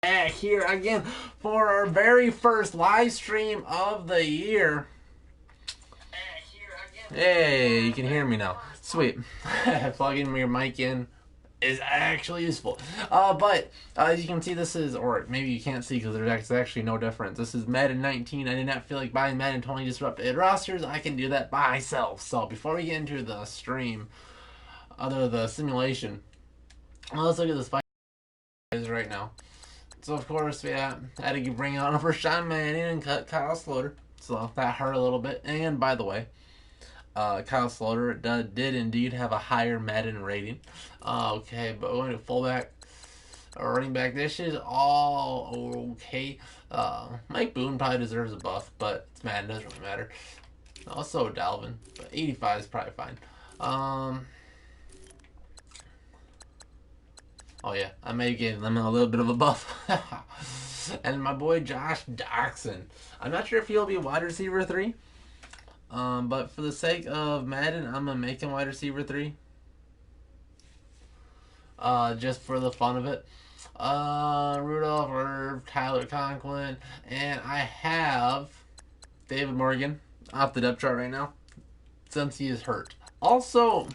back here again for our very first live stream of the year. Hey, you can hear me now. Sweet. Plugging your mic in is actually useful. But as you can see, this is, or maybe you can't see because there's actually no difference. This is Madden 19. I did not feel like buying Madden 20 disrupted rosters. I can do that by myself. So before we get into the stream, the simulation, let's look at this fight right now. So of course, yeah, I had to bring out for Sean Manning and cut Kyle Sloter. So that hurt a little bit. And by the way, Kyle Sloter did indeed have a higher Madden rating. Okay, but going to fullback or running back, this is all okay. Mike Boone probably deserves a buff, but it's Madden, doesn't really matter. Also Dalvin, but 85 is probably fine. Oh yeah, I may give them a little bit of a buff. And my boy Josh Dokkan. I'm not sure if he'll be wide receiver 3. But for the sake of Madden, I'm going to make him wide receiver 3. Just for the fun of it. Rudolph, Irv, Tyler Conklin, and I have David Morgan off the depth chart right now, since he is hurt. Also,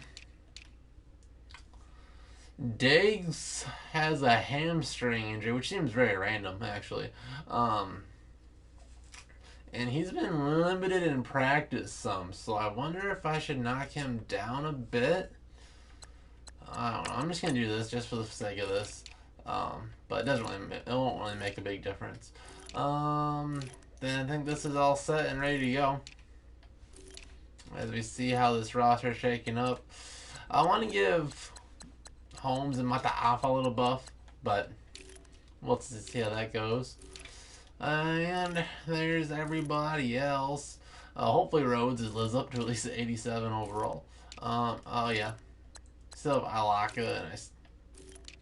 Diggs has a hamstring injury, which seems very random, actually. And he's been limited in practice some, so I wonder if I should knock him down a bit. I don't know. I'm just gonna do this just for the sake of this, but it won't really make a big difference. Then I think this is all set and ready to go. As we see how this roster is shaking up, I want to give Holmes and Mata'afa a little buff, but we'll see how that goes. And there's everybody else. Hopefully Rhodes lives up to at least 87 overall. Oh yeah. Still have Alaka and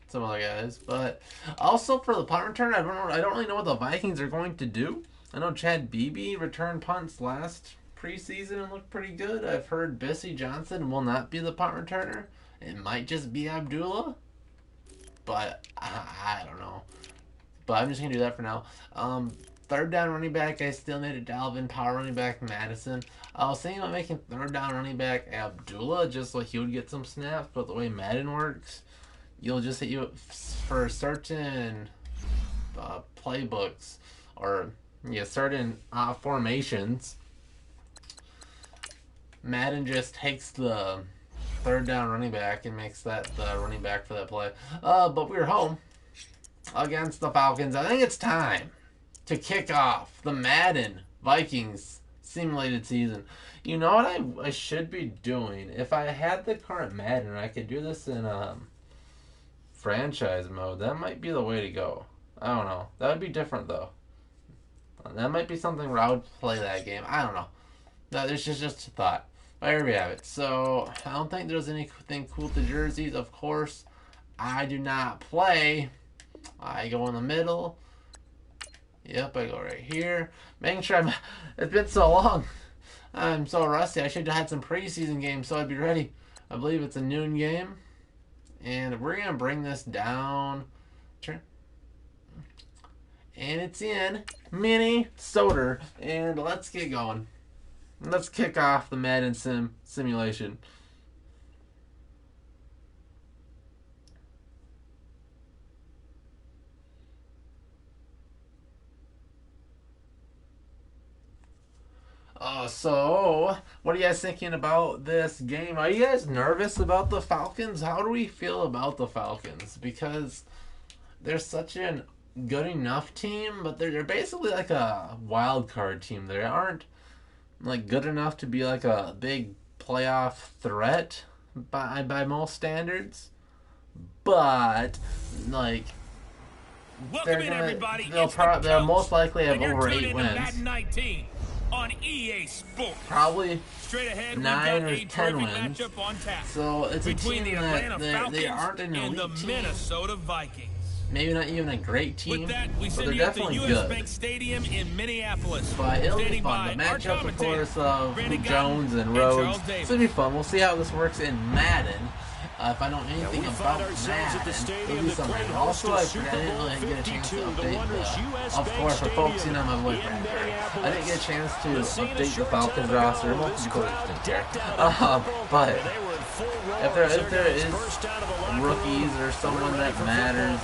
some other guys. But also for the punt return, I don't really know what the Vikings are going to do. I know Chad Beebe returned punts last preseason and looked pretty good. I've heard Bissy Johnson will not be the punt returner. It might just be Abdullah. But I don't know. But I'm just going to do that for now. Third down running back, I still needed Dalvin. Power running back, Madison. I was thinking about making third down running back Abdullah, just so he would get some snaps. But the way Madden works, you'll just hit you for certain playbooks or certain formations. Madden just takes the third down running back and makes that the running back for that play. But we're home against the Falcons. I think it's time to kick off the Madden Vikings simulated season. You know what I should be doing? If I had the current Madden, I could do this in franchise mode. That might be the way to go. I don't know. That would be different though. That might be something where I would play that game. I don't know. No, this is just a thought. There we have it. So I don't think there's anything cool with the jerseys. Of course, I do not play. I go in the middle. Yep, I go right here. Making sure it's been so long. I'm so rusty. I should have had some preseason games so I'd be ready. I believe it's a noon game. And we're going to bring this down. Sure. And it's in Minnesota. And let's get going. Let's kick off the Madden simulation. So, what are you guys thinking about this game? Are you guys nervous about the Falcons? How do we feel about the Falcons? Because they're such a good enough team, but they're basically like a wild card team. They aren't like good enough to be like a big playoff threat by most standards. But like they'll most likely have over 8 wins. On EA Sports. Probably straight ahead, 9 or 10 wins. So it's a team that they aren't an elite and the Minnesota Vikings. Maybe not even a great team, but they're definitely good. Bank Stadium in Minneapolis. But it'll be fun. The matchup, of course, of Jones and Rhodes. It's gonna be fun. We'll see how this works in Madden. if I know anything about Madden, it'll be something. Also, I didn't really get a chance to update of course, we're focusing on my boy Bradbury. I didn't get a chance to update the Falcons roster, mostly because I just didn't care. But if there is rookies or someone that matters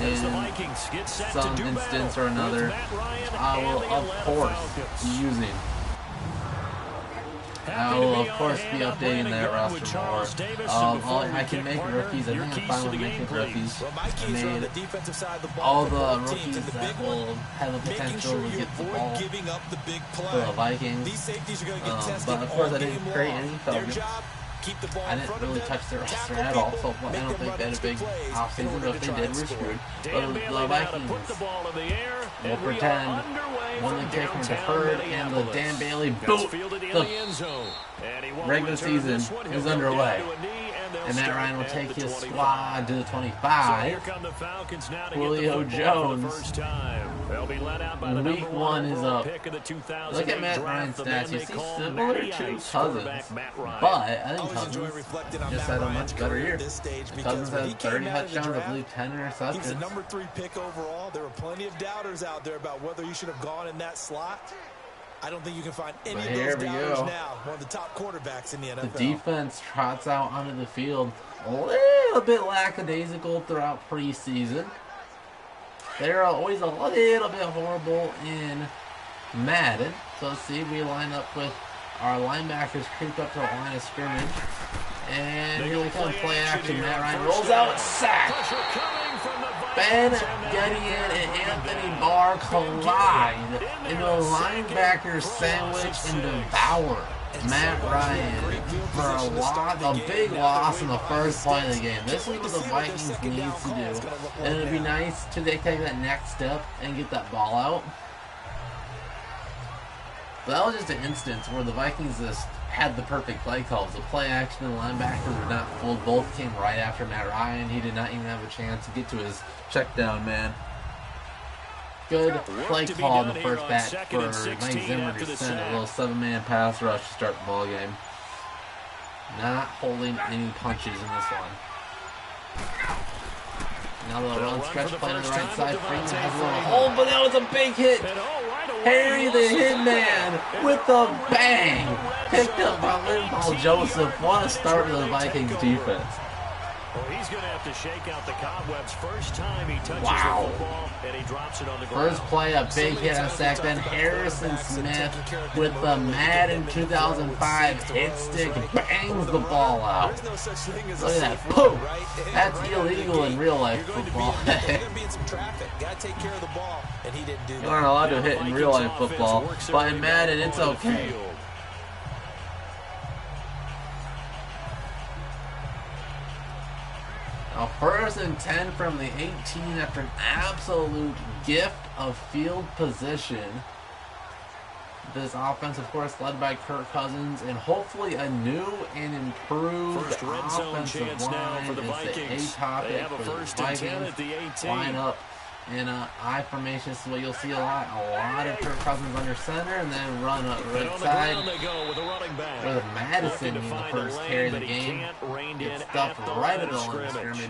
in some instance or another, I will of course be using. I will of course be updating that roster more. I can make rookies. I think I'm fine with making rookies. I made all the rookies that will have the potential to get the ball for the Vikings. But of course I didn't create any Falcons. I didn't really touch their roster at all, so I don't think they had a big offseason, but if they did, we're screwed. But the Vikings will pretend when the kick was deferred and the Dan Bailey boot, the regular season is underway. And Matt Ryan will take his squad to the 25. Julio Jones. Week 1 is up. Look at Matt Ryan's stats. You see similar to Cousins. But I think Cousins just had a much better year. Cousins had 30 touchdowns, I believe 10 interceptions. He's the number 3 pick overall. There were plenty of doubters out there about whether you should have gone in that slot. I don't think you can find any of those doubters now. One of the top quarterbacks in the NFL. The defense trots out onto the field a little bit lackadaisical throughout preseason. They're always a little bit horrible in Madden. So let's see, we line up with our linebackers creep up to the line of scrimmage. And here we come, play action. Matt Ryan rolls out, sack. Ben Gedeon and Anthony Barr collide into a linebacker sandwich and devour Matt Ryan for a big loss in the first play of the game. This is what the Vikings need to do. And it'd be nice to take that next step and get that ball out. But that was just an instance where the Vikings just had the perfect play calls. The play action and the linebackers were not fooled. Both came right after Matt Ryan. He did not even have a chance to get to his check down man. Good play call in the first bat for Mike Zimmer to send a little 7-man pass rush to start the ball game. Not holding any punches in this one. Now the run stretch play on the right side. Freeman has a little hole, but that was a big hit. Harry the Hitman with the bang. Picked up by Linval Joseph. What a start to the Vikings defense. Well, he's going to have to shake out the cobwebs first time he touches the football, and he drops it on the ground. First play, a big hit on sack. Then Harrison Smith with the Madden 2005 hit stick bangs the ball out. Look at that. Boom! That's illegal in real life football. You aren't allowed to hit in real life football, but in Madden, it's okay. Now, 1st and 10 from the 18 after an absolute gift of field position. This offense, of course, led by Kirk Cousins, and hopefully a new and improved offensive line is the A topic for the Vikings. Line up in I formation. This is what you'll see a lot. A lot of Kirk Cousins under center, and then run up right side. With Madison in the first carry of the game. Gets stuffed right at the line of scrimmage.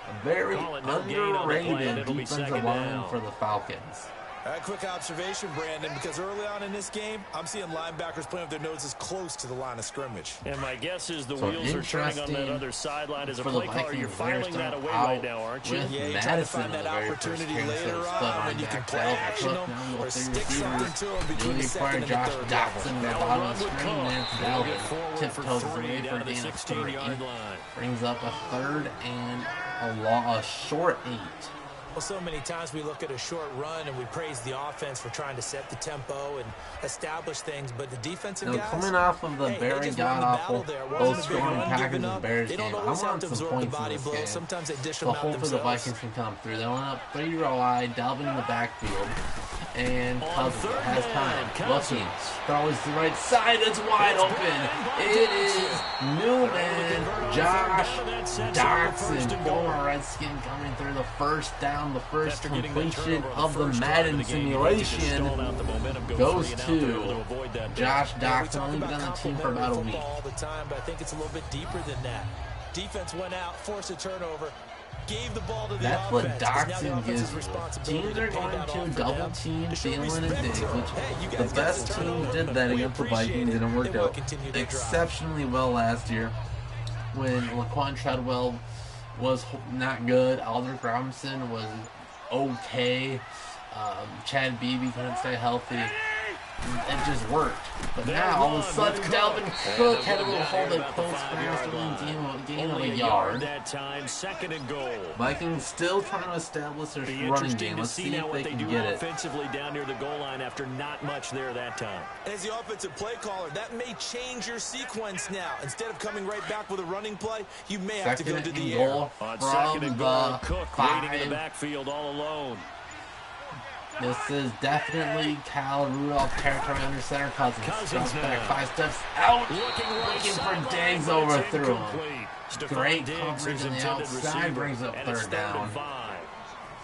A very underrated defensive line for the Falcons. A quick observation, Brandon, because early on in this game, I'm seeing linebackers playing with their noses close to the line of scrimmage. And my guess is the wheels are turning on that other sideline. As a play caller, you're filing that away right now, aren't you? Yeah, you're trying to find that opportunity later on when you can play action them or stick something to them between the second and the third. Dotson in the bottom of the screen, Lance Dalvin tiptoes away for a gain of 3. Brings up a 3rd and a short 8. Well, so many times we look at a short run and we praise the offense for trying to set the tempo and establish things, but the defensive guys, coming off of the very god-awful both scoring Packers and Bears game, I want some points in this game. Sometimes they dish them So out hopefully the Vikings can come through. They line up 3 wide, Dalvin in the backfield, and Cousins has time. Looking, throws to the right side, it's wide open. It is Newman, Josh Dokkan, former Redskin, coming through the first down. The first completion of the Madden simulation goes to Josh Dokkan. Only been on the team for about a week. All the time, but I think it's a little bit deeper than that. Defense went out, forced a turnover, gave the ball to the That's what offense. Doxson gives you. Teams are going to double team Thielen and Diggs, which the best team did that against the Vikings, and it worked out exceptionally well last year when Laquan Treadwell was not good. Aldrick Robinson was okay. Chad Beebe couldn't stay healthy. It just worked. But now, all of a sudden, Dalvin Cook had a little hold at close fast, gain of a yard. That time, 2nd and goal. Vikings still trying to establish their running game. Let's see if they can get it. Offensively down near the goal line after not much there that time. As the offensive play caller, that may change your sequence now. Instead of coming right back with a running play, you may have to go to the air. On 2nd and goal, Cook waiting in the backfield all alone. This is definitely Kyle Rudolph territory under center. Cousins back 5 steps out, looking for Diggs, overthrew him. Great coverage on the outside, brings up 3rd down.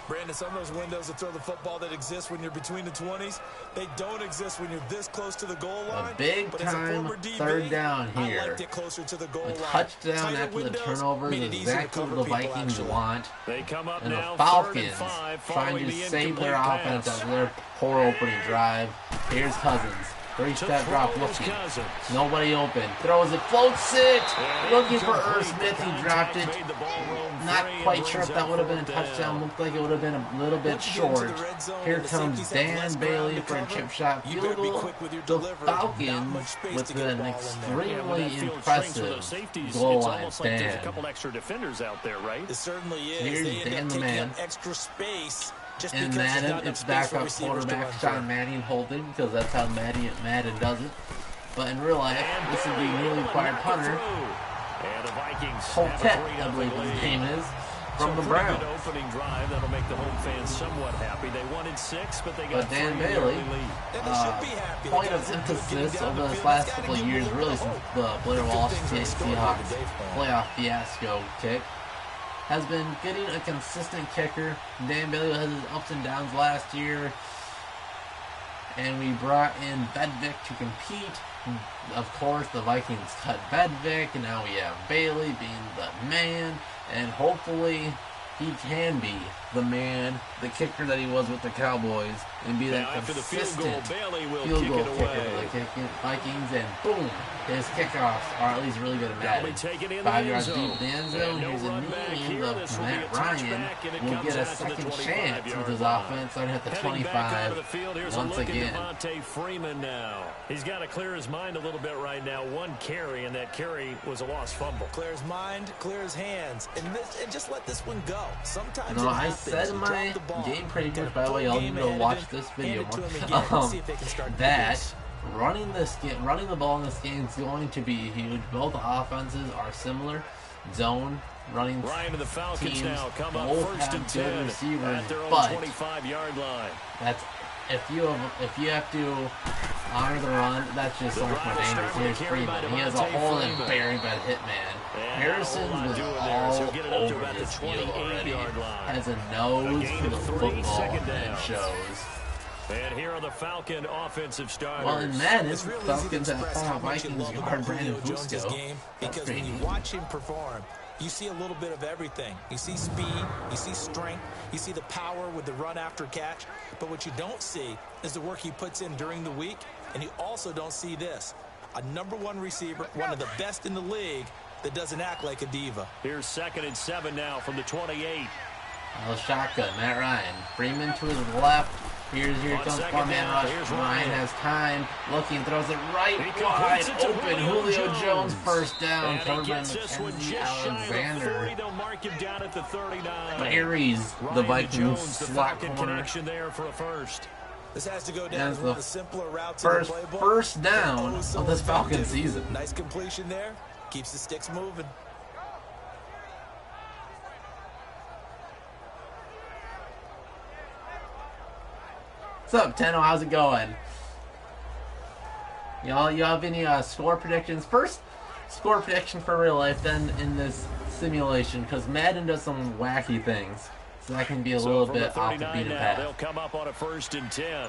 Brandon, some of those windows to throw the football that exist when you're between the 20s, they don't exist when you're this close to the goal line. A big time 3rd down here. I liked it closer to the goal line. A touchdown after the turnover is exactly what the Vikings want. They come up and the now, Falcons 3rd and 5, trying to save their offense after their poor opening drive. Here's Cousins. 3-step drop, looking. Nobody open. Throws it, floats it. Looking for Irv Smith. He dropped it. Not quite sure if that would have been a touchdown. Looked like it would have been a little bit short. Here comes Dan Bailey for a chip shot field goal. The Falcons with an extremely impressive goal line stand. There's a couple extra defenders out there, right? It certainly is. Here's Dan the man. Extra space. In Madden, it's backup quarterback Sean Mannion holding, because that's how Madden does it. But in real life, this would be newly acquired punter Holtet, I believe his name is, from the Browns. Opening drive that'll make the home fans somewhat happy. They wanted 6, but they got Dan Bailey, point of emphasis over this last couple of years, really since the Blair Walsh Seahawks playoff fiasco kick, has been getting a consistent kicker. Dan Bailey had his ups and downs last year, and we brought in Bedvick to compete. Of course, the Vikings cut Bedvick, and now we have Bailey being the man, and hopefully he can be the man, the kicker that he was with the Cowboys, and be that consistent field goal kicker for the Vikings, and boom, his kickoffs are at least really good at Madden. 5 yards deep in the end zone. Here's a knee of Matt Ryan. Will get a second chance with his offense starting at the 25 once again. Freeman now. He's got to clear his mind a little bit right now. 1 carry, and that carry was a lost fumble. Clear his mind, clear his hands, and just let this one go. Sometimes no, I said in my game previews, by the way, y'all need to watch this video more, that running the ball in this game is going to be huge. Both offenses are similar. Zone running the Falcons teams now come up both 1st have and good 10 receivers, at their own but 25-yard line. that's if you have to honor the run, that's just so much more dangerous. Here's Freeman. He has a hole in buried by the hitman. Harrison was all over this field already. Has a nose for the football, and shows. And here are the Falcon offensive starters. Well, in Madden, Falcons have former Vikings guard Brandon Fusco. Because when you watch him perform, you see a little bit of everything. You see speed, you see strength, you see the power with the run after catch. But what you don't see is the work he puts in during the week, and you also don't see this. A #1 receiver, one of the best in the league, that doesn't act like a diva. Here's 2nd and 7 now from the 28. Shotgun, Matt Ryan. Freeman to his left. Here comes 4-man rush. Ryan has time. Looking, throws it right wide open. Julio Jones first down. Covered by Mackenzie Alexander. Buries the Vikings slot corner. There for a first. This has to go down as one of the simpler routes first down of this Falcon season. Nice completion there. Keeps the sticks moving. What's up, Tenno? How's it going? Y'all have any score predictions? First, score prediction for real life, then in this simulation, because Madden does some wacky things, so that can be a little bit off the beaten path. They'll come up on a 1st and 10.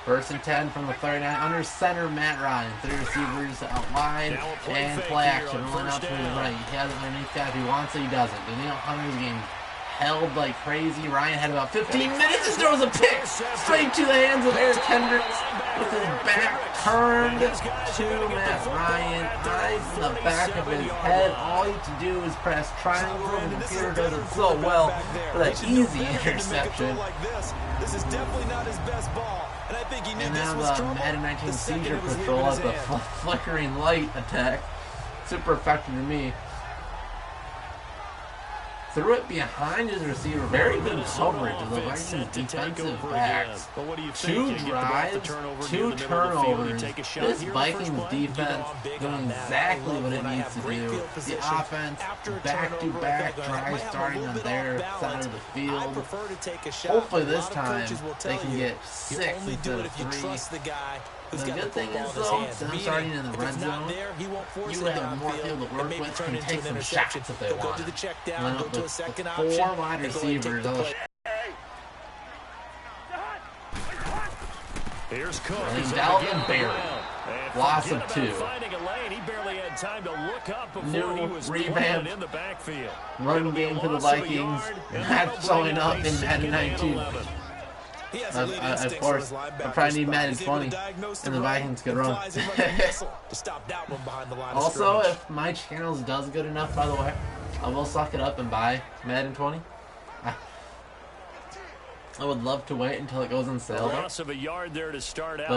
First and 10 from the 39. Under center, Matt Ryan. 3 receivers out wide. And play action. Rolling out to his right. He has it underneath that. If he wants it, he doesn't. Daniel Hunter's getting held like crazy. Ryan had about 15 minutes. Just throws a pick straight to the hands of Eric Hendricks with his back turned to Matt Ryan. Eyes in the back of his head. All he has to do is press triangle. The computer does it so well for that easy interception. This is definitely not his best ball. And I think he knew this was trouble. Madden 19 seizure patrol at the flickering light attack. Super effective to me. Threw it behind his receiver. Very good coverage of the Vikings defensive backs. 2 drives, 2 turnovers. This Vikings defense doing exactly what it needs to do. The offense, back-to-back drives starting on their side of the field. Hopefully this time they can get 6 instead of 3. The good thing is, though, them starting in the red zone, you have more field to work with, can take some shots if they want. Line up with 4 wide receivers. Here's Cook. And Dalvin Barry. Loss of 2. New revamp. Run game for the Vikings. Not showing up in Madden 19. Of course, I probably need Madden 20, and the Vikings could run. Also, if my channel does good enough, by the way, I will suck it up and buy Madden 20. I would love to wait until it goes on sale. But if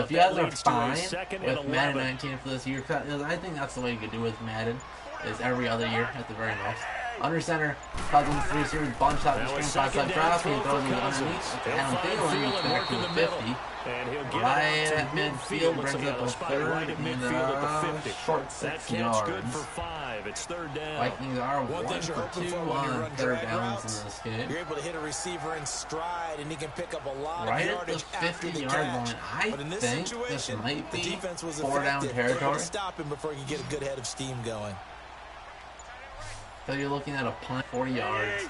you guys are fine with Madden 19 for this year, I think that's the way you could do with Madden, is every other year at the very most. Under center, Cousins, 3 receivers, bunch out the screen, 5-side drop, he throws it underneath. Adam Thielen gets back to the 50. Right at midfield, brings up a third and short 6 yards. Vikings are 1 for 2 on third downs in this game. You're able to hit a receiver in stride, and he can pick up a lot right of yardage at the 50-yard line. I think this might be 4-down territory. Stop him before he can get a good head of steam going. So you're looking at a punt 40 yards.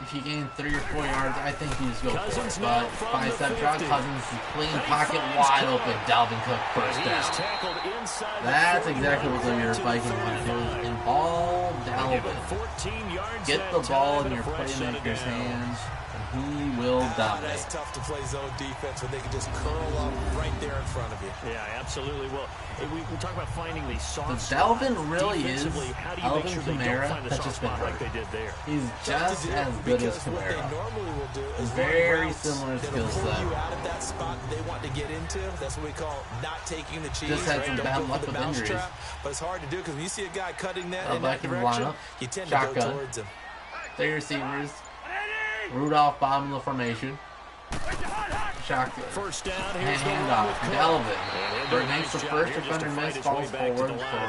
If you gain 3 or 4 yards, I think you just go for it. But 5-step drop, Cousins clean pocket, wide open. Dalvin Cook first down. That's exactly what your Vikings want to do, is involve Dalvin. Get the ball in your playmaker's hands, and he will dominate. That's tough to play zone defense when they can just curl up right there in front of you. Yeah, absolutely. Well, we talk about finding these soft Dalvin really is Alvin Kamara that's just been hurt. He's just as good as Kamara. Very similar skill set. That's what we call not taking the cheese. Just had some bad luck with injuries. But it's hard to do because when you see a guy cutting that in that that direction, you tend to go towards him. 3 receivers. Rudolph bottom of the formation. Shotgun. First down. Handoff. Delvin. Makes the first defender miss. Falls forward for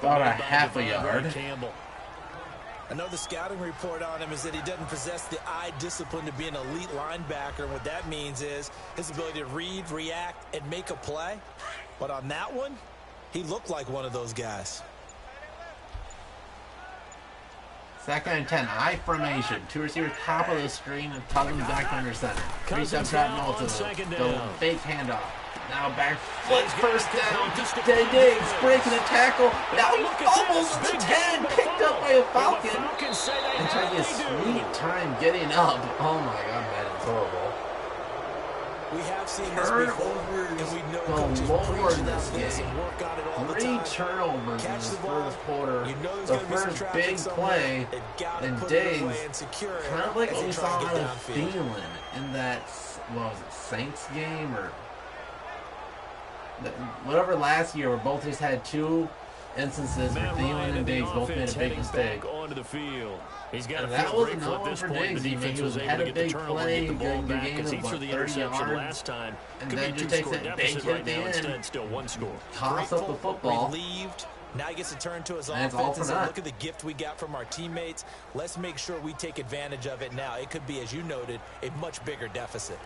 about a half a yard. I know the scouting report on him is that he doesn't possess the eye discipline to be an elite linebacker. What that means is his ability to read, react, and make a play. But on that one, he looked like one of those guys. 2nd and 10, I formation. 2 receivers, top of the screen, and Cousins back under center. 3-step drop, no to the fake handoff. Now back, flips first down. Diggs breaking a tackle. Now he fumbles the 10, picked up by a Falcon. And trying to get sweet time getting up. Oh my God, Madden's horrible. We have seen this before, and we know galore in this game. 3 turnovers in the first quarter. The first big play, and Diggs, kind of like what we saw out of Thielen in that, what was it, Saints game, or whatever last year, where both just had 2 instances where Thielen and Diggs both made a big mistake. And that was no one for Diggs. He had a big play, good game of 30 yards, and then just takes that big hit at the end, toss up the football, now he gets to turn to his offense and say, look at the gift we got from our teammates. Let's make sure we take advantage of it now. It could be, as you noted, a much bigger deficit.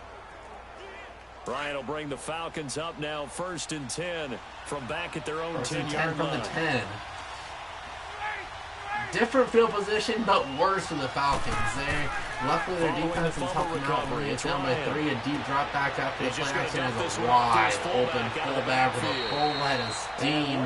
Brian will bring the Falcons up now, 1st and 10 from back at their own 10-yard line. From the 10. Different field position, but worse for the Falcons. Luckily, their defense is helping out when it's down by 3. A deep drop back after the play action has a wide open fullback with a full head of steam.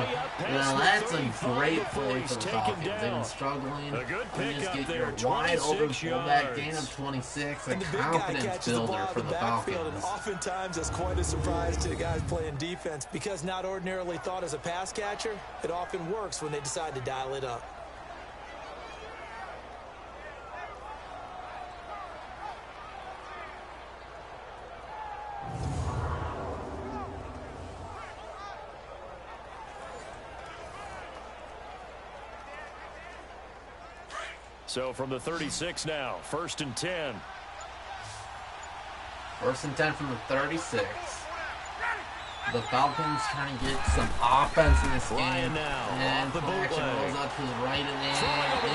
Now, that's a great play for the Falcons. They've been struggling. You just get your wide open fullback, gain of 26, a confidence builder for the Falcons. Oftentimes, that's quite a surprise to the guys playing defense because not ordinarily thought as a pass catcher, it often works when they decide to dial it up. So from the 36 now, 1st and 10. 1st and 10 from the 36. The Falcons trying to get some offense in this game. And play action rolls out to the right and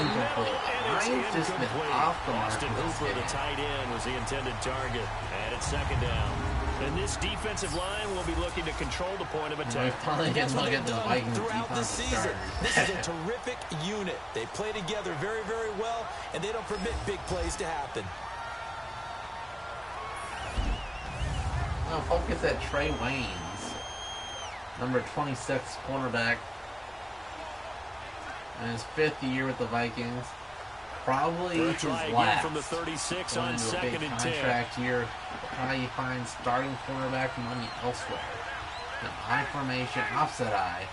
incomplete. Ryan's just been off the mark in this game. The tight end was the intended target. And it's 2nd down. And this defensive line will be looking to control the point of attack. We're finally getting a look at the Vikings throughout the season. starter. This is a terrific unit. They play together very, very well, and they don't permit big plays to happen. Now focus at Trey Waynes, number 26 cornerback, in his 5th year with the Vikings. Probably his last. From the 36 going on into a 2nd big and 10. contract year. Probably find starting cornerback money elsewhere. Now, high formation, offset eye.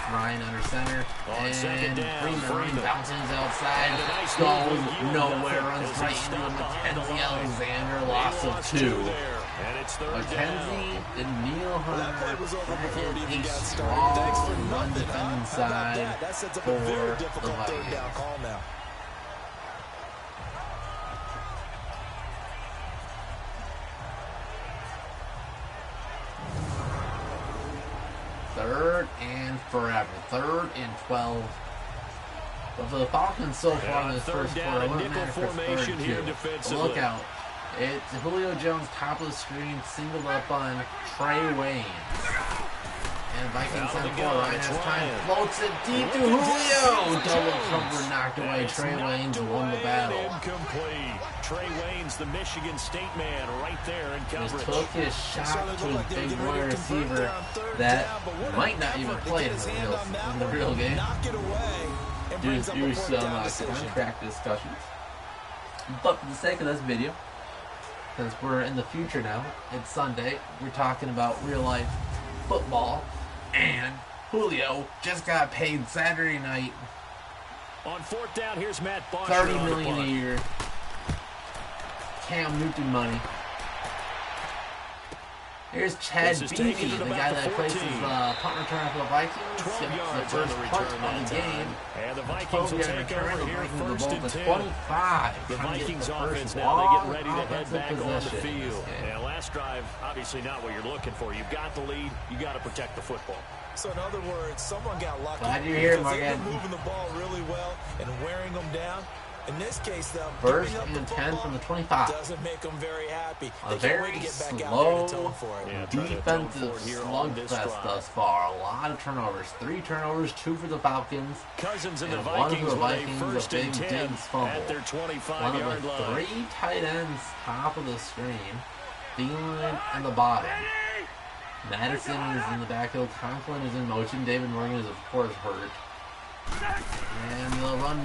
Ryan under center. On 2nd down, Freeman bounces outside. Goes nowhere. Runs right into Mackenzie Alexander. Loss of 2. And it's 3rd Mackenzie and Neil Hunter. That play was over before it even a got started. Thanks for strong nothing. defending How about side that? That sets up for a very the difficult 3rd down Vikings. call now. Third and forever. 3rd and 12. But for the Falcons so far in this first quarter, it wouldn't matter for 3rd too. Look out. It's Julio Jones, top of the screen, singled up on Trey Waynes. And Vikings send forward. Ryan has time, floats it deep to Julio. Double cover knocked away. Trey Waynes won the battle. Incomplete. Trey Waynes, the Michigan State man, right there in Just coverage. took his shot to a big wide receiver that might not even play in the real game. Do some contract discussions. But for the sake of this video, since we're in the future now, it's Sunday, we're talking about real life football, and Julio just got paid Saturday night. On 4th down, here's Matt Bosch. $30 million a year. Cam Newton money. Here's Chad Beebe, the guy that places punt return for the Vikings. Gets the first punt of the game. And the Vikings will take over here, 1st and 10. 25. The Vikings offense now, they get ready to head back on the field. And last drive, obviously not what you're looking for. You've got the lead. You got to protect the football. So in other words, someone got lucky. Glad you're here, because they've Morgan. been moving the ball really well and wearing them down. In this case, though, 1st and 10 from the 25. doesn't make them very happy. A They can't wait very to get back out there slow and atone for it. Yeah, trying to atone defensive for it here on this slugfest drive. thus far. A lot of turnovers. 3 turnovers, 2 for the Falcons. Cousins and the And one for Vikings the with a Vikings, a 1st big and 10 Diggs fumble. at their One 25-yard of the line. 3 tight ends top of the screen. Thielen and the bottom. Madison is in the backfield. Conklin is in motion. David Morgan is, of course, hurt. And they'll run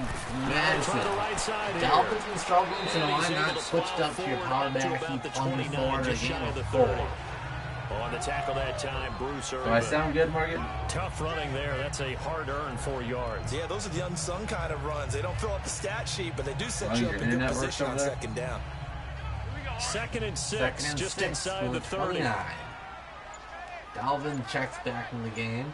Madison. Try the right side here. Dalvin's been struggling, so And why he's able not to switched plow up to your forward power up to back? about He the plunged 29, forward just again shy of with the 4. 30. On the tackle that time, Bruce Irvin. Do I sound good, Morgan? Tough running there. That's a hard-earned 4 yards. Yeah, those are the unsung kind of runs. They don't fill up the stat sheet, but they do set Oh, you your up in good internet works position on over there? 2nd down. 2nd and 6, Second and just 6 inside from the 30. 29. Dalvin checks back in the game.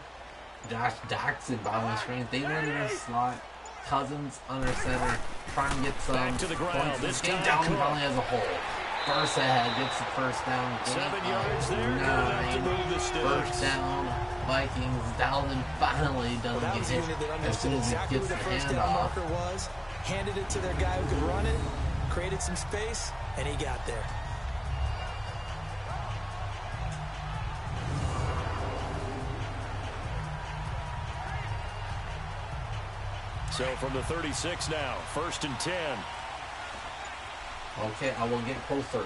Josh Doxson bottom of the screen. They run in the slot. Cousins under center. Trying to get some Back to the ground. points. This This game time, Dalvin Cook. finally has a hole. First ahead. Gets the first down. 7 yards there. Gonna have to move the sticks. First down. Vikings. Dalvin finally doesn't That get was a hit unit that as understood soon as he exactly gets where the the first down handoff. marker was, handed it to their guy who could run it, created some space, and he got there. So from the 36 now, 1st and 10. Okay, I will get closer.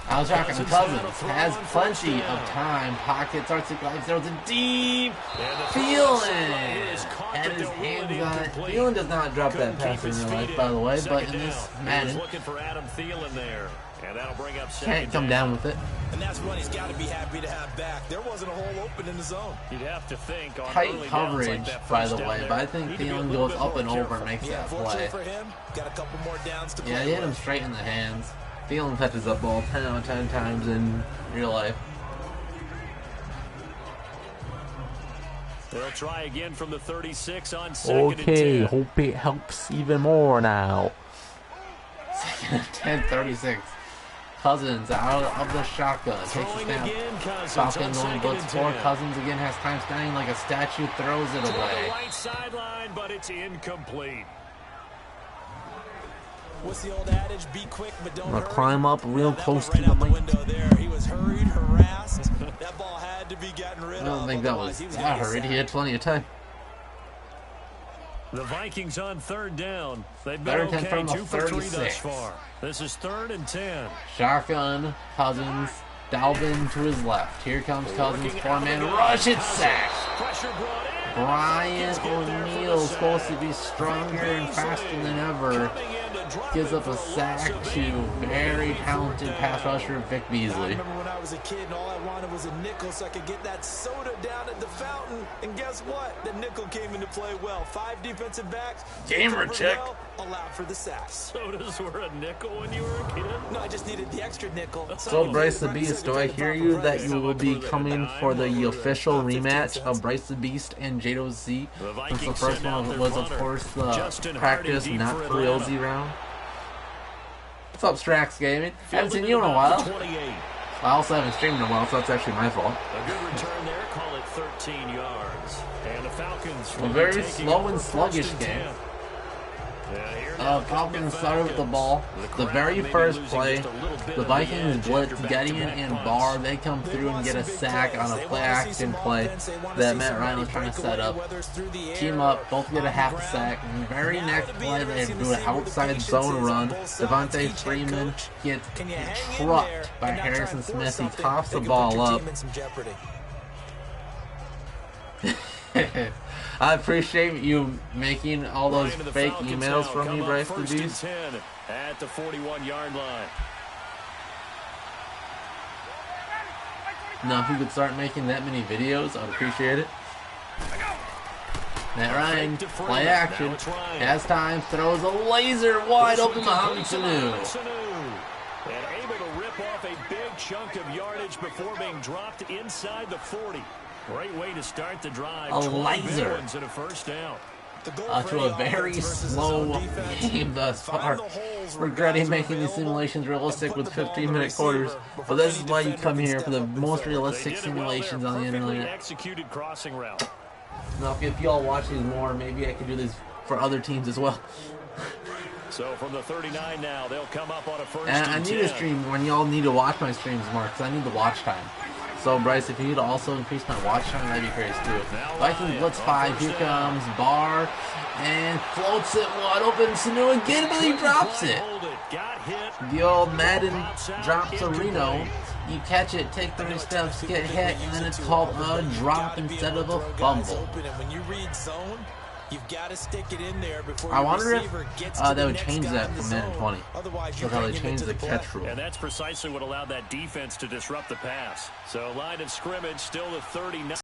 I was talking to Cousins. Has plenty of time. Pocket starts to glide, throws it deep. Thielen had his hands on it. Thielen does not drop that pass in real life, by the way, but in this Madden, can't come down with it. And that's one he's got to be happy to have back. There wasn't a hole open in the zone. You'd have to think on tight coverage, by the way, but I think Thielen goes up and over and makes that play. For him, got a couple more downs to play. Yeah, he hit him straight in the hands. Thielen touches that ball 10 out of 10 times in real life. They'll try again from the 36 on second and 10. Okay, hope it helps even more now. Second and 10, 36. Cousins out of the shotgun. Takes a snap. Falcons going blitz for. Cousins again has time standing like a statue. Throws it away. Right sideline, but it's incomplete. What's the old adage? Be quick, but don't hurry. Climb up real close right to the window there. He was hurried, harassed. That ball had to be gotten rid of. I don't think that was that hurried. He had plenty of time. The Vikings on third down. They've been okay, 2 for 3 thus far. This is 3rd and 10. Shotgun, Cousins, Dalvin to his left. Here comes Cousins, 4-man rush. It's sacked. Brian O'Neill supposed to be stronger and faster than ever. Gives up a sack to very talented pass rusher Vic Beasley. I remember when I was a kid and all I wanted was a nickel so I could get that soda down at the fountain. And guess what? The nickel came into play well. 5 defensive backs. Gamer check. Well, allowed for the sacks. Sodas were a nickel when you were a kid? No, I just needed the extra nickel. So Bryce the Beast, do I hear you that you will be coming for the official rematch of Bryce the Beast and Jado Z? Since the first one was, of course, the practice, not for realsy round. What's up, Strax Gaming? Haven't seen you in a while. I also haven't streamed in a while, so that's actually my fault. A good return there, call it 13 yards. And the Falcons a very slow and sluggish game. Falcons started with the ball. The very first play, the Vikings blitz Gideon and Barr. They come through and get a sack on a play-action play that Matt Ryan was trying to set up. Team up, both get a half sack. And the very next play, they do an outside zone run. Devontae Freeman gets trucked by Harrison Smith. He coughs the ball up. I appreciate you making all those fake emails from me, Bryce the Beast. At the 41-yard line. Now, if you could start making that many videos, I'd appreciate it. Matt Ryan, play action, has time, throws a laser wide open behind Sanu. And able to rip off a big chunk of yardage before being dropped inside the 40. Great way to start the drive. A laser. And a first down. To a very slow game thus far. Regretting making these simulations realistic with 15-minute quarters. But this is why you come here for the most realistic simulations on the internet. Executed crossing route. Now, if y'all watch these more, maybe I could do this for other teams as well. So from the 39 now, they'll come up on a first and I need 10. to stream when y'all need to watch my streams more, because I need the watch time. So, Bryce, if you need to also increase my watch time, that'd be great too. Vikings blitz 5. Here comes Barr and floats it wide open. Sanu again, but he drops it. The old Madden drops a Reno. You catch it, take 30 steps, get hit, and then it's called a drop instead of a fumble. When you read zone, you've got to stick it in there before I wonder if they would change that from Madden 20. Because how they changed the catch rule. And that's precisely what allowed that defense to disrupt the pass. So line of scrimmage still the 39-10.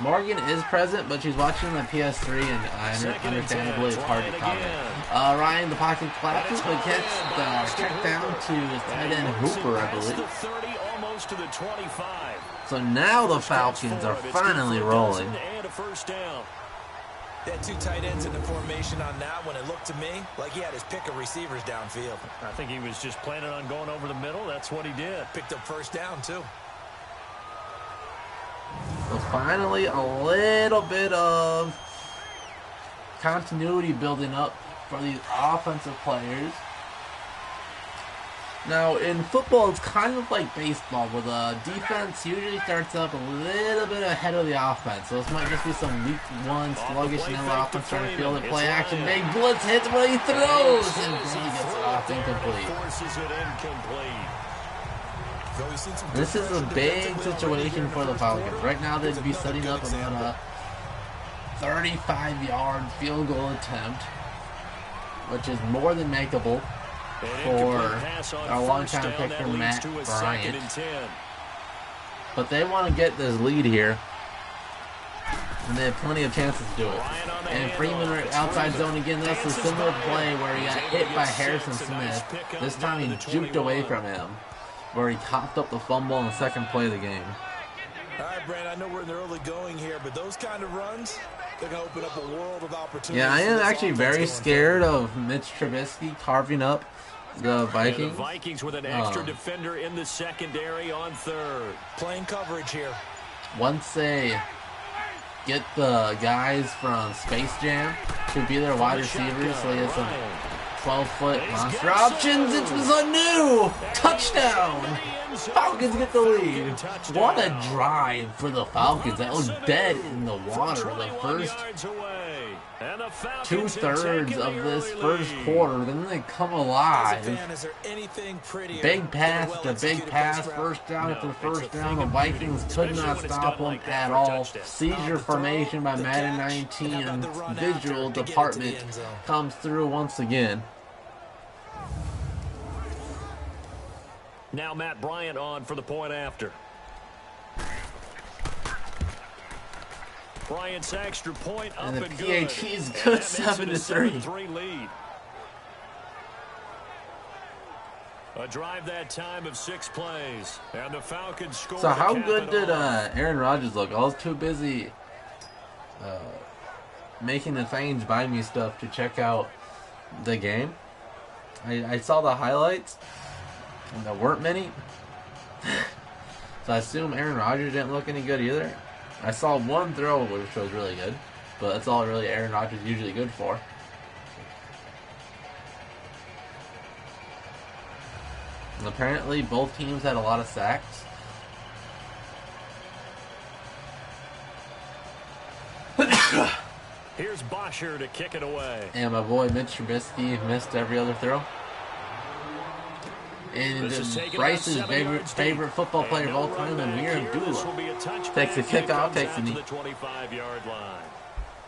Morgan is present, but she's watching the PS3, and understandably it's hard to comment. Ryan, the pocket collapses, but gets the check down to his tight end Hooper, I believe. The 30, almost to the 25. So now the Falcons are finally rolling. And a first down. They had 2 tight ends in the formation on that one. It looked to me like he had his pick of receivers downfield. I think he was just planning on going over the middle. That's what he did. Picked up first down, too. So finally, a little bit of continuity building up for these offensive players. Now, in football, it's kind of like baseball, where the defense usually starts up a little bit ahead of the offense. So this might just be some week one sluggish, and then the offense trying to field it, play action, big blitz hits, but he throws, and he gets it off incomplete. This is a big situation for the Falcons. Right now, they'd be setting up about a 35-yard field goal attempt, which is more than makeable for our longtime picker Matt Bryant. But they want to get this lead here, and they have plenty of chances to do it. And Freeman outside zone again. That's a similar play where he got hit by Harrison Smith. This time he juked away from him, where he coughed up the fumble in the second play of the game. All right, Brandon, I know we're in the early going here, but those kind of runs, they're going to open up a world of opportunities. Yeah, I am actually very scared of Mitch Trubisky carving up the Vikings. And the Vikings with an extra defender in the secondary on third. Playing coverage here. Once they get the guys from Space Jam to be their wide receivers, so he has some 12-foot monster options. It was a new touchdown. Falcons get the lead. What a drive for the Falcons. That was dead in the water the first 2/3 of this first quarter. Then they come alive. Big pass after big pass. First down after first down. The Vikings could not stop them at all. Seizure formation by Madden 19. And visual department comes through once again. Now Matt Bryant on for the point after. Bryant's extra point up and and the good. PAT is good, 7-3. Lead. A drive that time of 6 plays, and the Falcons score. So how good did Aaron Rodgers look? I was too busy making the things buy me stuff to check out the game. I saw the highlights, and there weren't many. So I assume Aaron Rodgers didn't look any good either. I saw one throw which was really good, but that's all really Aaron Rodgers is usually good for. And apparently both teams had a lot of sacks. Here's Bosher to kick it away. And my boy Mitch Trubisky missed every other throw. And Bryce's favorite football player of all time, Amir Abdullah, takes a kickoff, takes a knee. The 25-yard line.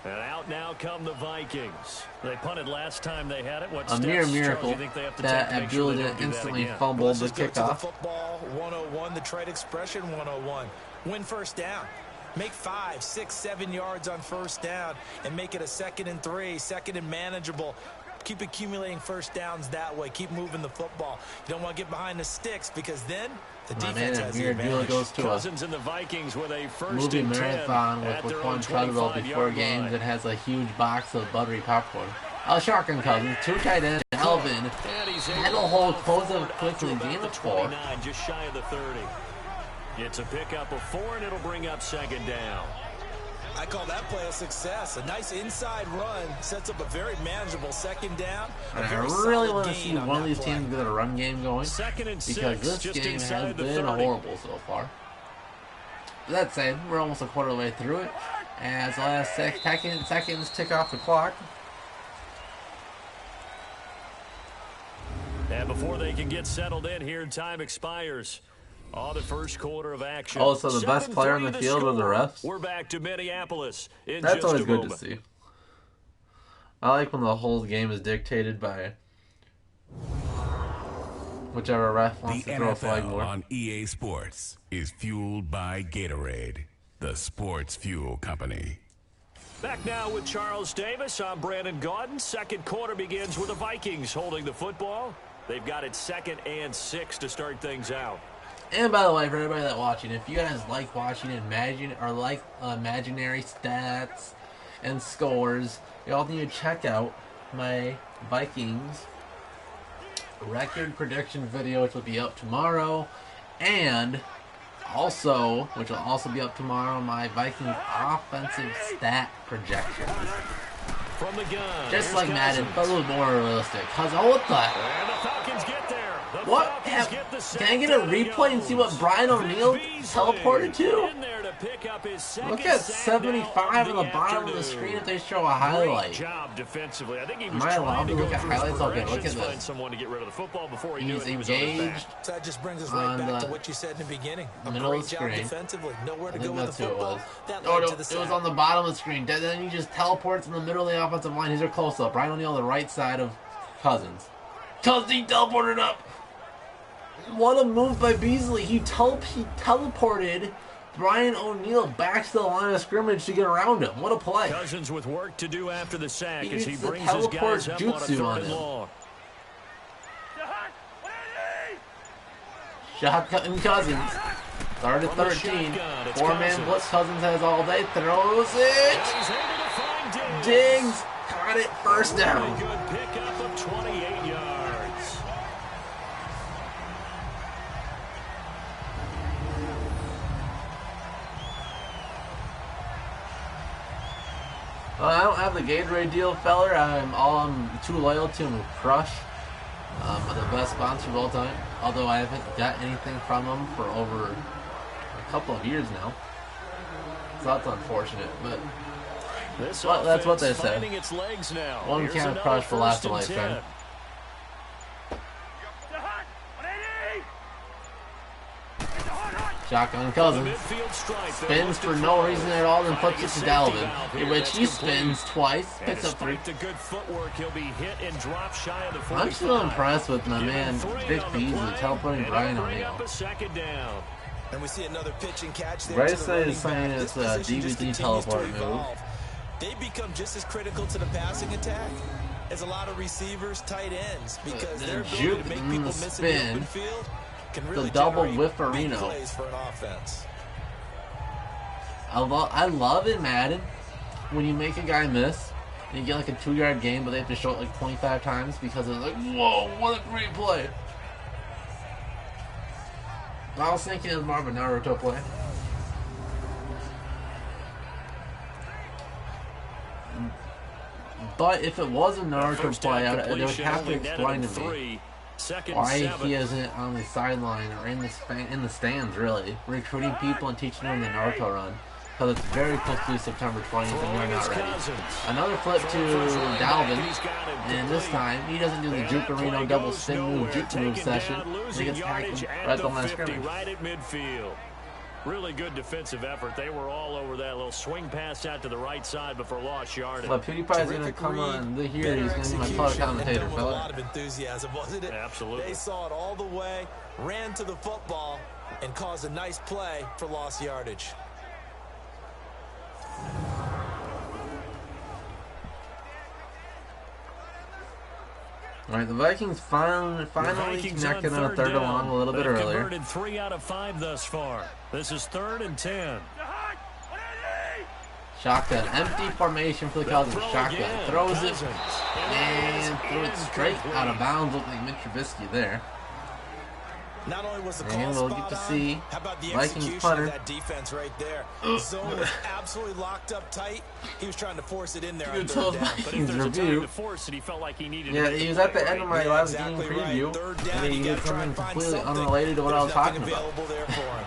And out now come the Vikings. They punted last time they had it. What a mere steps, miracle Charles, you think they have to that take to make sure Abdullah they didn't don't do that instantly again? fumble the Let's go to the kickoff. football 101, the trade expression 101. Win first down. Make 5, 6, 7 yards on first down and make it a 2nd and 3, 2nd and manageable. Keep accumulating first downs that way. Keep moving the football. You don't want to get behind the sticks because then the defense has the advantage. Goes to Cousins and the Vikings with a first movie and 10 marathon at with their one own treadmill before 25-yard games line. that has a huge box of buttery popcorn. Shotgun Cousins, 2 tight ends, Elvin, had a hole, close up quickly, gain of 4. 29, just shy of the 30. It's a pickup of 4, and it'll bring up 2nd down. I call that play a success. A nice inside run sets up a very manageable 2nd down. And I really want to see one of these teams get a run game going, 2nd and 6, because this just game inside has the been 30. horrible so far. But that said, we're almost a quarter of the way through it, as the last seconds tick off the clock. And before they can get settled in here, time expires. On the first quarter of action. Oh, so the best player on the field are the refs? We're back to Minneapolis in That's just always a good moment. to see. I like when the whole game is dictated by whichever ref wants The to throw a flag NFL more. on EA Sports is fueled by Gatorade, the sports fuel company. Back now with Charles Davis. I'm Brandon Gaudin. Second quarter begins with the Vikings holding the football. They've got it 2nd and 6 to start things out. And by the way, for everybody that's watching, if you guys like watching imaginary stats and scores, y'all need to check out my Vikings record prediction video, which will be up tomorrow, and also, which will also be up tomorrow, my Vikings offensive stat projections. From the gun. Just like Madden, but a little more realistic. Cause what the? And the Falcons get there. The What? Can I get a replay and see what Brian O'Neill teleported to? Look at 75 on the bottom of the screen if they show a highlight. Am I allowed to look at highlights? Okay, look at this. He's engaged So that just brings us on right back the to what you said in the beginning. A middle of great the job screen. defensively. I Nowhere to go think with that's the who it football. was. That Oh, led no, to the it sack. was on the bottom of the screen. Then he just teleports in the middle of the offensive line. Here's a close-up. Brian O'Neill on the right side of Cousins. Cousins, he teleported up. What a move by Beasley. He teleported Brian O'Neill back to the line of scrimmage to get around him. What a play. Cousins with work to do after the sack He as he used the brings his guys up on a jutsu third on and him. long. Shotgun Cousins. Start at 13. Four-man blitz. Cousins has all day. Throws it. He's able to find Diggs. Diggs. Got it. First down. Really good pickup of 28 yards. Well, I don't have the Gatorade deal, feller. I'm too loyal to him. Crush. The best sponsor of all time. Although I haven't got anything from them for over a couple of years now. So that's unfortunate, but This that's what they offense say. finding its legs now. One Here's can another crush will last a 1st and lifetime. 10. Shotgun Cousins. Midfield stripe. Spins for no reason at all, then flips it to Dalvin, in which he spins twice, picks up 3. Despite the good footwork, he'll be hit and drop shy of the 45. I'm still impressed with my man, Give him 3 Vic on the Beasley, play, teleporting and Brian he'll bring O'Neill. up a 2nd down. And we see another pitch and catch there. Bryce to the said running he's saying back. it's This a position just DBZ continues to teleport move. evolve. They become just as critical to the passing attack as a lot of receivers, tight ends, because their ability juke to make and people the miss in the spin. open field can really double generate big whifferino. plays for an offense. I love in Madden when you make a guy miss and you get like a 2-yard gain, but they have to show it like 25 times because it's like, whoa, what a great play. I was thinking it was more of a Naruto play. But if it was a Naruto First play, down they would completion, have to only netted explain him to me 3. Second why 7. he isn't on the sideline or in the stands, really, recruiting people and teaching them the Naruto run. Because it's very close to September 20th and you're not ready. Another flip to Dalvin, and this time he doesn't do the Jukerino double spin move, juke move session. He gets tackled right at the line of scrimmage. Right at midfield. Really good defensive effort. They were all over that little swing pass out to the right side before lost yardage. But PewDiePie's going to come on here. He's going to be my color commentator, with a fella. lot of enthusiasm, wasn't it? Absolutely. They saw it all the way, ran to the football, and caused a nice play for lost yardage. All right, the Vikings finally connected on a third and long a little bit They've earlier. Converted 3 out of 5 thus far. This is 3rd and 10. Shotgun, empty formation for the Cousins. Shotgun throws it and threw it straight out of bounds. Looked like Mitch Trubisky there. Not only was the call And we'll spot get to on, see how about the Vikings execution punter. of that defense right there? Zone was absolutely locked up tight. He was trying to force it in there on Good third told down. But if Vikings there's a time review. to force it, he felt like he needed Yeah, to make he was the at the play end of my right live exactly game right. preview. Third And down, then you you gotta get try something and find completely something. unrelated to what I was There's nothing talking about. available there for him.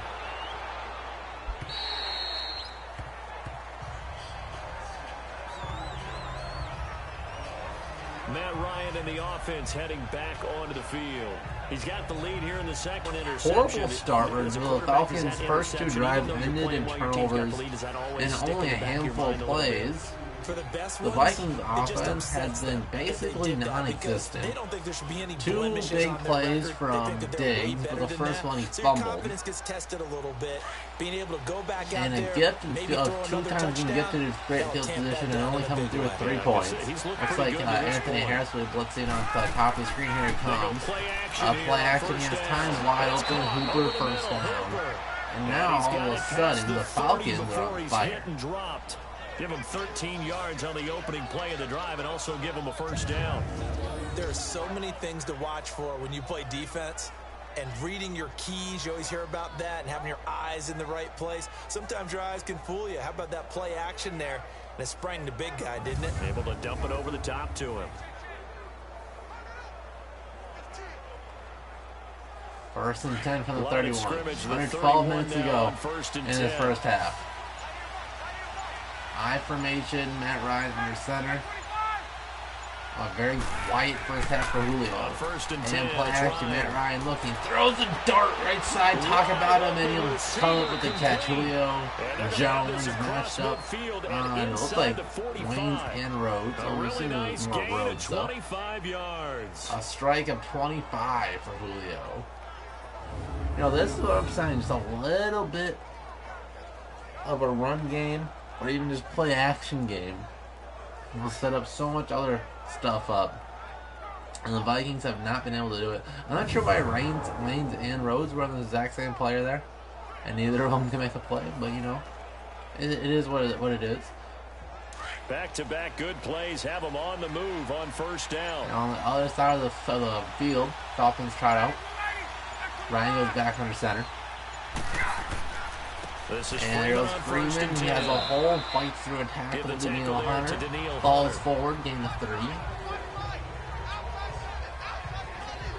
Matt Ryan and the offense heading back onto the field. He's got the lead here in the second interception. Horrible start where As a the quarterback, is Falcons' that first 2 interception, drives even though you're ended playing in while your team's got the turnovers lead, does that always and stick in only the a back of your handful of mind a little bit? plays. For the best The ones, Vikings' it just offense has upsets been them if they basically did that because non-existent. They don't think there should be any 2 blemishes big on their plays record. from They think that they're way Diggs, but better the than first that. one he So your fumbled. confidence gets tested a little bit. Being able to go back out And a there, gift maybe of throw 2 another times being touchdown, gifted his great that'll field tamp that position and down only in a coming big through with way. 3 points. He's looked Looks pretty like good to this Anthony point. Harris will be blitzing on the top of the screen. Here he comes. Play action Play here on action, he first has down. time wide Let's open. go. Hooper Over the first middle, down. Hooper. And now He's all got of a it past sudden the 40 Falcons are before on he's fire. hit and dropped. Give him 13 yards on the opening play of the drive and also give him a first down. There are so many things to watch for when you play defense. And reading your keys, you always hear about that, and having your eyes in the right place. Sometimes your eyes can fool you. How about that play action there? And it sprang the big guy, didn't it? Able to dump it over the top to him. First and 10 from the Line 31. of scrimmage, Under the 12 31 minutes to now go on first and in the 10. first half. I formation, Matt Ryan under center. A very quiet first half for Julio. On first and 10, play it's action, Ryan. Matt Ryan looking, throws a dart right side, talk about him, and he'll come up with the catch. Julio Jones matched up on, it looked like Waynes and Rhodes. A I'm really assuming it nice was more gain of Rhodes, though. 25 yards. A strike of 25 for Julio. You know, this is what I'm saying, just a little bit of a run game, or even just play action game. We'll set up so much other stuff up. And the Vikings have not been able to do it. I'm not sure why Waynes and Rhodes were on the exact same player there. And neither of them can make a play, but you know, it is what it is. Back-to-back good plays have them on the move on first down. And on the other side of the field, Falcons trot out. Ryan goes back under center. This is And there goes Freeman on first Freeman. and He has 10. a hole, fights through a tackle Give to the Daniel tackle there to Hunter. Daniel Falls Hunter. forward, gain the 3.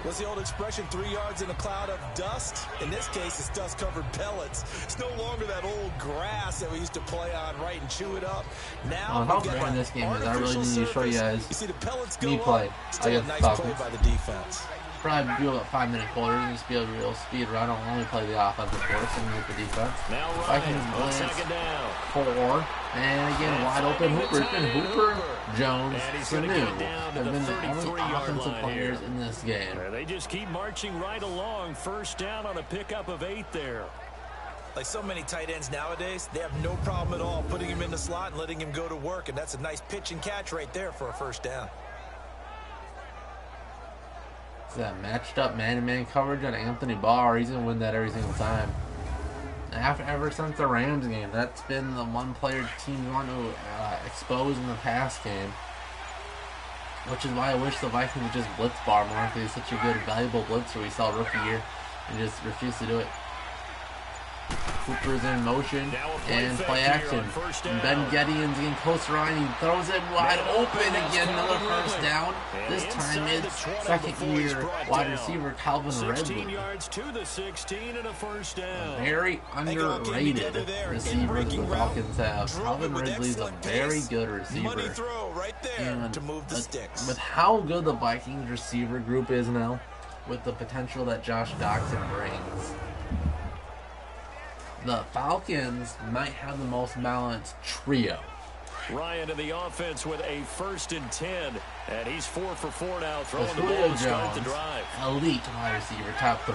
What's the old expression, 3 yards in a cloud of dust? In this case, it's dust-covered pellets. It's no longer that old grass that we used to play on, right, and chew it up. Now, How we've got boring that this game is. I really artificial need to show you surface. guys You see the pellets go me up. play Still a against nice Falcons. play by the defense. Probably do about 5-minute quarters and just be a real speed run. I'll only play the offensive course and with the defense. Now Vikings Ryan on blitz second down. 4. And again, And wide open finding the Hooper. It's been tight end, Hooper, Hooper. Jones, And he's gonna Sanu get down to have the been the only 33-yard offensive line players here. in this game. They just keep marching right along. First down on a pickup of 8 there. Like so many tight ends nowadays, they have no problem at all putting him in the slot and letting him go to work, and that's a nice pitch and catch right there for a first down. It's that matched up man-to-man coverage on Anthony Barr. He's going to win that every single time. Ever since the Rams game, that's been the one player teams want to expose in the pass game. Which is why I wish the Vikings would just blitz Barr more, because he's such a good, valuable blitzer we saw rookie year. And just refused to do it. Cooper's in motion and play action. Ben Gedeon's getting closer on. He throws it wide open again. Another first down. This time it's second-year wide receiver Calvin 16 Ridley. yards to the 16 and a first down. Very underrated receiver the Falcons have. Calvin Ridley's a very good Money receiver. throw right there And to move the sticks. with how good the Vikings receiver group is now, with the potential that Josh Doctson brings, the Falcons might have the most balanced trio. Ryan in the offense with a first and 10. And he's 4 for 4 now, throwing With the ball Julio to start the Jones, drive. elite wide receiver, top 3.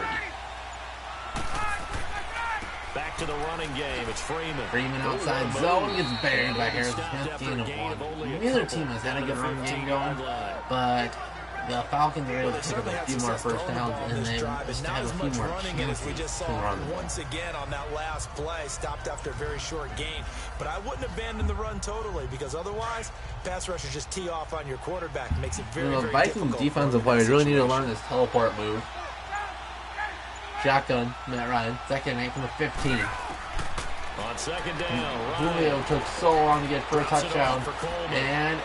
Back to the running game. It's Freeman. Freeman outside zone gets buried by Harrison Smith, gain of 1. Neither team has had a good run game going, but the Falcons are able to pick up a few more first downs, and they just have a few more chances to run. Once again on that last play, stopped after a very short gain. But I wouldn't abandon the run totally, because otherwise, pass rushers just tee off on your quarterback. Makes it very, The very Vikings difficult. defensive players really need to learn this teleport move. Shotgun, Matt Ryan, second and 8 from the 15. On second down, Julio Ryan. took so long to get for a Drops it touchdown, off for Coleman. and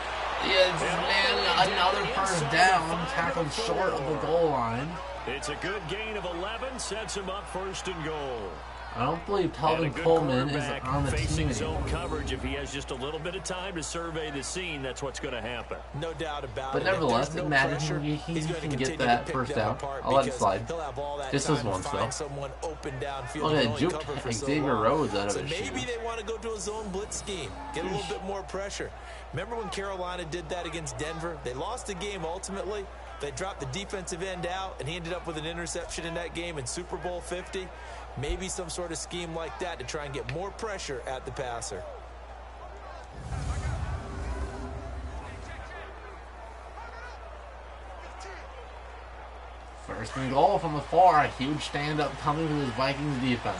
another first down, tackled short of the goal line. It's a good gain of 11, sets him up first and goal. I don't believe And a Telvin good Coleman is quarterback on the facing team zone anymore. coverage. If he has just a little bit of time to survey the scene, that's what's going to happen. No doubt about But it. nevertheless, If there's it no matters. pressure, He he's going to can get continue that to pick first them down. apart I'll let it because slide. he'll have all that Just time this to one, find so. someone open downfield. Look at and only Juke cover for so Xavier long. Rhodes out of So his maybe shoe. they want to go to a zone blitz scheme, get a little bit more pressure. Remember when Carolina did that against Denver? They lost the game ultimately. They dropped the defensive end out, and he ended up with an interception in that game in Super Bowl 50. Maybe some sort of scheme like that to try and get more pressure at the passer. First and goal from the 4. A huge stand-up coming from this Vikings defense.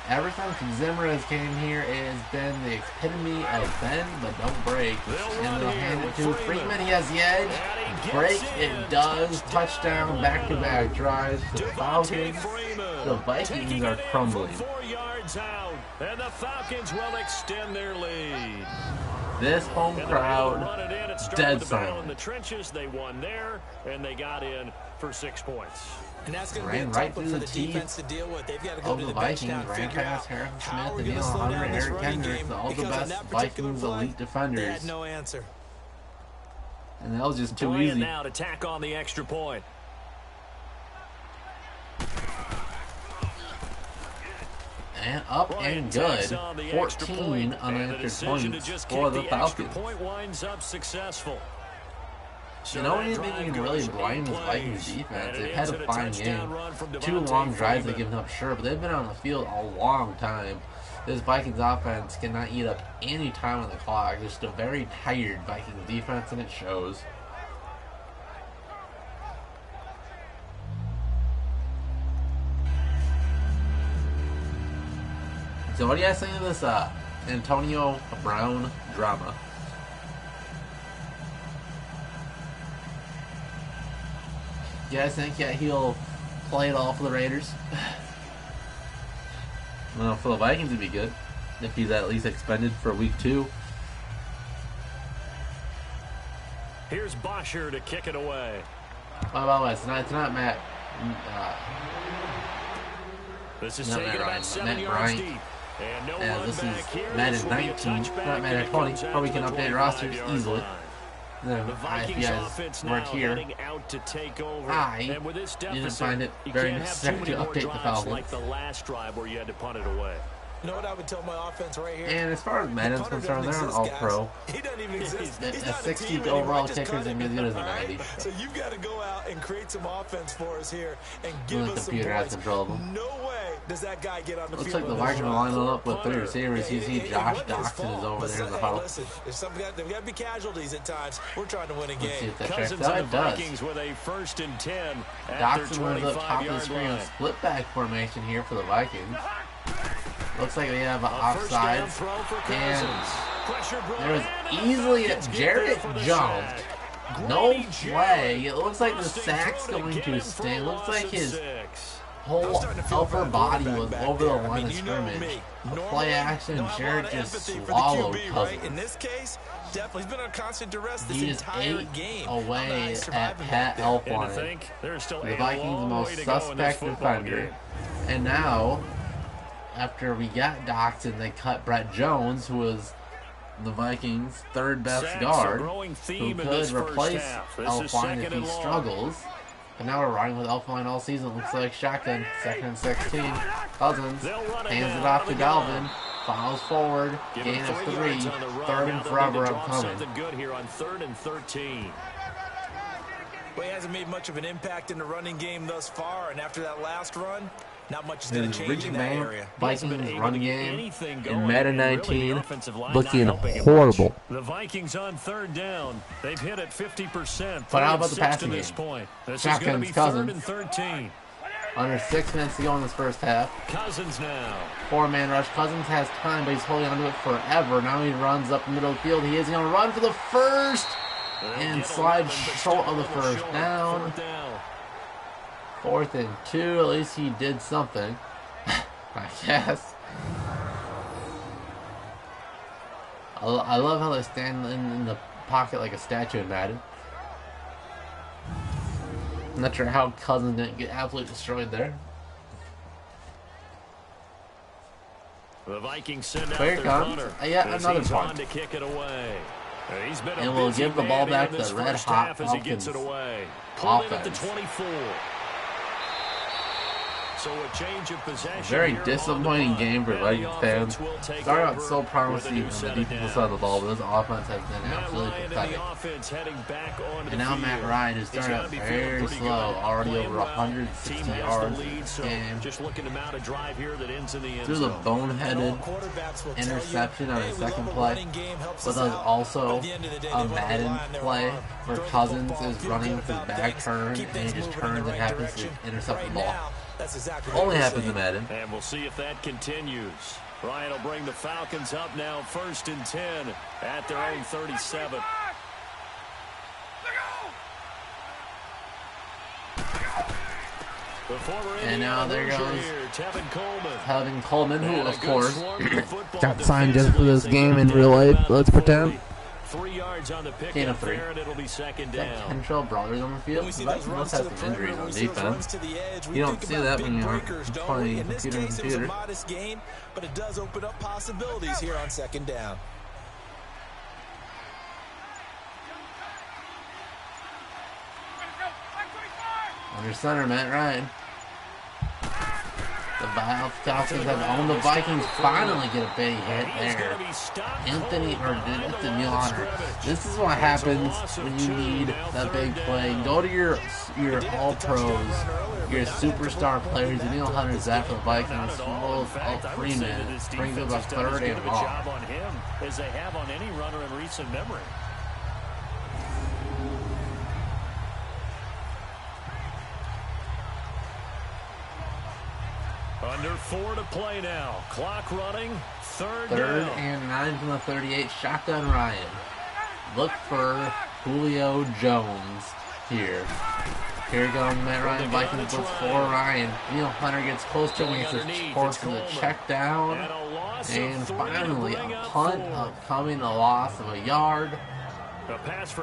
Ever since Zimmer has came here, it has been the epitome of bend but don't break. And they'll hand it to Freeman. He has the edge. Break, it does. Touchdown, back-to-back drives for the Falcons. The Vikings are crumbling. 4 yards out, and the Falcons will extend their lead. This home crowd, dead silent. In the trenches, they won there, and they got in for 6 points. And that's going to Ran be a right tough one through for the the defense to deal with. They've got to go of to the the bench Vikings, now and ran figure out past Harrison how Smith, we're Daniel going to slow Hunter, down this Eric running Kendricks, game, all the because on best that particular Vikings play, elite they defenders. had no answer. And that was just too Bryant easy. now to tack on the extra point. And up and good. 14 unanswered points for the Falcons. Point winds up successful. You know anything you can really blame this Vikings defense? They've had a fine game. 2 long drives they've given up, sure, but they've been on the field a long time. This Vikings offense cannot eat up any time on the clock. Just a very tired Vikings defense, and it shows. So what do you guys think of this Antonio Brown drama? You guys think he'll play it all for the Raiders? Well, for the Vikings it'd be good if he's at least expended for week 2. Here's Bosher to kick it away. Oh, by the way, it's not Matt. This is Not taken Matt about Ryan, 7 Matt yards Bryant. deep. And no Yeah, run this back is here. Madden This will be a 19, touchback, not and Madden it 20. comes out Or we to can the update rosters 25-yard easily. line. No, The if you Vikings guys offense weren't now here, heading out to take over. I And with this didn't deficit, find it you very can't have necessary too to many more update the drives Falcons. like the last drive where you had to punt it away. You know what I would tell my offense right here? and as far as Madden's Punter concerned, doesn't they're an exist, all-pro. guys. He doesn't even exist. A He's not 60 team anymore. overall Just kicker cut is him. as good as a All right? 90. So you've got to go out and create some offense for us here and give The us some computer has points. control of them. No way does that guy get on the Looks field. like the with Vikings a are shot. lining up with 3 receivers. You see It Josh wasn't his Doxson is fault, over but there in the hey, huddle. listen, there's got to be casualties at times. We're trying to win a Let's see game. if that checks Cousins out. and It the does. Vikings with a 1st and 10 at Doxson their moves up top of the 25-yard screen. line. Split back formation here for the Vikings. Looks like they have an A first down offsides. throw for And Cousins. Pressure brought there was in, and the easily a Falcons get Jarrett there for the jumped. sack. No Grady play. Jarrett It looks like the busting sack's through going get to him for stay. a Looks loss like of his 6. whole upper body was over the line of You know scrimmage. me. A Normally, play action, don't have a lot Jarrett of just empathy for the swallowed QB, right? Cousins. In this case, definitely he's been on constant duress this He is entire 8 game. away surviving at that Pat there. And to Elfline, think there's still the a Vikings' long most way to go in this suspect football defender. game. And now, after we got Doxson, they cut Brett Jones, who was the Vikings' 3rd best Sacks, a guard, growing who theme in could this first replace half. This is Elfline second if he and long. struggles. And now we're riding with Elfline all season. Looks like shotgun, 2nd and 16. Cousins They'll run it hands now it off out to of the gun. Dalvin. Follows forward. Give Gain him of 3 3. yards on the run. 3rd Now and they'll forever need to drop upcoming. something good here on 3rd and 13. Well, he hasn't made much of an impact in the running game thus far, and after that last run, not much is going to change in that area. Vikings able run to get game anything in going, Madden and really the 19 offensive line looking not helping him horrible. much. The Vikings on 3rd down. They've hit it 50%. But how about the 3 of 6 passing to this game? point. This Shotguns, is going to be Cousins. 3rd and 13. Under 6 minutes to go in this first half. Cousins now. 4-man rush. Cousins has time, but he's holding onto it forever. Now he runs up the middle of the field. He is going to run for the first and slides short of the first down. 4th and 2. At least he did something, I guess. I love how they stand in the pocket like a statue in Madden. I'm not sure how Cousins didn't get absolutely destroyed there. The Vikings send out Here their comes punter. yet As another he's punt. on to kick it away. He's been a And we'll busy give the ball man back here to this the red first hot half as he gets it Falcons away. Pulled in at the offense. 24. So a change of possession. Very here disappointing on the game for punt. Vikings And the offense fans. will take Started out over so with a promising new on the set of defensive downs. side of the ball, but this offense has been Matt absolutely Ryan and pathetic. the offense heading back onto And the now field. Matt Ryan, who He's started gotta out be feeling very pretty slow, good. already Playing over well. 160 Team has yards the lead, so game. just looking to mount a drive here that ends in the end Threw the zone. boneheaded Quarterbacks will tell you, interception on hey, his we love second a play. running game, helps But us there's out. also At the end of the day, a they wanna Madden rely on their play arm, where throw the Cousins football, is feel running good with his about back things, turn, keep and he things just moving in turns the and right happens direction. to intercept Right the ball. now, that's exactly what Only we're happens seeing. in Madden. And we'll see if that continues. Ryan will bring the Falcons up now 1st and 10 at their own 37. And now there goes Tevin Coleman, who, of course, got signed just for this game in real life. Let's pretend. 3 yards on the pick Gain of 3. there, and it'll be second down. Kentrell Brothers on the field. The Vikings must have some injuries on defense. You don't see that when you're playing computer. But it does open up possibilities here on second down. Under center, Matt Ryan. The Falcons have owned the Vikings. Finally get a big hit there. Anthony Milano. This is what happens when you need that big play. Go to your all pros, your superstar players. Daniel Hunter's that for the Vikings. Swallows all 3 minutes. Brings up a third and long. On him as they have on any runner in recent memory. Under 4 to play now. Clock running. Third down. And 9 from the 38. Shotgun Ryan. Look for Julio Jones here. Here goes Matt Ryan. Vikings looks for Ryan. Neil Hunter gets close to him. Gets forced to the check down. And finally a punt upcoming. A loss of a yard. Let's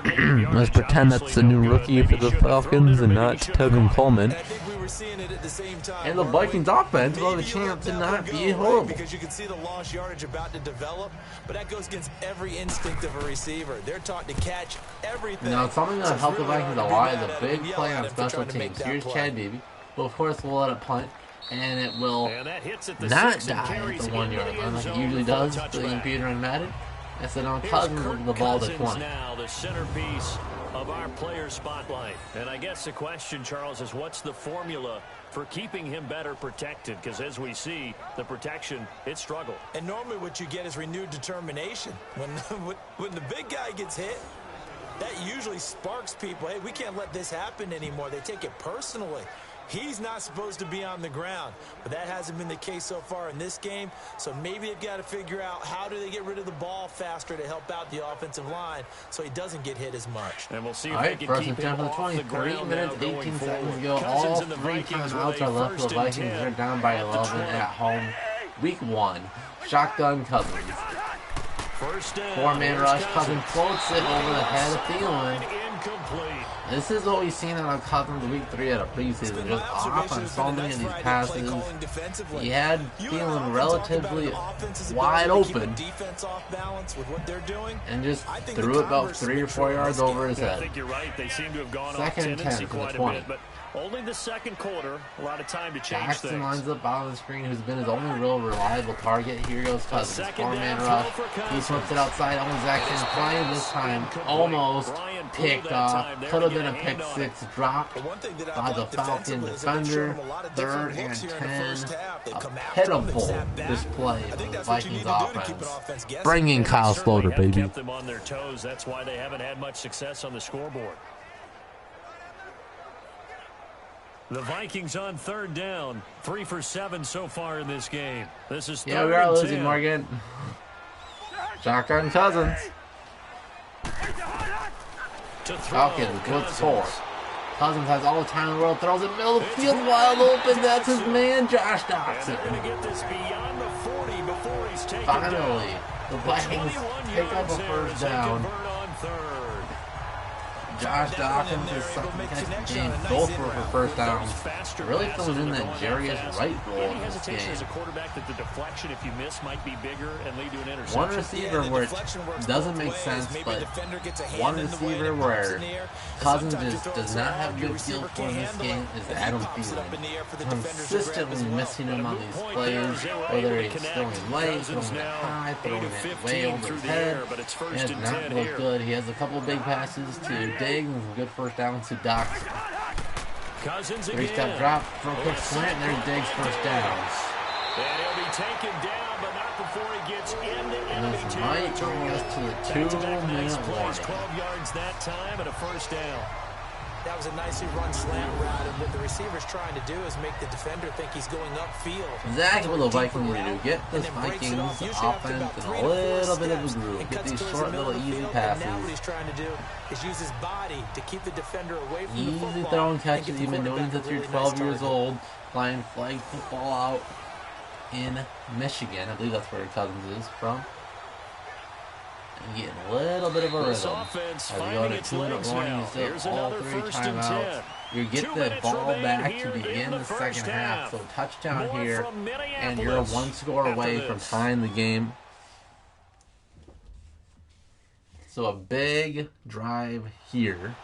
pretend that's the new rookie for the Falcons and not Tevin Coleman. And the Vikings offense will have a chance to not be horrible. Because you can see the lost yardage about to develop, but that goes against every instinct of a receiver. They're taught to catch everything. Now, something that'll help the Vikings a lot is a big play on special teams. Here's Chad Beebe. Well, of course, we'll let it punt, and it will not die at the 1 yard line like it usually does for the computer and Madden. And so now Cousins with the ball to 20. Now the centerpiece of our player spotlight. And I guess the question, Charles, is what's the formula for keeping him better protected? Because as we see, the protection, it struggled. And normally what you get is renewed determination. When the big guy gets hit, that usually sparks people. Hey, we can't let this happen anymore. They take it personally. He's not supposed to be on the ground, but that hasn't been the case so far in this game. So maybe they've got to figure out how do they get rid of the ball faster to help out the offensive line so he doesn't get hit as much. And we'll see if they can keep him off the 3 ground minutes, 18 seconds ago. All 3 timeouts are left for the Vikings. They're down by 11 at home. Week 1. Shotgun Cousins. 4-man rush. Cousins floats it over the head of Thielen. This is what we've seen out of Cousins week 3 out of preseason. Just off on so many of these passes. He had Thielen relatively wide open and just threw it about 3 or 4 yards over his head. I think you're right. They seem to have gone off tendency quite a bit, but only the second quarter. A lot of time to change Jackson things. lines up out of the screen, who's been his only real reliable target. Here goes Cousins. 4-man rush. He flips it outside. Owen Jackson playing this time. Almost picked off. Could have been a pick 6 dropped by the Falcon defender. 3rd and 10. A pitiful display from the Vikings offense. Bring in Kyle Sloter, baby. Kept them on their toes. That's why they haven't had much success on the scoreboard. The Vikings on 3rd down. 3 for 7 so far in this game. This is 3rd we are and losing, 10. Morgan. Shotgun Cousins. Falcons, good score. Cousins has all the time in the world. Throws it middle of the field, wide open. That's his man, Josh Doctson. Finally, the Vikings pick up a first down. Josh Dawkins is second catch of the game. Both were for first downs. Really filling in that Jarius Wright role in this game. As a quarterback that the deflection, if you miss, might be bigger and lead to an interception. One receiver where it doesn't make sense, but one receiver where Cousins just does not have good feel for in this game is Adam Thielen. Consistently missing him on these plays, whether he's throwing late, throwing it high, throwing it way over his head. It has not looked good. He has a couple of big passes to Diggs and some good first downs to Doctson. 3-step drop, throw quick slant, and there's Diggs' first down. And he'll be taken down, but not before he gets into enemy this might bring us to the 2-minute warning. 12 yards that time and a first down. That was a nicely run slant route, and what the receiver's trying to do is make the defender think he's going upfield. Exactly what the Vikings need to do. Get this Vikings offense in a little bit of a groove. Get these short, little, easy passes. Now what he's trying to do is use his body to keep the defender away from the Easy football. throwing catches. You've been doing since you're 12 years old, playing flag football out in Michigan. I believe that's where Cousins is from. And getting a little bit of a rhythm. As we go to 2-minute warning, you still have all 3 timeouts. You get the ball back to begin the second half. So touchdown here, and you're 1 score away from tying the game. So a big drive here.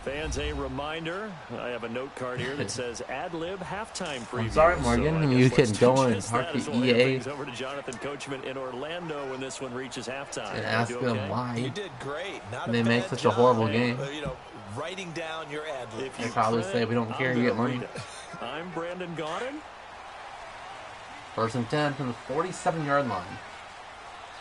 Fans, a reminder, I have a note card here that says ad-lib halftime preview. I'm sorry, Morgan, you can go and talk to EA over to Jonathan Coachman in Orlando when this one reaches halftime. and ask them You why did great. Not they a make bad such a job, horrible game. Writing down your ad-lib. They probably say we don't care, you get money. I'm Brandon Gaudin. 1st and 10 from the 47-yard line.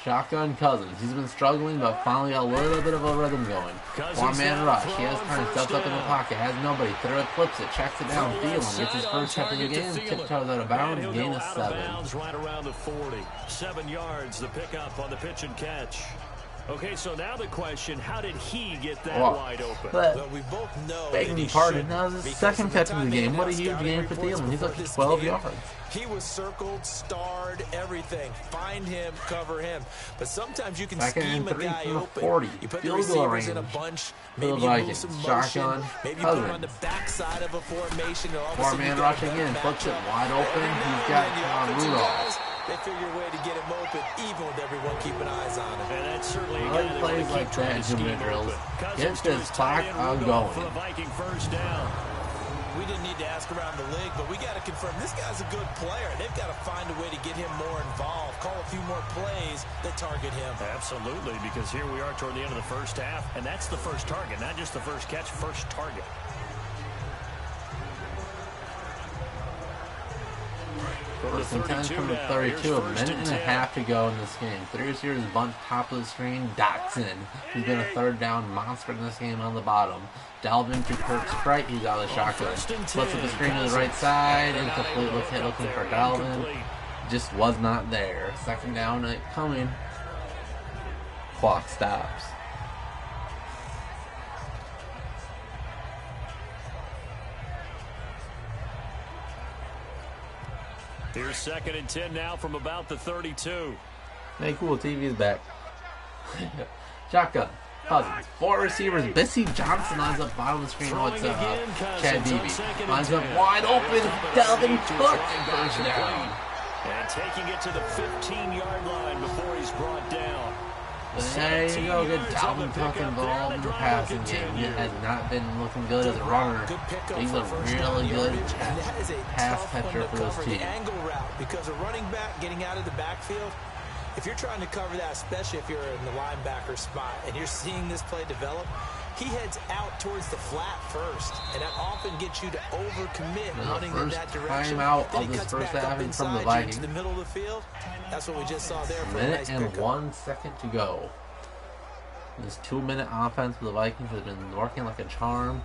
Shotgun Cousins. He's been struggling, but finally got a little bit of a rhythm going. Four-man rush. He has time. Steps up in the pocket. Has nobody. Throw it, flips it. Checks it down. Thielen gets his first catch of the game. Tiptoes out of bounds. Gain of 7. Right around the 40. 7 yards. The pickup on the pitch and catch. Okay, so now the question, how did he get that wide open? Well, we both know begging me pardon. That was his second catch of the game. What a huge game for Thielen. He's up to 12 yards. He was circled, starred, everything. Find him, cover him. But sometimes you can Second scheme and a 3 guy from the open. 40. You put the Field goal receivers in a range bunch. for Maybe the you move Vikings. some motion. Shotgun Maybe you put him on Cousins. the backside of a formation. And all of a sudden Four-man you got rush a better again. Flips it matchup. wide open. Every He's now got and then the offensive Rudolph. guys, they figure a way to get him open, even with everyone keeping eyes on him. And that's certainly a I guy like they plays want to like keep trying that to in scheme 2-minute drills. open. Get Cousins to this his clock tight end, on Rudolph going. for the Viking first down. We didn't need to ask around the league, but we got to confirm this guy's a good player. They've got to find a way to get him more involved, call a few more plays that target him. Absolutely, because here we are toward the end of the first half, and that's the first target, not just the first catch, first target. First and 10 from the 32, a minute and a half to go in this game. 3 receivers bunt top of the screen. Dotson, who's been a third down monster in this game on the bottom. Delvin to Kirk's right, he's out of the shotgun. Flips at the screen to the right side, incomplete, looking for Delvin. Just was not there. Second down coming. Clock stops. Here's 2nd and 10 now from about the 32. Hey, cool, TV's back. Shotgun. Cousins. 4 receivers. Bissy Johnson lines up bottom of the screen. Oh, it's Chad Beebe. Lines up wide open. Delvin Cook. First down. And taking it to the 15-yard line before he's brought down. There you go. Good Dalvin Cook involved in the passing game. He has not been looking good as a runner. He's a really good pass catcher for this team. Angle route, because a running back getting out of the backfield, if you're trying to cover that, especially if you're in the linebacker spot and you're seeing this play develop, he heads out towards the flat first, and that often gets you to overcommit running in that direction. Timeout Then of he this cuts first back half up from the inside Vikings. you into the middle of the field. That's what we just saw there for a Minute nice and pickup. 1 second to go. This 2-minute offense for the Vikings has been working like a charm.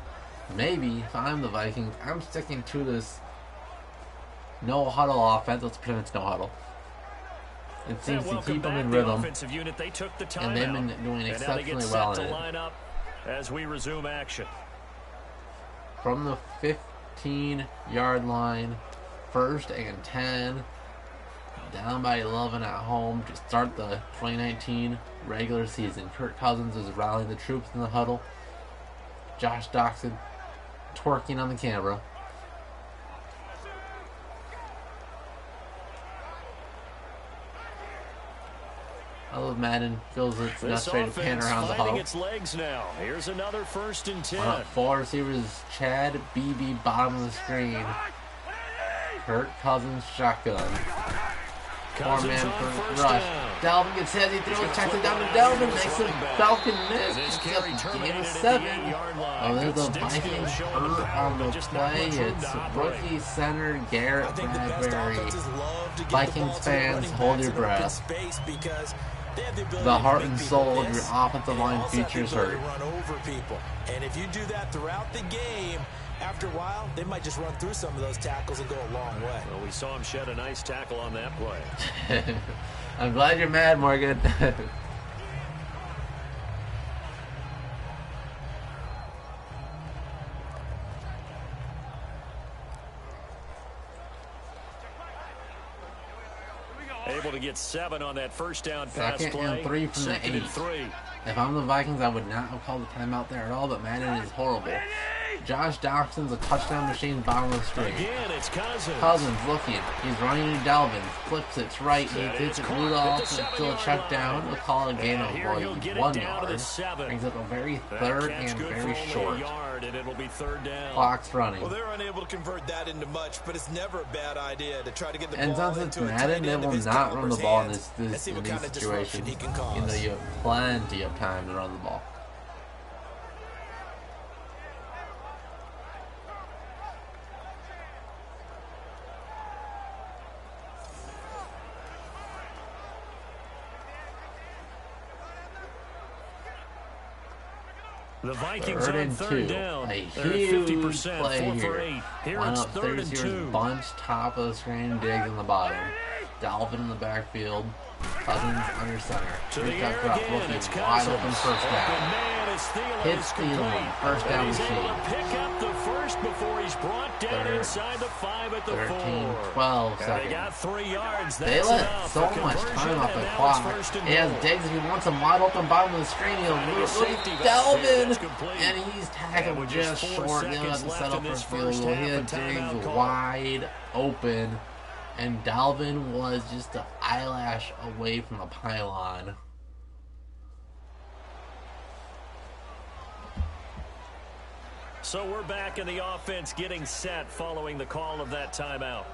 Maybe if I'm the Vikings, I'm sticking to this no huddle offense. Let's pretend it's no huddle. It seems to keep them in rhythm, and they've been doing exceptionally well in it. As we resume action. From the 15-yard line, 1st and 10, down by 11 at home to start the 2019 regular season. Kirk Cousins is rallying the troops in the huddle. Josh Doxson twerking on the camera. I love Madden. Feels it's necessary to pan around the huddle. Its legs now. Here's another 1st and 10. 4 receivers, Chad Beebe, bottom of the screen. Kirk Cousins, shotgun. 4-man for rush. Dalvin gets hit. He throws, checks it down to Delvin. Makes a Falcon miss. Picks up the gain of 7. Oh, there's the Vikings hurt on the play. It's rookie center Garrett Bradbury. Vikings fans, hold your breath. Because They have the ability the to heart make and people soul of miss, your offensive and they line also have the features ability hurt. to run over people. And if you do that throughout the game, after a while, they might just run through some of those tackles and go a long way. Well, we saw him shed a nice tackle on that play. I'm glad you're mad, Morgan. Able to get 7 on that first down pass Second play. and 3 from the 2nd and 8. 3. If I'm the Vikings, I would not have called the timeout there at all, but Madden is horrible. Josh Doxson's a touchdown machine, bottom of the screen. Again, it's Cousins. Cousins looking. He's running to Dalvin. Flips it right. He hits it Rudolph. It's still a check down. We'll call it a gain of Here he'll get it 1 down yard. to the 7. Brings up a very That third catch and good very for only short. a yard, and it'll be 3rd down. Clock's running. Well, they're unable to convert that into much, but it's never a bad idea to try to get the And ball since it's into a Madden, tight they end of will his not run the caliber's ball in hands in and see what these kind of disruption situations. he can Even though cause. you have plenty of time to run the ball. The Vikings Third on and 3rd 2. down. A They're at huge 50%, play 4 here. for 8. Here One it's up 3rd and 2. bunch, top of the screen, Diggs in the bottom. Dalvin in the backfield. Cousins under center. To the Here's air that drop. again, Looking it's wide Cousins. open first Open down. man is Thielen. Hits It's Thielen. complete. First down And he's able machine. to pick up the first before he's brought down inside the 5 at the 13, 4. 12 And they seconds. got 3 yards. They That's let enough so for much conversion, time off and the now clock. it's 1st and He has goal. Diggs if he wants him wide open bottom of the screen. He'll Trying to get look safety at back there. Dalvin, That's complete. and he's And tackled with just just 4 short. He'll have seconds to left settle in for a this field first goal. half, He a had timeout Diggs call. wide open, and Dalvin was just an eyelash away from the pylon. So we're back in the offense getting set following the call of that timeout.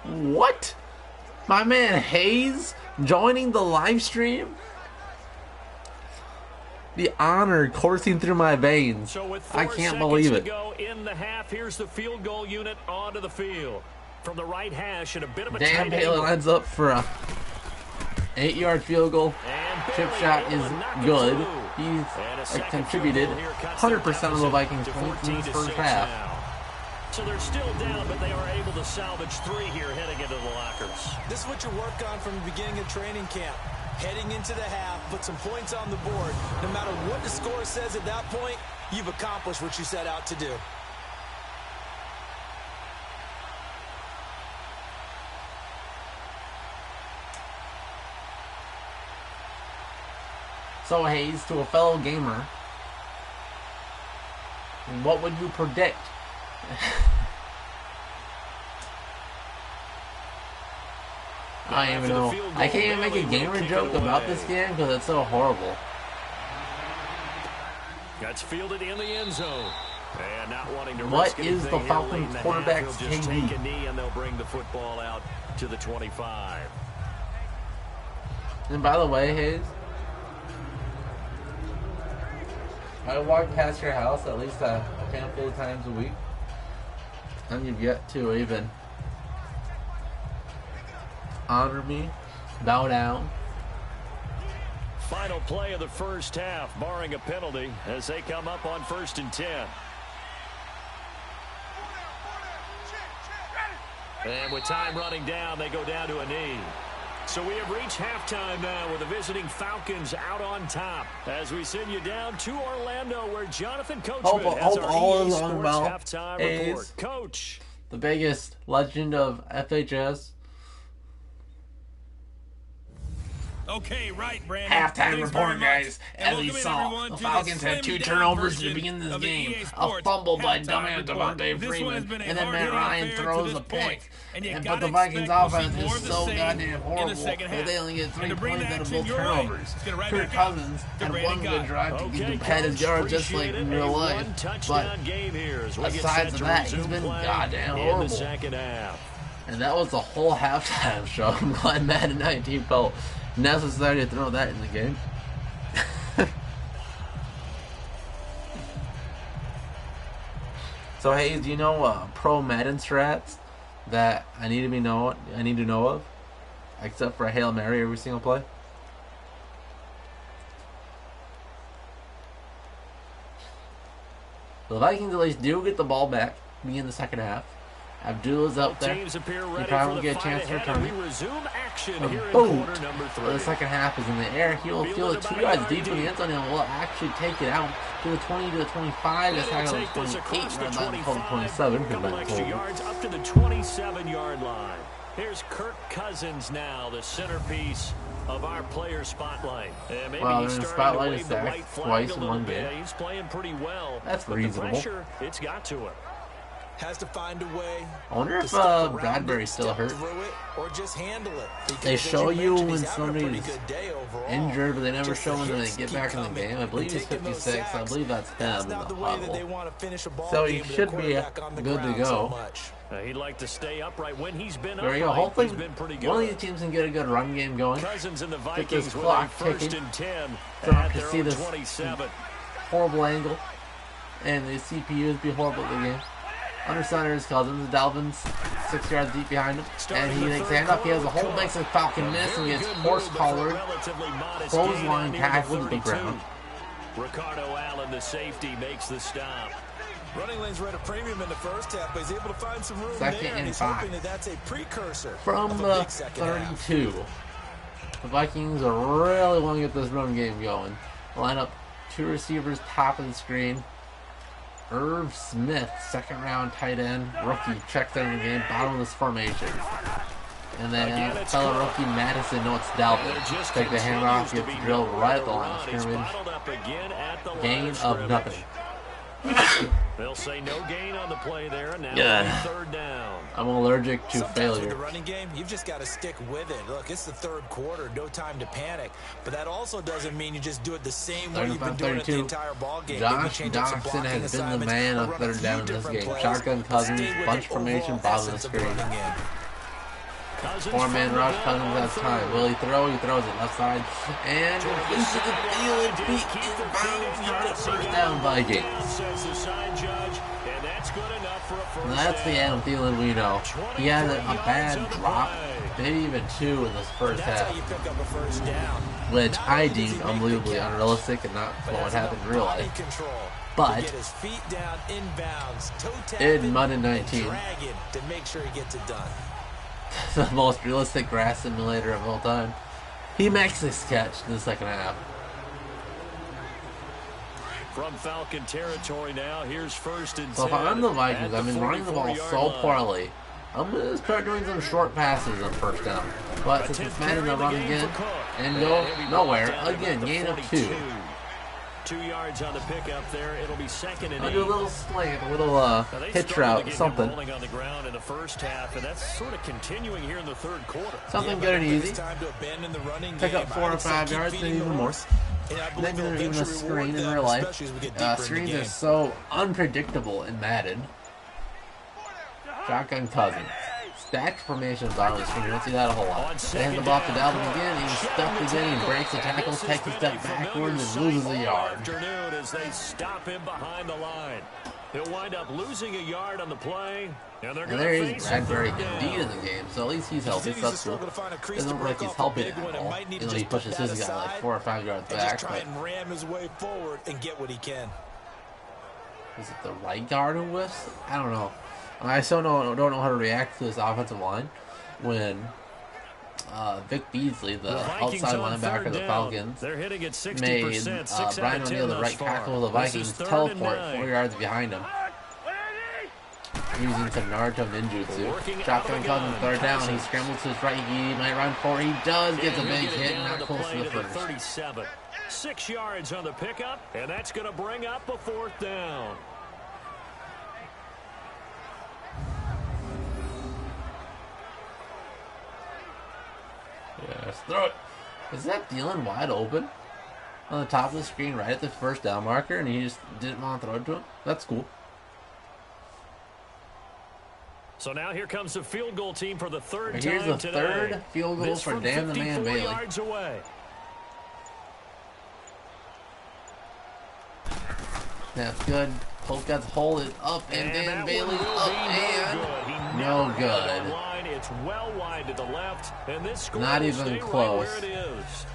What? My man Hayes joining the live stream? The honor coursing through my veins. So with I 4 can't seconds believe to it. go in the half, here's the field goal unit onto the field. From the right hash and a bit of a Dan tight Bailey angle. lines up for a 8-yard field goal. And Chip Bailey shot able is to knock it good. through. He's And a second contributed field goal here cuts their 100% of the deficit Vikings to points in 14 this to first 6 half. now. So they're still down, but they are able to salvage 3 here heading into the lockers. This is what you work on from the beginning of training camp. Heading into the half, put some points on the board. No matter what the score says at that point, you've accomplished what you set out to do. So Hayes, to a fellow gamer, what would you predict? I don't even know. I can't even make a gamer joke about this game because it's so horrible. That's fielded in the end zone. And not wanting to What risk is anything the here Falcons late in the half, quarterback's he'll just KD? take a knee and they'll bring the football out to the 25. And by the way, Hayes, I walk past your house at least a handful of times a week, and you've yet to even honor me, bow down. Final play of the first half, barring a penalty, as they come up on 1st and 10. And with time running down, they go down to a knee. So we have reached halftime now with the visiting Falcons out on top. As we send you down to Orlando, where Jonathan Coachman has our all EA is Sports going well. halftime Hayes. report. Coach. The biggest legend of FHS. Okay, right, Brandon. Halftime Thanks report, very much. guys. And As welcome we in, saw, everyone, the to Falcons had slimmed 2 down turnovers to version begin this of the game. EA A Sports fumble by halftime dumbass report. Devontae This one has Freeman, been a and then Matt hard-hitting Ryan affair to throws this a pick. point. And you But gotta the Vikings expect we'll see offense more is of the so same goddamn in the horrible second that half. they only get 3 And to bring points the out of action both your way, turnovers. let's get it right Kirk back up Cousins to had Brandon one Guy. good drive to Okay, pad his Coach, yard just like appreciate in it. real A life. one-touchdown But game here as we get besides set to that, he's resume been play goddamn in horrible. the second half. And that was the whole halftime show. I'm glad Madden 19 felt necessary to throw that in the game. So Hayes, do you know pro Madden strats? that I need to know of, except for a Hail Mary every single play. The Vikings at least do get the ball back in the second half. Abdullah's up there. He probably won't get a chance to return it. Boom! The second half is in the air. He'll feel it 2 yards deep in the end zone and will actually take it out to the 20 to the 25. That's how it was 28, right about the 27. 2 yards up to the 27-yard line. Here's Kirk Cousins now, the centerpiece of our player spotlight. And maybe well, he's the starting spotlight to is wave the white sacked flag twice a in little one bit. game. He's playing pretty well. That's but reasonable. The pressure, it's got to him. Has to find a way. I wonder if Bradbury's still hurt. Or just handle it. They show you when somebody's injured, but they never show when they get back in the game. I believe he's 56. I believe that's him in the huddle. So he should be good to go. He'd like to stay upright when he's been there you go. Hopefully, one of these teams can get a good run game going. Cousins and the Get this Vikings clock ticking. 1st and 10 So I at can their see own this 27. horrible angle, and the CPUs be horrible at the game. Under center is Cousins. Dalvin's 6 yards deep behind him, and he makes a hand up. He has a whole mix of Falcon miss and gets horse collared, clothesline tackled to the ground. Ricardo Allen, the safety, makes the stop. Running lanes were at a premium in the first half, but he's able to find some room Second there, and he's 5. hoping that that's a precursor From the 32. The Vikings really want to get this run game going. Line up 2 receivers top of the screen. Irv Smith, second-round tight end, rookie, checks in the game, bottom of this formation. And then fellow rookie Madison, no, it's Dalvin. Take the hammer off, gets drilled right at the line of scrimmage. Gain of nothing. They'll say no gain on the play there. Now third down. I'm allergic to failure. With the running game, you've just got to stick with it. Look, it's the third quarter, no time to panic. But that also doesn't mean you just do it the same way you've been doing it the entire ball game. Josh Doxson has been the man on third down in this game. Shotgun Cousins, bunch formation, bottom of the screen. 4-man rush, Cousins has time. Will he throw? He throws it left side. And he's to the field. Feet inbounds. First down, Vikings. And that's the Adam Thielen we know. He had a bad drop, maybe even 2 in this first half, which I deemed unbelievably unrealistic and not what happened in real life. But in Madden 19, to make sure he gets it done. the most realistic grass simulator of all time, he makes this catch in the second half. From Falcon territory now, here's 1st and 10. So if I'm the Vikings, I've been running the ball so poorly. I'm going to start doing some short passes on first down. But since it's Madden, they'll run again and go nowhere. Again, gain of 2. 2 yards on the pickup there. It'll be 2nd and 8. I'll do a little slant, a little hitch route, something. Rolling on the ground in the first half, and that's sort of continuing here in the third quarter. Something good and easy. Pick up 4 or 5 yards, maybe even more. Maybe there's even a screen in real life. Screens are so unpredictable in Madden. Shotgun Cousins. Stacked formations on the screen. You don't see that a whole lot. They hand the ball to Dalvin again. He's stuffed again. He breaks the tackles, takes a step backwards, and loses a yard. Afternoon as they stop him behind the line. He'll wind up losing a yard on the play. And there is Bradbury indeed in the game, so at least he's healthy. So that's cool. Doesn't look like he's helping at all. You know, he pushes his guy like 4 or 5 yards back. Try and ram his way forward and get what he can. Is it the right guard who whiffs? I don't know. I still don't know how to react to this offensive line when Vic Beasley, the outside linebacker of the Falcons, made Brian O'Neill, the right tackle of the Vikings, teleport 4 yards behind him. Using some Naruto ninjutsu. Shotgun Cousins, third down. He scrambles to his right. He might run forward. He does get the big hit, not close to the first. 6 yards on the pickup, and that's going to bring up a 4th down. Yeah, let's throw it. Is that Thielen wide open on the top of the screen right at the first down marker, and he just didn't want to throw it to him? That's cool. So now here comes the field goal team for the third time today. Here's the third field goal this for Dan the Man Bailey. Yards away. That's good. Polkat's hold it up, and Dan Bailey up, and no good. It's well wide to the left, and this score Not even close. Right where it is.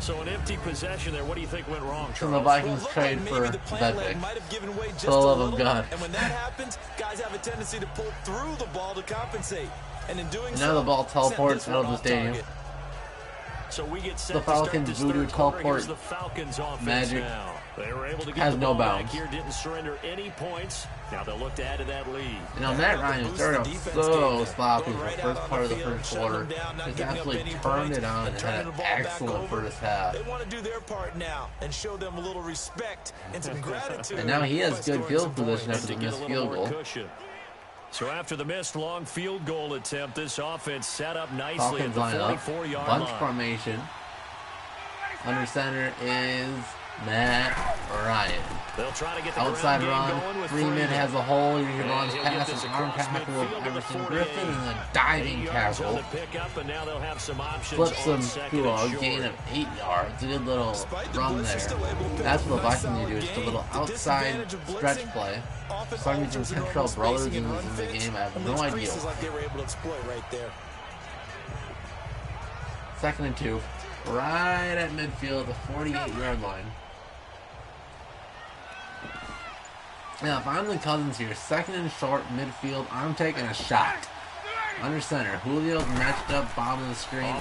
So an empty possession there. What do you think went wrong, Charles? Can the Vikings trade for Bedwick? For the love of God. And when that happens, guys have a tendency to pull through the ball to compensate. And in doing so, now the ball teleports out of the stadium. So we get set the Falcons voodoo teleport the Falcons magic now. They were able to get has the no ball bounds. back here, didn't surrender any points. Now they'll look to add to that lead. You know, Matt Ryan started off so sloppy for the first part of the first quarter. Just absolutely turned it on and had an excellent first half. They want to do their part now and show them a little respect and some gratitude. And now he has good field position after the missed field goal. So after the missed long field goal attempt, this offense set up nicely Falcons at the line up, 44-yard bunch line. formation. Under center is Matt Ryan. They'll try to get the outside run. Freeman has a hole. He runs past an arm tackle of Everson Griffin and a diving tackle. Flips him to a gain of 8 yards. A good little run there. That's what the Vikings need to do. Just a little outside stretch play. For some reason, Central Brothers is in the game. I have no idea why. 2nd and 2. Right at midfield, the 48-yard line. Now, if I'm the Cousins here, 2nd and short, midfield, I'm taking a shot. Under center, Julio's matched up, bottom of the screen.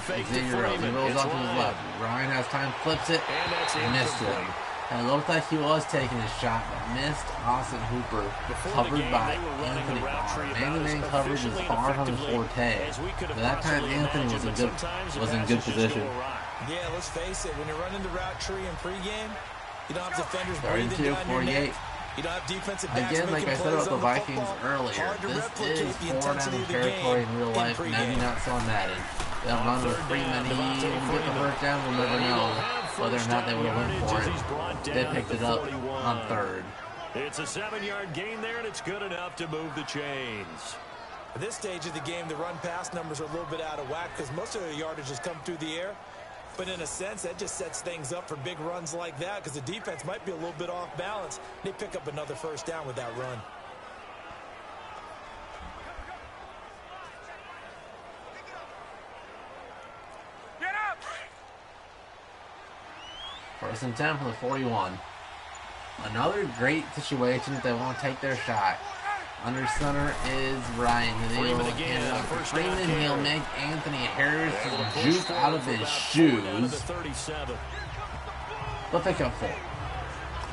Xavier Rhodes. He rolls off to his left. Ryan has time, flips it, missed it. And it looked like he was taking a shot, but missed. Austin Hooper, covered by Anthony Barr. Man-to-man coverage is Barham's forte. But that time, Anthony was in good position. Yeah, let's face it. When you're running the route tree in pregame, you don't have defenders breathing 32, down 48. your neck. You don't have defensive backs Again, like I said about the Vikings earlier, this is 4-down territory in real life, maybe not so in Madden. They'll run with Freeman. He will get the first down. We'll never know whether or not they would have went for it. They picked it up on 3rd. It's a 7-yard gain there, and it's good enough to move the chains. At this stage of the game, the run-pass numbers are a little bit out of whack because most of the yardage has come through the air. But in a sense, that just sets things up for big runs like that because the defense might be a little bit off balance. They pick up another first down with that run. Get up! 1st and 10 from the 41. Another great situation if they want to take their shot. Under center is Ryan. He'll hand it off to Freeman. He'll make Anthony Harris juke out of his shoes. They'll pick up 4. A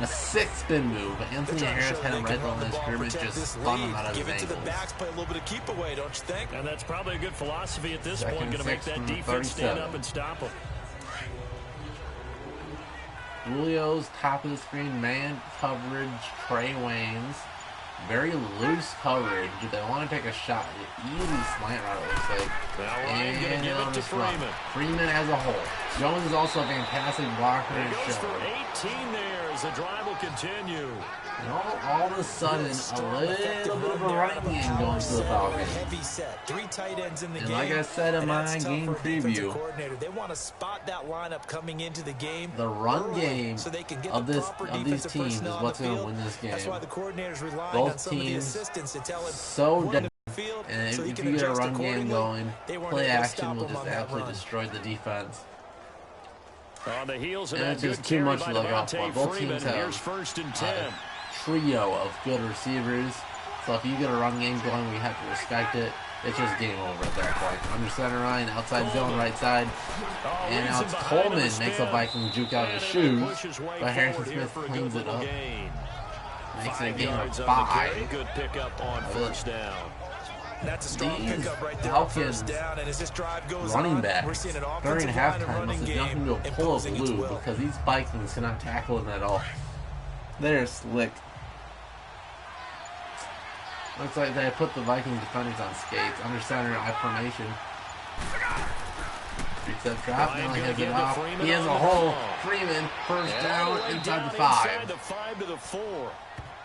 6-spin move, but Anthony Harris had him right on the scrimmage, just spun him out of his ankles. Play a little bit of keep away, don't you think? And that's probably a good philosophy at this point. Going to make that defense 37. stand up and stop them. Julio's top of the screen, man coverage, Trey Waynes. Very loose coverage. Do they want to take a shot? Easy slant route, it looks like. And he'll just run. Freeman as a whole. Jones is also a fantastic blocker and Goes show. for 18 there as the drive will continue. And all of a sudden, a little bit of a running game going to the Falcons. Heavy set, 3 tight ends in the game. And like I said in my game preview, they want to spot that lineup coming into the game. the run game so they can get of the these proper teams defensive is personnel what's on the going to field. win this game. That's why the coordinators rely on Both some of the teams assistants to tell him so dead. field, And so he if can you get a adjust run game accordingly. going, They weren't play able to action stop will him just on that absolutely run. destroy the defense. On the heels of And that it's good just too carry much by to look out for. Devontae Both Freeman. teams have Here's 1st and 10. trio of good receivers. So if you get a run game going, we have to respect it. It's just game over at that point. Under center Ryan, outside zone, right side. And now it's Coleman makes a Viking juke out of his shoes. But Harrison Smith cleans it up. Makes it a game of 5. Good pickup on 1st down. That's a strong These pickup right there. Falcons First down, and as this drive goes running on, backs we're seeing an during offensive line and halftime running must have game nothing to a pull of imposing its blue will. because these Vikings cannot tackle him at all. They're slick. Looks like they put the Viking defenders on skates. Under center, I formation. Reach that drop. Now he has it off. He has a hole. Freeman, first down, inside the 5. Inside the 5 to the 4.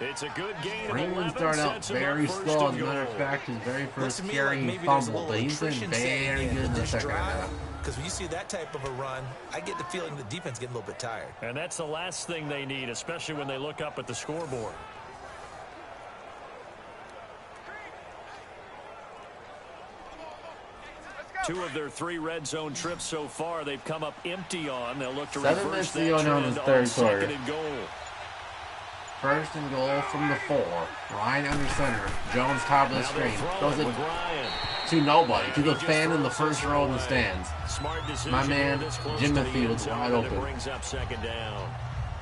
It's a good gain of Freeman 11, started out sets him very up first slow. and As a matter of goal. fact, his very first Looks to me carry, like he maybe there's a fumbled, little but he's been attrition very good in the this second drive. half. Because when you see that type of a run, I get the feeling the defense getting a little bit tired. And that's the last thing they need, especially when they look up at the scoreboard. Two of their 3 red zone trips so far, they've come up empty on. They'll look to 7 reverse minutes to that go now in trend the on third second quarter. and goal. First and goal from the 4. Ryan under center. Jones top of the Now they'll screen. throw Throws it it with Ryan. to nobody. To the He just fan in the throws first this row in the away. stands. Smart decision My man, here this close Jim to the Fields, end zone, wide and open. It brings up second down.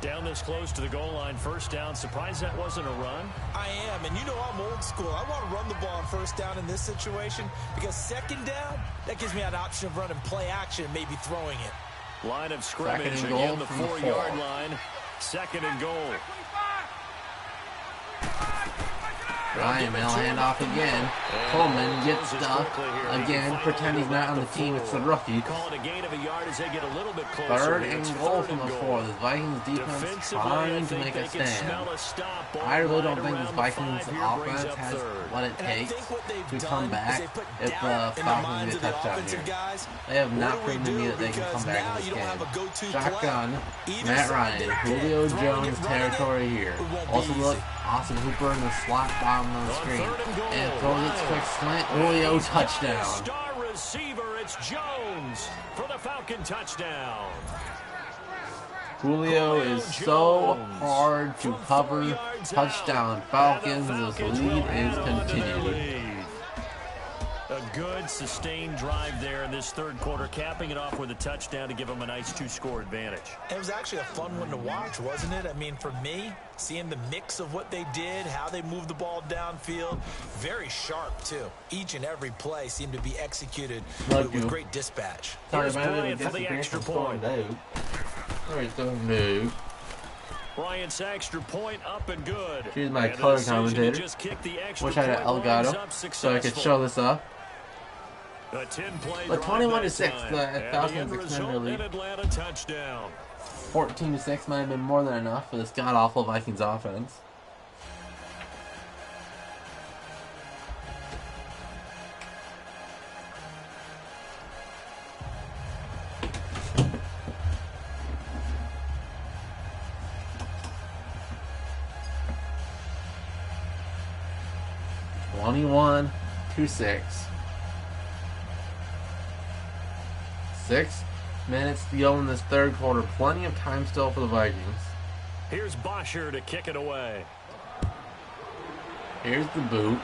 Down this close to the goal line, first down. Surprised that wasn't a run. I am, and you know I'm old school. I want to run the ball on first down in this situation because second down, that gives me an option of running play action and maybe throwing it. Line of Second scrimmage and goal again, the from the 4-yard 4. line. Second and goal. Ryan will hand off again. Coleman gets stuck again. Pretend he's not on the team. It's the rookie. Call it a gain of a yard as they get a little bit closer. Third Here. and It's goal third from the and 4. The Vikings defense Defensively, I trying to think make they a can stand. smell a stop. Ball I really don't right think around this the Vikings 5 here brings offense up has third. what it And I takes think what they've to done come is back they put if doubt the in the Falcons minds get of a the touchdown offensive here. guys. They have What not do we proven to me do? that they can Because come back now in this you don't have game. a go-to Shotgun, play. Either Matt side, Ryan, they're Julio dead. Throwing Jones it, running it, territory here. it won't be Also look, easy. Austin Hooper in the slot bottom of the On screen. third and goal, And throws it quick slant. And Julio he's got his touchdown. Star receiver, it's Jones for the Falcon touchdown. Julio is so hard to cover. Touchdown Falcons. This lead is continued. A good sustained drive there in this third quarter, capping it off with a touchdown to give them a nice 2-score advantage. It was actually a fun one to watch, wasn't it? I mean, for me, seeing the mix of what they did, how they moved the ball downfield, very sharp, too. Each and every play seemed to be executed with great dispatch. Sorry Here's about it. Bryant for the extra point. No. Bryant's extra point up and good. Here's my And the color decision to commentator. just kick the extra Wish I had point Elgato lines up so I could successful. show this up. A 10-play But drive 21-6, that time. the And Falcons end extend their result, lead. an Atlanta touchdown. 14-6 might have been more than enough for this god-awful Vikings offense. (21-6). 6 minutes to go in this third quarter. Plenty of time still for the Vikings. Here's Bosher to kick it away. Here's the boot.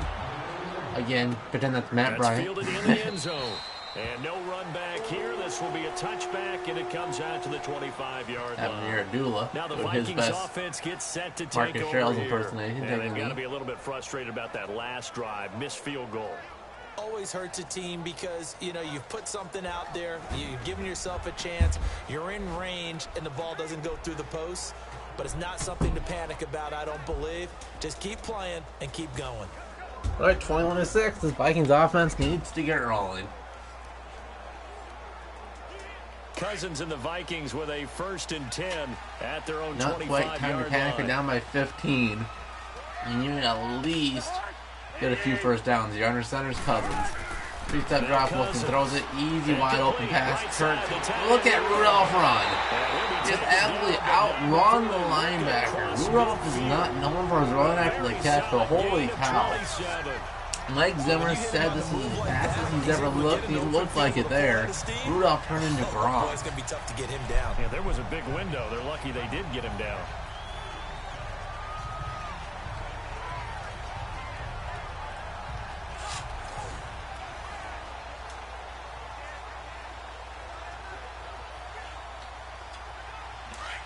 Again, pretend that's Matt That's Bryant. fielded in the end zone. And no run back here. This will be a touchback, and it comes out to the 25-yard line. Abdullah Now the with his Vikings best offense gets set to take Marcus over Sherrill's here. impersonation, And taking they've the got to lead. be a little bit frustrated about that last drive. Missed field goal. Always hurts a team because, you know, you've put something out there, you've given yourself a chance, you're in range, and the ball doesn't go through the post. But it's not something to panic about, I don't believe. Just keep playing and keep going. All right, 21-6. This Vikings offense needs to get rolling. Cousins and the Vikings with a 1st and 10 at their own 25-yard Not quite time to panic. We're down by 15. You need to at least get a few first downs. You're under center's Cousins. 3-step drop, looking, throws it easy, wide open pass. Kurt, look at Rudolph run. Just absolutely outrun the linebacker. Rudolph is not known for his run after the catch, but holy cow. Mike Zimmer said this is as fast as he's ever looked. He looked like it there. Rudolph turned into Gronk. It's going to be tough to get him down. Yeah, there was a big window. They're lucky they did get him down.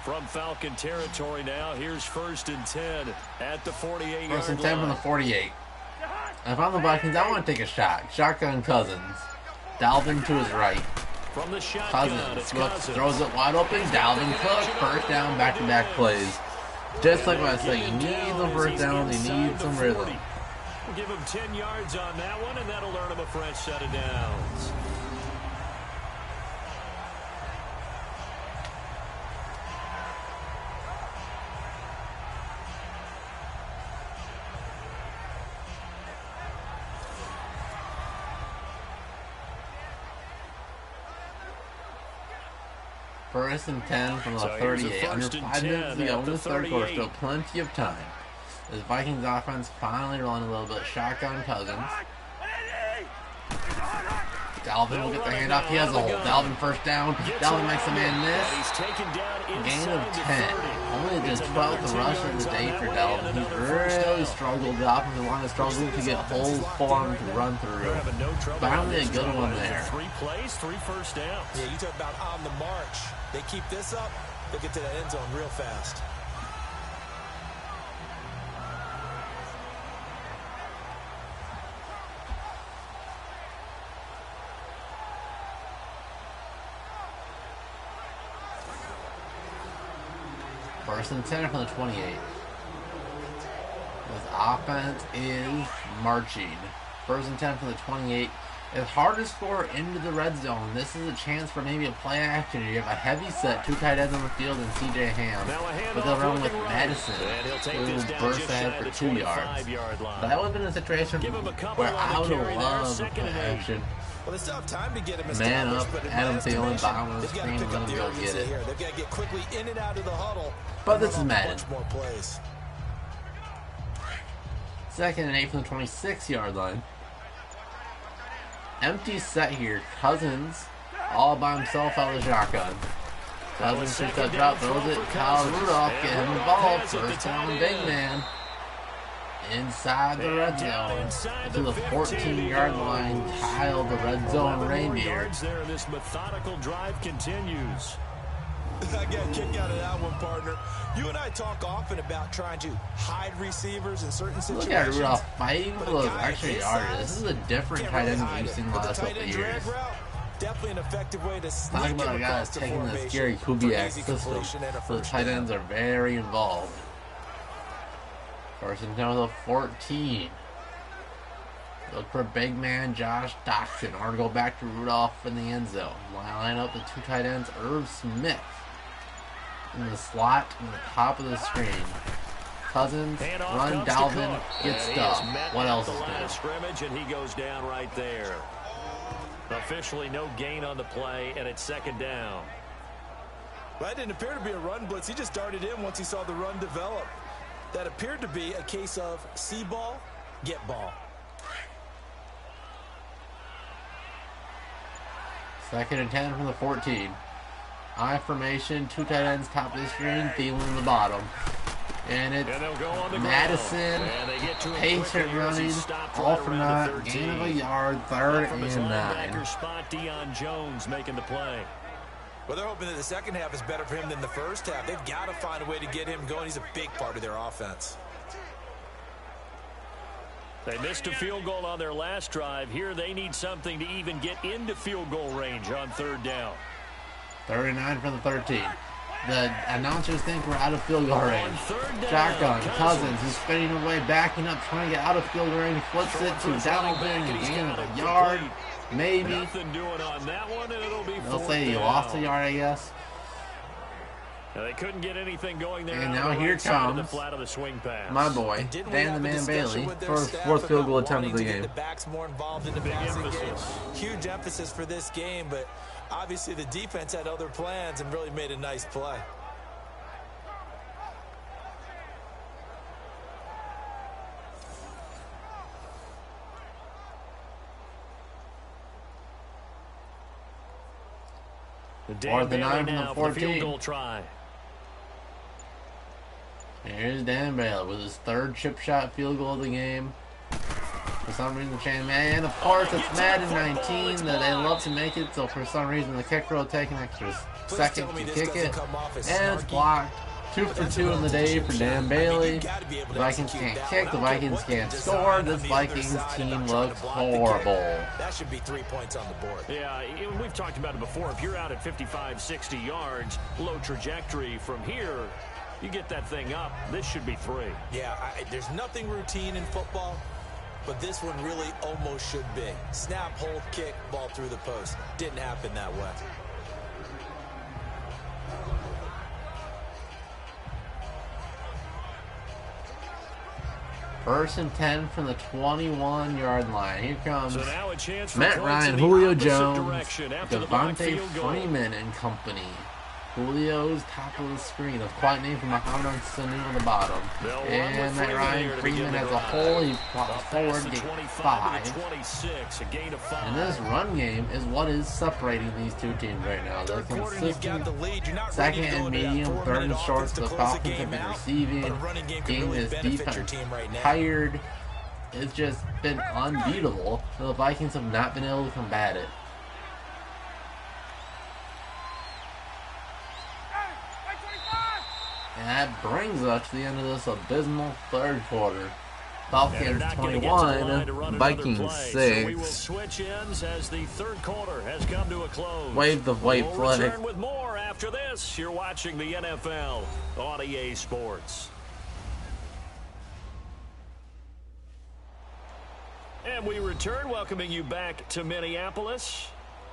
From Falcon territory now, here's 1st and 10 at the 48-yard line. 1st and 10 from the 48. If I'm the Vikings, I want to take a shot. Shotgun Cousins. Dalvin to his right. From the shotgun, Cousins looks, throws it wide open. Dalvin Cook, first down, back-to-back plays. Just like what I said, you need some first downs, you need some rhythm. We'll give him 10 yards on that one, and that'll earn him a fresh set of downs. First and 10 from the So here's a 38. Under first and 5 minutes 10 to go at in the the third quarter. 38. Still plenty of time. This Vikings offense finally rolling a little bit. Shotgun Cousins. Dalvin will get the handoff. He has a hole. Dalvin first down. Dalvin makes a man miss. Gain of 10. Only the 12th rush of the day for Dalvin. He really struggled. The offensive line is struggling to get holes for him to run through. Finally a good one there. 3 plays, 3 first downs. Yeah, you talk about on the march. They keep this up, they'll get to the end zone real fast. First and 10 from the 28. This offense is marching. First and 10 from the 28. It's hard to score into the red zone. This is a chance for maybe a play action. You have a heavy set, 2 tight ends on the field, and C.J. Ham. But they'll run with Madison, who will burst ahead for 2 yards. That would have been a situation where I would have loved a play action. Well, they still have time to get him Man established, up, but in Adam Madden's Thielen, formation, bottom of the they've got to screen, pick let up him the go urgency get it. here. They've got to get quickly in and out of the huddle. But this is Run a Madden. bunch more plays. Second and 8 from the 26-yard line. Empty set here. Cousins all by himself out of the shotgun. Cousins shoots that drop, throws it. Kyle Rudolph get him the ball. First down, big man. Inside the red zone. To the 14-yard line. Kyle, the red zone reindeer. There, this methodical drive continues. I got a kick out of that one, partner. You and I talk often about trying to hide receivers in certain situations. Look at Rudolph fighting for those extra yards. This is a different tight end than we've seen the last couple of years. Definitely an effective way to sneak Talking about him a guy across that's the taking the formation scary for Kubiak easy system. completion and a So the first tight down. ends are very involved. First and 10 with a 14. Look for big man Josh Doctson. Or to go back to Rudolph in the end zone. Line up the 2 tight ends. Irv Smith in the slot in the top of the screen. Cousins, run, Dalvin, get stuff. What else is new? Scrimmage, and he goes down right there. Officially no gain on the play, and it's second down. That didn't appear to be a run blitz. He just darted in once he saw the run develop. That appeared to be a case of see ball, get ball. Second and 10 from the 14. I formation, 2 tight ends, top of the screen, Thielen in the bottom. And it's Madison, patient running, all for naught, gain of a yard, third and 9. Spot Deion Jones making the play. Well, they're hoping that the second half is better for him than the first half. They've got to find a way to get him going. He's a big part of their offense. They missed a field goal on their last drive. Here they need something to even get into field goal range on third down. 39 from the 13. The announcers think we're out of field goal range. Shotgun, Cousins is spinning away, backing up, trying to get out of field goal range. Flips it to Dalvin, a gain of a yard, maybe. Nothing doing on that one, and it'll be They'll say he lost a yard, I guess. Now, they couldn't get anything going there. And now here comes the flat of the swing pass. my boy, Dan the Man Bailey, for his 4th field goal attempt of the game. The backs more involved in the passing game. Huge emphasis for this game, but obviously the defense had other plans and really made a nice play. Fourth and 9 from the 14. Field goal try. Here's Dan Bailey with his 3rd chip shot field goal of the game. For some reason, the chain man, and of course, it's Madden 19 that they love to make it. So for some reason, the kicker will take an extra second to kick it, and it's blocked. 2 for 2 in the day for Dan Bailey. The Vikings can't kick. The Vikings can't score. This Vikings team looks horrible. That should be 3 points on the board. Yeah, we've talked about it before. If you're out at 55, 60 yards, low trajectory from here, you get that thing up. This should be 3. Yeah, there's nothing routine in football, but this one really almost should be. Snap, hold, kick, ball through the post. Didn't happen that way. First and 10 from the 21-yard line. Here comes So now a chance for Matt points Ryan, in the Julio opposite Jones, direction after the blocked Devontae field goal. Freeman and company. Julio's top of the screen. A quiet name from Muhammad on Sanu on the bottom. And Matt Ryan, Freeman as a whole, he plops forward, gain 5. And this run game is what is separating these two teams right now. They're consistent second and medium, third and shorts. The Falcons have been receiving, getting this defense tired. It's just been unbeatable. The Vikings have not been able to combat it. And that brings us to the end of this abysmal third quarter. Falcons 21, Vikings 6. So we will switch ends as the third quarter has come to a close. Wave the white flag. We'll return with more after this. You're watching the NFL on EA Sports. And we return, welcoming you back to Minneapolis.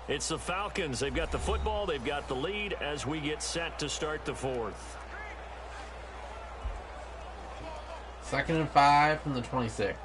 It's the Falcons. They've got the football. They've got the lead as we get set to start the fourth. 2nd and 5 from the 26.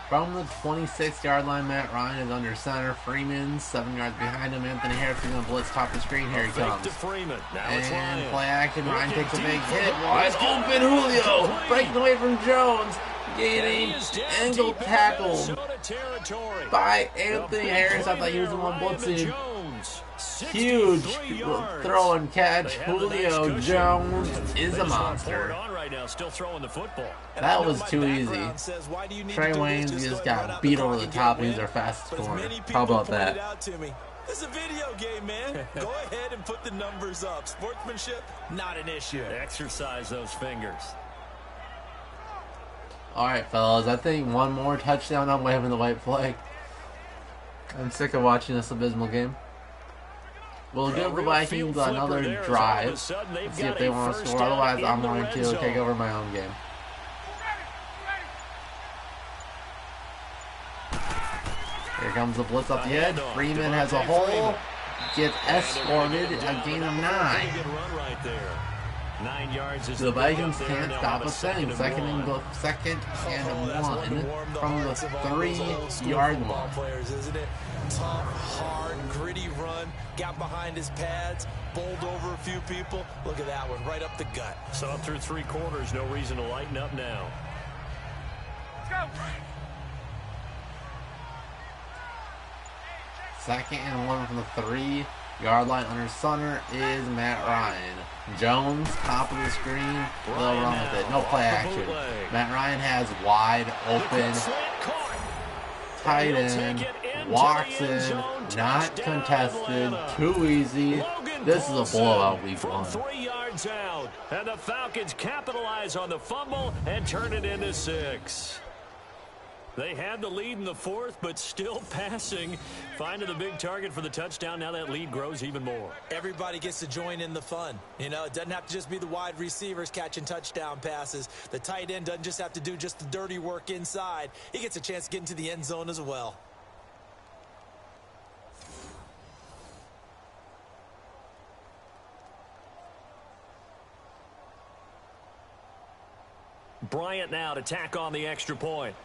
From the 26-yard line, Matt Ryan is under center. Freeman 7 yards behind him. Anthony Harris is going to blitz top of the screen. Here he comes. And play action. Ryan takes a big hit. Wide open Julio. Breaking away from Jones. Gaining angle tackle by Anthony Harris. I thought he was the one blitzing. Huge throw and catch. Julio Jones is a monster. That was too easy. Trey Waynes just got beat over the top. He's our fastest corner. How about that? It's a video game, man. Go ahead and put the numbers up. Sportsmanship, not an issue. Exercise those fingers. Alright, fellas, I think one more touchdown, I'm waving the white flag. I'm sick of watching this abysmal game. We'll give the Vikings another drive and see if they want to score. Otherwise, I'm going to take over my own game. Here comes the blitz up the edge. Freeman has a hole. Gets escorted, a gain of 9. 9 yards is the Vikings can't stop a thing. Second and 1 from the 3-yard line. Isn't it? Tough, hard, gritty run. Got behind his pads, bowled over a few people. Look at that one, right up the gut. So through 3 quarters, no reason to lighten up now. Let's go. 2nd and 1 from the 3-yard line. Under center is Matt Ryan. Jones, top of the screen. They'll run with it. No play action. Matt Ryan has wide open. Tight end. Walks in. Not contested. Too easy. This is a blowout week 1. 3 yards out. And the Falcons capitalize on the fumble and turn it into 6. They had the lead in the 4th, but still passing. Finding the big target for the touchdown. Now that lead grows even more. Everybody gets to join in the fun. You know, it doesn't have to just be the wide receivers catching touchdown passes. The tight end doesn't just have to do just the dirty work inside. He gets a chance to get into the end zone as well. Bryant now to tack on the extra point.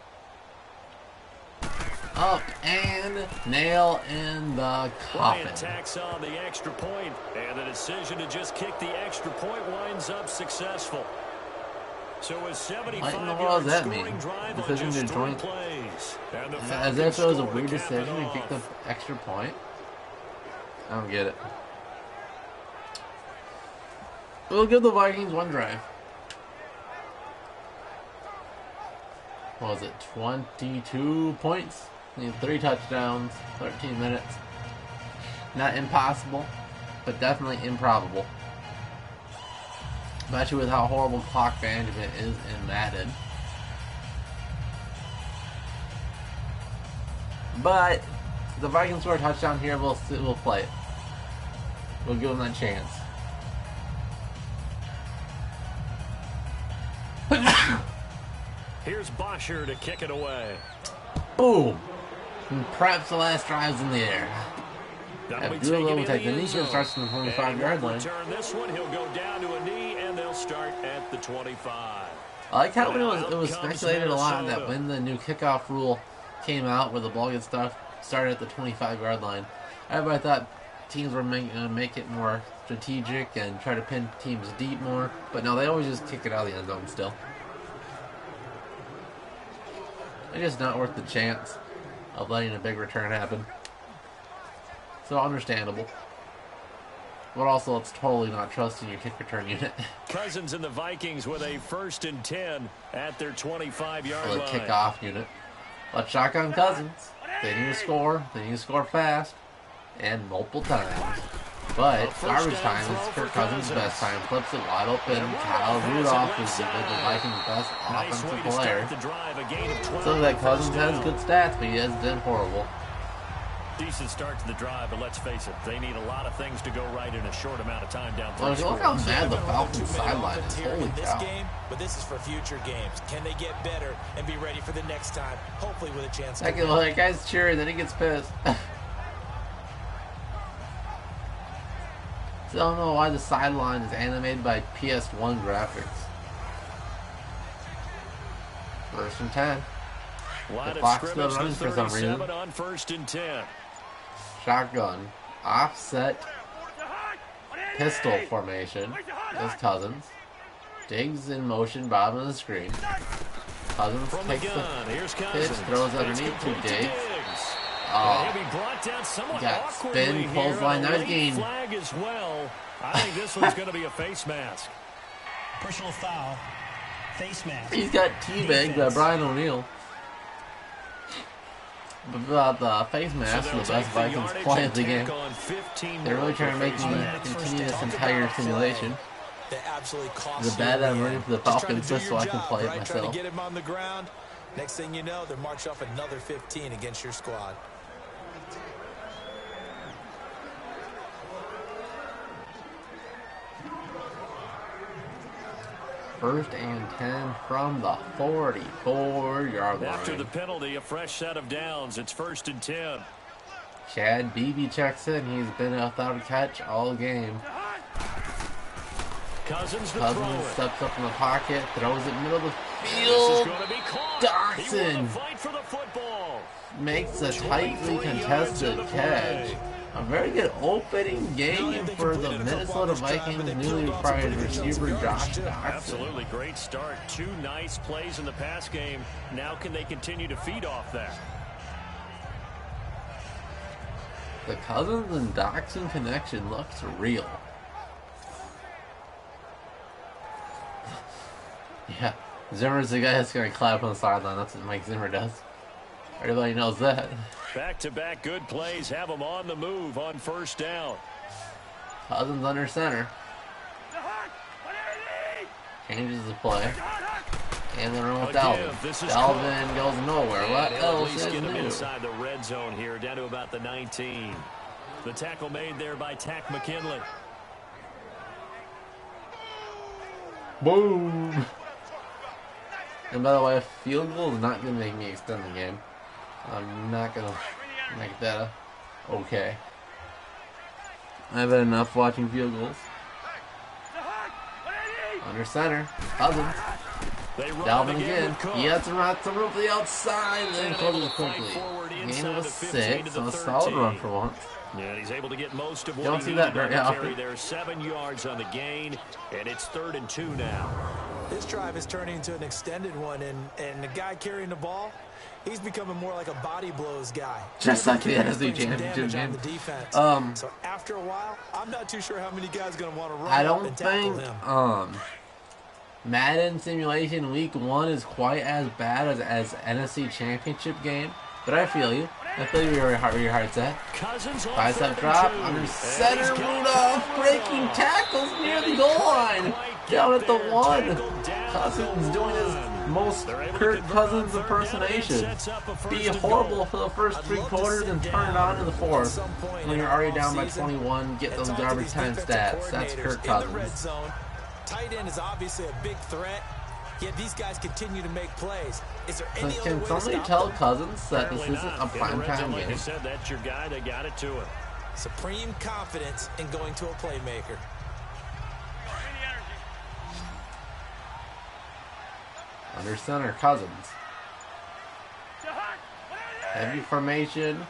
Up and nail in the coffin. Bryant tacks on the extra point, and the decision to just kick the extra point winds up successful. So a 75-yard scoring drive on just 3 plays. As if it was a weird decision to kick the extra point. I don't get it. We'll give the Vikings 1 drive. What was it? 22 points. Need 3 touchdowns, 13 minutes. Not impossible, but definitely improbable. Especially with how horrible clock management is in Madden. But if the Vikings score a touchdown here, we'll play it. We'll give them that chance. Here's Bosher to kick it away. Boom! And perhaps the last drive's in the air. Abdullah will take the knee and starts from the 25-yard line. Turn this one, he'll go down to a knee, and they'll start at the 25. I like how it was speculated a lot that when the new kickoff rule came out, where the ball gets started at the 25-yard line, everybody thought teams were make it more strategic and try to pin teams deep more. But no, they always just kick it out of the end zone still. It's just not worth the chance of letting a big return happen. So understandable. But also, it's totally not trusting your kick return unit. Cousins and the Vikings with a 1st and 10 at their 25-yard line. The kickoff unit. Let's shotgun Cousins. They need to score. They need to score fast. And multiple times. But garbage time is Kirk Cousins' best time. Flips it wide open. Kyle Rudolph is the Vikings' best offensive player. So that Cousins has good stats, but he has been horrible. Decent start to the drive, but let's face it, they need a lot of things to go right in a short amount of time down. Well, look how mad the Falcons sideline is. Holy cow. But this is for future games. Can they get better and be ready for the next time? Hopefully with a chance to win. That guy's cheering, then he gets pissed. I don't know why the sideline is animated by PS1 graphics. 1st and 10. The clock's still running for some reason. On 1st and 10. Shotgun. Offset. Pistol formation. Is Cousins. Diggs in motion, bottom of the screen. Cousins takes the pitch, throws underneath to Diggs. Got spin, clothesline, nice game. Flag as well. I think this one's going to be a face mask. Personal foul. Face mask. He's got teabagged by Brian O'Neill. But the face mask is the best Vikings play of the game. They're really trying to make me continue this entire simulation. The bad I'm rooting for the Falcons just so I can play it myself. Get him on the ground. Next thing you know, they're marched off another 15 against your squad. First and 10 from the 44-yard line. After the penalty, a fresh set of downs. It's 1st and 10. Chad Beebe checks in. He's been without a catch all game. Cousins steps up in the pocket, throws it middle of the field. Dokkan makes a tightly contested catch. A very good opening game for the Minnesota Vikings newly acquired receiver Josh Dokkan. Absolutely great start. 2 nice plays in the pass game. Now can they continue to feed off that? The Cousins and Dokkan connection looks real. Yeah, Zimmer's the guy that's going to clap on the sideline. That's what Mike Zimmer does. Everybody knows that. Back-to-back good plays have them on the move on 1st down. Cousins under center. Changes the play. And then run with Dalvin. Dalvin goes nowhere. What else is new? Inside the red zone here, down to about the 19. The tackle made there by Tack McKinley. Boom. And by the way, a field goal is not going to make me extend the game. I'm not going to make that okay. I've had enough watching field goals. Under center. Cousins. Dalvin again. He has to run to the outside and then closes quickly. Gain of a 6. So a solid run for once. Yeah, he's able to get most of what don't see that very often. There's 7 yards on the gain, and it's 3rd and 2 now. This drive is turning into an extended one, and the guy carrying the ball, he's becoming more like a body blows guy. Just like the NFC Championship game. So after a while, I'm not too sure how many guys are going to want to run I up don't and tackle think him. Madden Simulation Week 1 is quite as bad as NFC Championship game, but I feel you. I feel where your heart's at. Bicep drop, under center, Rudolph breaking tackles near the goal line. Down at the 1. Cousins doing his most Kirk Cousins impersonation. Be horrible for the first 3 quarters and turn it on in the 4th. When you're already down by 21, get those garbage time stats. That's Kirk Cousins. Tight end is obviously a big threat. Yet these guys continue to make plays. Is there any can other way somebody to tell Cousins that this isn't a primetime game? Like I said, that's your guy. They got it to him. Supreme confidence in going to a playmaker. Under center, Cousins. Heavy formation.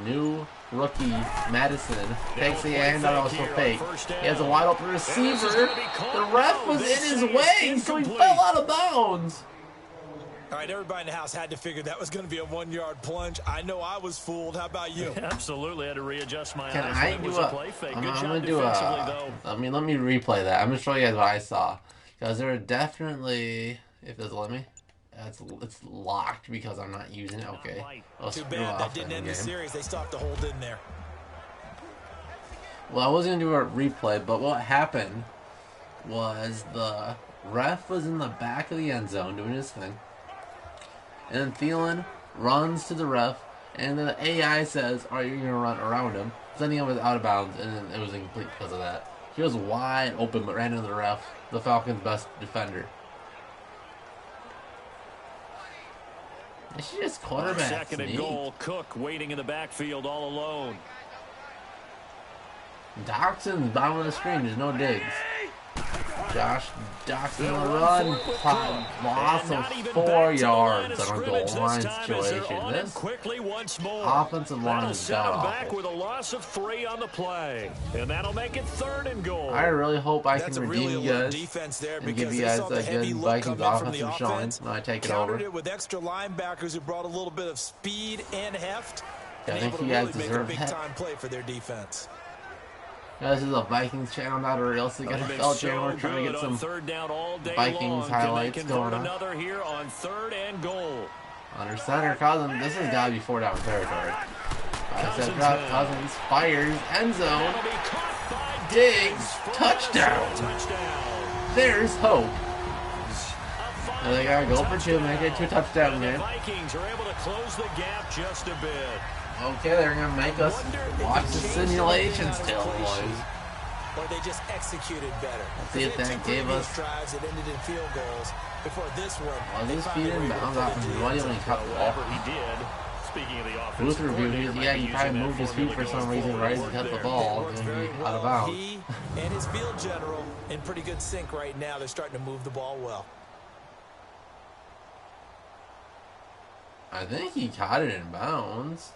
New rookie, Madison. Takes the handout, also fake. He has a wide open receiver. The ref was in his way, so he fell out of bounds. All right, everybody in the house had to figure that was going to be a 1-yard plunge. I know I was fooled. How about you? Absolutely, had to readjust my Can eyes. I do a play fake. I'm Good gonna job do defensively, a, though. let me replay that. I'm gonna show you guys what I saw. Because there are definitely, if it's let me, it's locked because I'm not using it. Okay. Too bad that didn't end the series. They stopped the hold in there. Well, I wasn't gonna do a replay, but what happened was the ref was in the back of the end zone doing his thing. And then Thielen runs to the ref, and then the AI says, "Are you going to run around him?" Sending him was out of bounds, and then it was incomplete because of that. He was wide open, but ran into the ref, the Falcons' best defender. Is she just quarterback? Second and goal. Cook waiting in the backfield all alone. Doxson's bottom of the screen. There's no digs. Josh Doxson on the run. Loss of 4 yards on a goal line situation. This offensive line is back with a loss of 3 on the play, and that'll make it 3rd and goal. I really hope I can redeem you guys and give you guys a good Vikings offensive showing when I take it over. It with extra linebackers who brought a little bit of speed and heft. I think you guys deserve big that. time play for their defense. This is a Vikings channel, not a real NFL channel. We're trying to get some Vikings highlights going on. Another here on 3rd and goal. Under center, Cousins. This has got to be 4-down territory. Cousins fires, end zone. Diggs, touchdown. There's hope. And they got to go for 2, make it 2-touchdown game. The Vikings are able to close the gap just a bit. Okay, they're going to make us watch the simulation still, boys. Or they just executed better. Let's see if that gave us... drives that ended in field goals before this one. Well, this feed in bounds off his body when he cut the ball. He did. Speaking of the offense, Booth review, he probably moved his feet for some reason right as he cut the ball and he out of bounds. He and his field general in pretty good sync right now. They're starting to move the ball well. I think he caught it in bounds.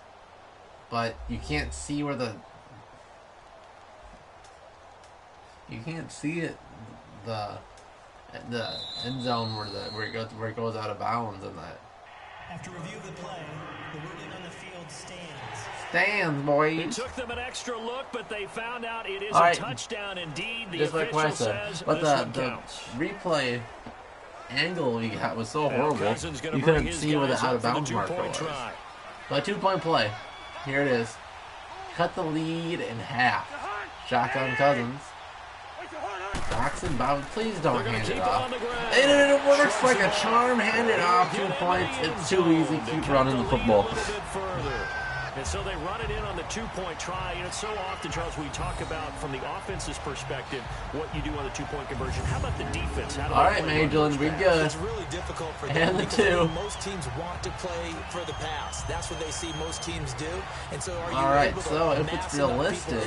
But you can't see where you can't see it the end zone where it goes out of bounds and that. After review of the play, the ruling on the field stands. Stands, boys. It took them an extra look, but they found out it is a touchdown indeed. The just like official I said. says But this the replay angle we got was so horrible you bring couldn't see where the out of bounds marker was. But 2-point play. Here it is. Cut the lead in half. Shotgun Cousins. Doxson bound. Please don't hand it off. And it works like a charm. Hand it off. 2 points. It's too easy. Keep running the football. And so they run it in on the 2-point try. And it's so often, Charles, we talk about from the offense's perspective what you do on the 2-point conversion. How about the defense? All right, Majorland, we good. It's really difficult for them and the 2. Most teams want to play for the pass. That's what they see most teams do. And so are you all right, able to so if it's realistic,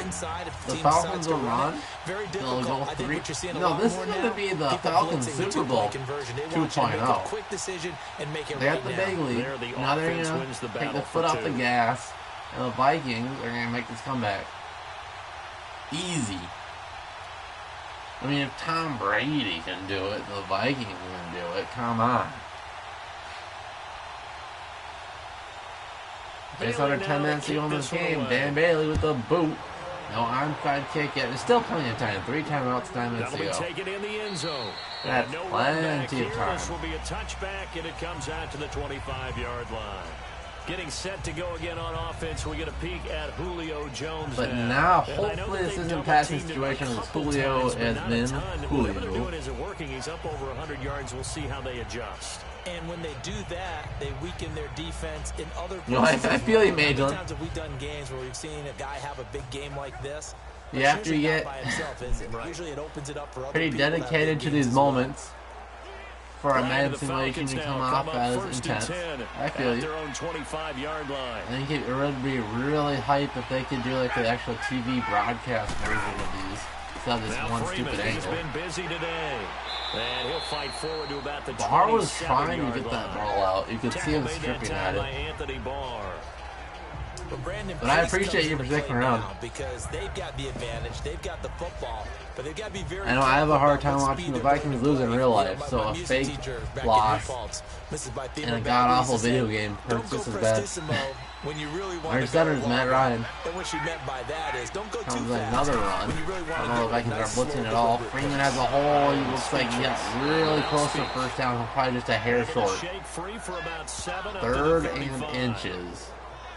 the Falcons will run. They'll go 3. No, this is going to be the Falcons Super Bowl 2.0. Quick decision and make it they got the big lead. Now they're going to take the foot off the gas. And the Vikings are going to make this comeback. Easy. I mean, if Tom Brady can do it, the Vikings can do it. Come on. Just under 10 minutes to go in this game. Dan Bailey with the boot. No onside kick yet. There's still plenty of time. 3 timeouts, 9 minutes to go. Take it in the end zone. That's plenty of time. This will be a touchback, and it comes out to the 25-yard line. Getting set to go again on offense. We get a peek at Julio Jones. But now hopefully this isn't passing situation as Julio has been. Julio. What they're doing isn't working. He's up over 100 yards. We'll see how they adjust. And when they do that, they weaken their defense in other places. You know, I feel you, Major. How many times have we done games where we've seen a guy have a big game like this? You have to get usually it opens it up for other pretty dedicated to these moments. For a Madden simulation to come off as intense. I feel you. Their own 25-yard line. I think it would be really hype if they could do like the actual TV broadcast version of these instead of this one stupid angle. Been busy today. And he'll fight forward to about the Barr was 27 trying to yard get that line. ball out. You could see him Tackle made that stripping time at by it. Anthony Barr. But I appreciate you for sticking around. Because they've got the advantage, they've got the football, but they've got to be very. I know I have a hard time watching the Vikings lose in real life, so a fake loss in a god-awful video game hurts just as bad. Our center is Matt Ryan. And what she meant by that is don't go too Comes fast. another run. I don't know if the Vikings are blitzing at all. Freeman has a hole. He looks like he got really close to first down. Probably just a hair short. Shake free for about 7 up to the 3rd 35. and inches.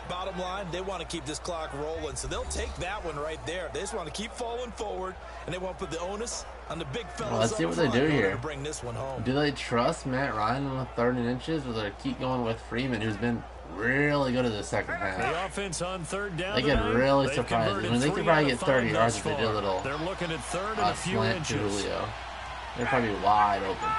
Bottom line, they want to keep this clock rolling, so they'll take that one right there. They just want to keep falling forward, and they want to put the onus on the big fellas. Well, let's see up what they front do in order here. to bring this one home. Do they trust Matt Ryan on the 3rd and inches, or do they keep going with Freeman, who's been really good at the second half? The offense on 3rd down. They get tonight. really They've surprised. I converted mean, they 3 could probably out get of 30 5 yards thus if they did a far. little They're looking at 3rd and a few slant to inches. Julio. They're probably wide open.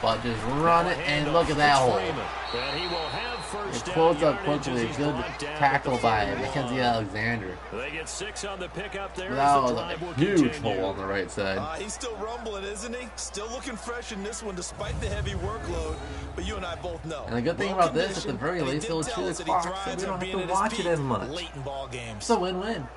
But just run it, and look at that hole. And he will have It first down closed up yardage quickly. as he's Good brought down tackle at the by 31. Mackenzie Alexander. They get 6 on the pickup there. That as was the a drive will huge continue. hole on the right side. He's still rumbling, isn't he? Still looking fresh in this one despite the heavy workload. But you and I both know. And the good thing about this, at the very least, it'll chew the clock, so we don't have to watch it as much. Late in ball games. It's a win-win.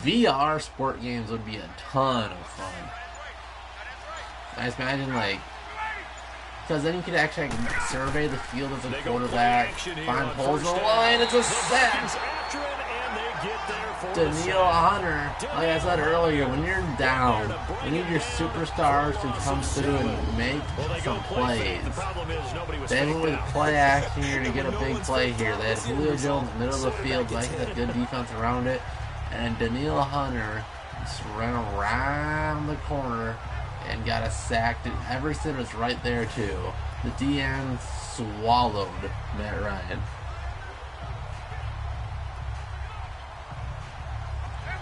VR sport games would be a ton of fun. I just imagine, like, because then you could actually survey the field as a quarterback, find holes in the line. It's a sack. After it, and they get there for the Daniil sack. Hunter, like I said earlier, when you're down, you need your superstars to come through and make some plays. The problem is nobody was They went faked with out. play action here to get a big play here. They had Julio Jones middle of the field, Vikings had good defense around it, and Daniil Hunter just ran around the corner and got a sack. Everson was right there too. The DN swallowed Matt Ryan.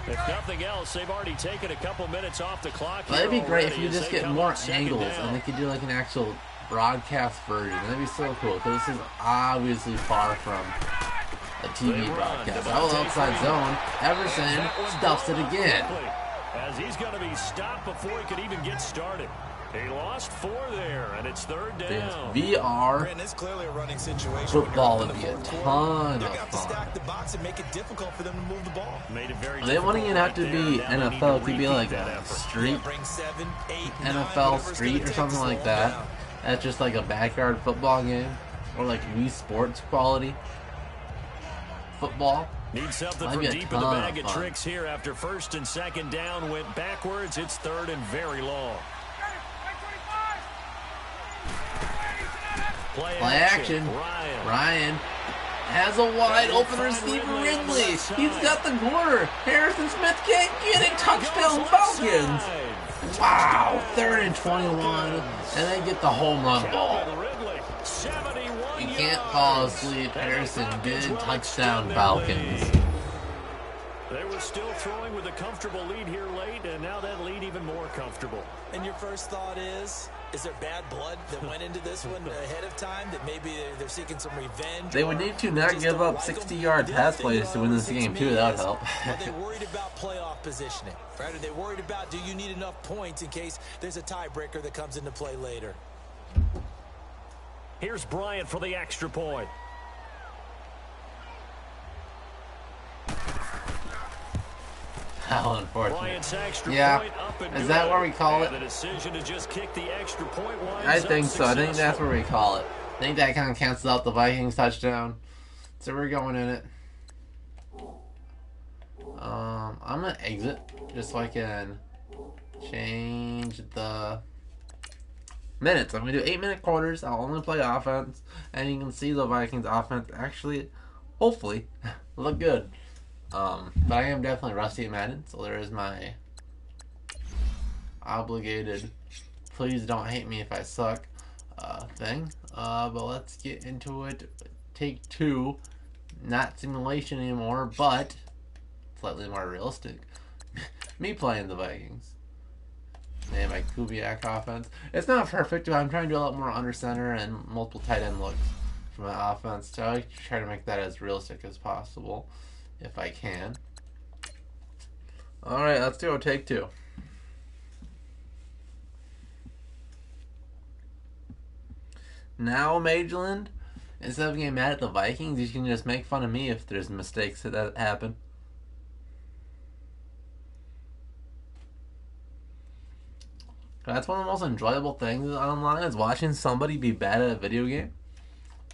If nothing else, they've already taken a couple minutes off the clock. Well, that'd be here great if already you as just they get come more up second angles down. and they could do like an actual broadcast version. That'd be so cool because this is obviously far from a TV broadcast. Oh, outside zone. Everson stuffs it again. As he's going to be stopped before he could even get started. He lost 4 there, and it's 3rd down. VR Brandon, it's clearly a running situation. football When would you're be a in the fourth ton quarter, of they're going to have to fun. stack the box and make it difficult for them to move the ball. Made it very They wouldn't even have to difficult be right there. Now they need NFL. to It could be repeat like that a effort. street Bring 7, 8, 9, NFL whatever it's street gonna or take something to like slow 'em that. down. That's just like a backyard football game or like Wii Sports quality football. Need something Might from be a deep in the ton bag of of fun. tricks here after 1st and 2nd down went backwards. It's 3rd and very long. Play action. Ryan. Ryan has a wide open receiver, Ridley. He's got the corner. Harrison Smith can't get it. Touchdown Falcons. Wow, 3rd and 21, and they get the home run ball. You can't fall asleep. Harrison did touchdown Falcons. They were still throwing with a comfortable lead here late, and now that lead even more comfortable. And your first thought is there bad blood that went into this one ahead of time, that maybe they're seeking some revenge? They would or need to not just give don't up like 'em? 60-yard The pass other plays thing, to win this to game, me too. That would is, help. Are they worried about playoff positioning? Right? Are they worried about, do you need enough points in case there's a tiebreaker that comes into play later? Here's Bryant for the extra point. How unfortunate. Bryant's extra Yeah. point up and Is that good. what we call And it? the decision to just kick the extra point winds I up think so. I think that's successful. what we call it. I think that kind of cancels out the Vikings touchdown. So we're going in it. I'm going to exit just so I can change the minutes. I'm going to do 8-minute quarters. I'll only play offense. And you can see the Vikings offense actually, hopefully, look good. But I am definitely rusty at Madden, so there is my obligated please don't hate me if I suck thing. But let's get into it. Take 2. Not simulation anymore, but slightly more realistic. Me playing the Vikings. And my Kubiak offense. It's not perfect, but I'm trying to do a lot more under center and multiple tight end looks for my offense. So I like to try to make that as realistic as possible, if I can. All right, let's do a take two. Now, Mageland, instead of getting mad at the Vikings, you can just make fun of me if there's mistakes that happen. That's one of the most enjoyable things online is watching somebody be bad at a video game.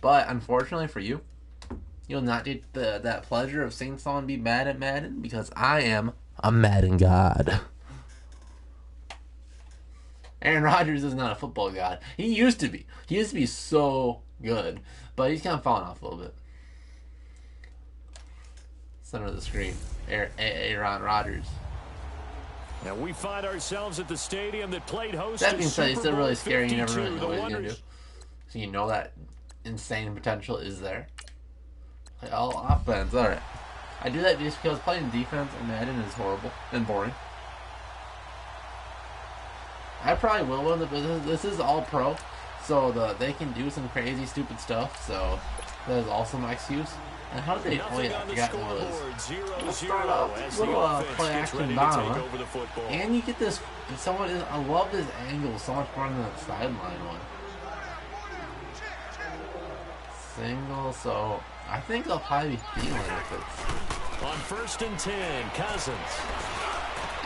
But unfortunately for you, you'll not get that pleasure of seeing someone be bad at Madden because I am a Madden god. Aaron Rodgers is not a football god. He used to be. He used to be so good. But he's kind of fallen off a little bit. Center of the screen. Aaron Rodgers. Now we find ourselves at the stadium that played host That to being said, it's still Super really Bowl scary. You never 52. really know The what he's going to do. Wonders. So you know that insane potential is there. Play all offense. Alright. I do that just because playing defense in Madden is horrible and boring. I probably will win the business. This is all pro, so they can do some crazy, stupid stuff. So that is also my excuse. And how did they play that? I forgot what it was. 0-0 as the Little offense play gets action ready to bomb, take over the football. and you get this. Someone is. I love this angle so much more than the sideline one. Single. So I think they'll probably be feeling if it's On 1st and 10, Cousins.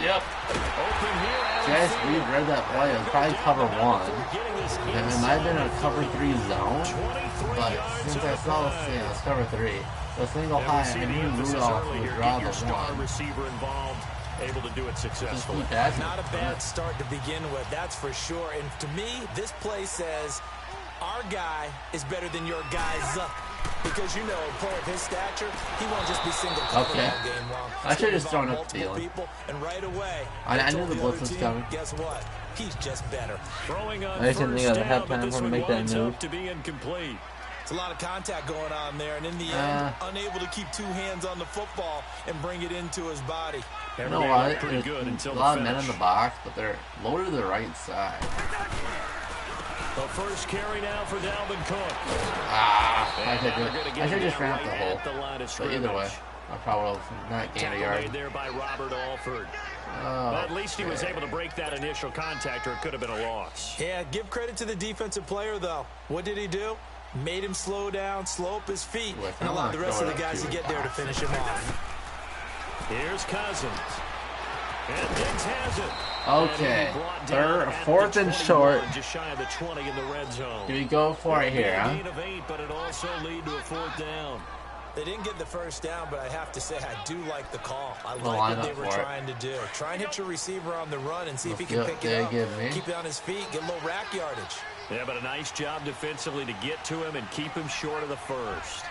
Yep. Open here. See, I just reread that play. It was probably cover one. And it might have been a cover 3 zone. But since I saw this, yeah, it's cover 3. The single high, I knew Rudolph would draw the one. Receiver involved, able to do it successfully. Not a bad start to begin with, that's for sure. And to me, this play says our guy is better than your guy's. Because you know, a player of his stature, he won't just be single covered all game long. I should have just thrown up the feeling. People, and right away, I knew the blitz was coming. Guess what? He's just better. Throwing on I just didn't think first I'd have down, but time this for him one to make that winds move. up to be incomplete. It's a lot of contact going on there, and in the end, unable to keep two hands on the football and bring it into his body. You know what? There's a lot of men in the box, but they're lower to the right side. The first carry now for Dalvin Cook. I should just ran up the hole. But either way, I probably will not gain a yard. Made there by Robert Alford. At least he was able to break that initial contact, or it could have been a loss. Yeah, give credit to the defensive player, though. What did he do? Made him slow down, slow up his feet, and allow the rest of the guys to get there to finish him off. Here's Cousins. And Diggs has it. Okay, 4th and short. Just shy of the 20 in the red zone. Do we go for it here, huh? Gain of 8, but it also lead to a 4th down. They didn't get the first down, but I have to say I do like the call. I like line what they up were for it. trying to do. Try and hit your receiver on the run and see if he can Yep, pick they it up. give me. Keep it on his feet, get a little rack yardage. Yeah, but a nice job defensively to get to him and keep him short of the first.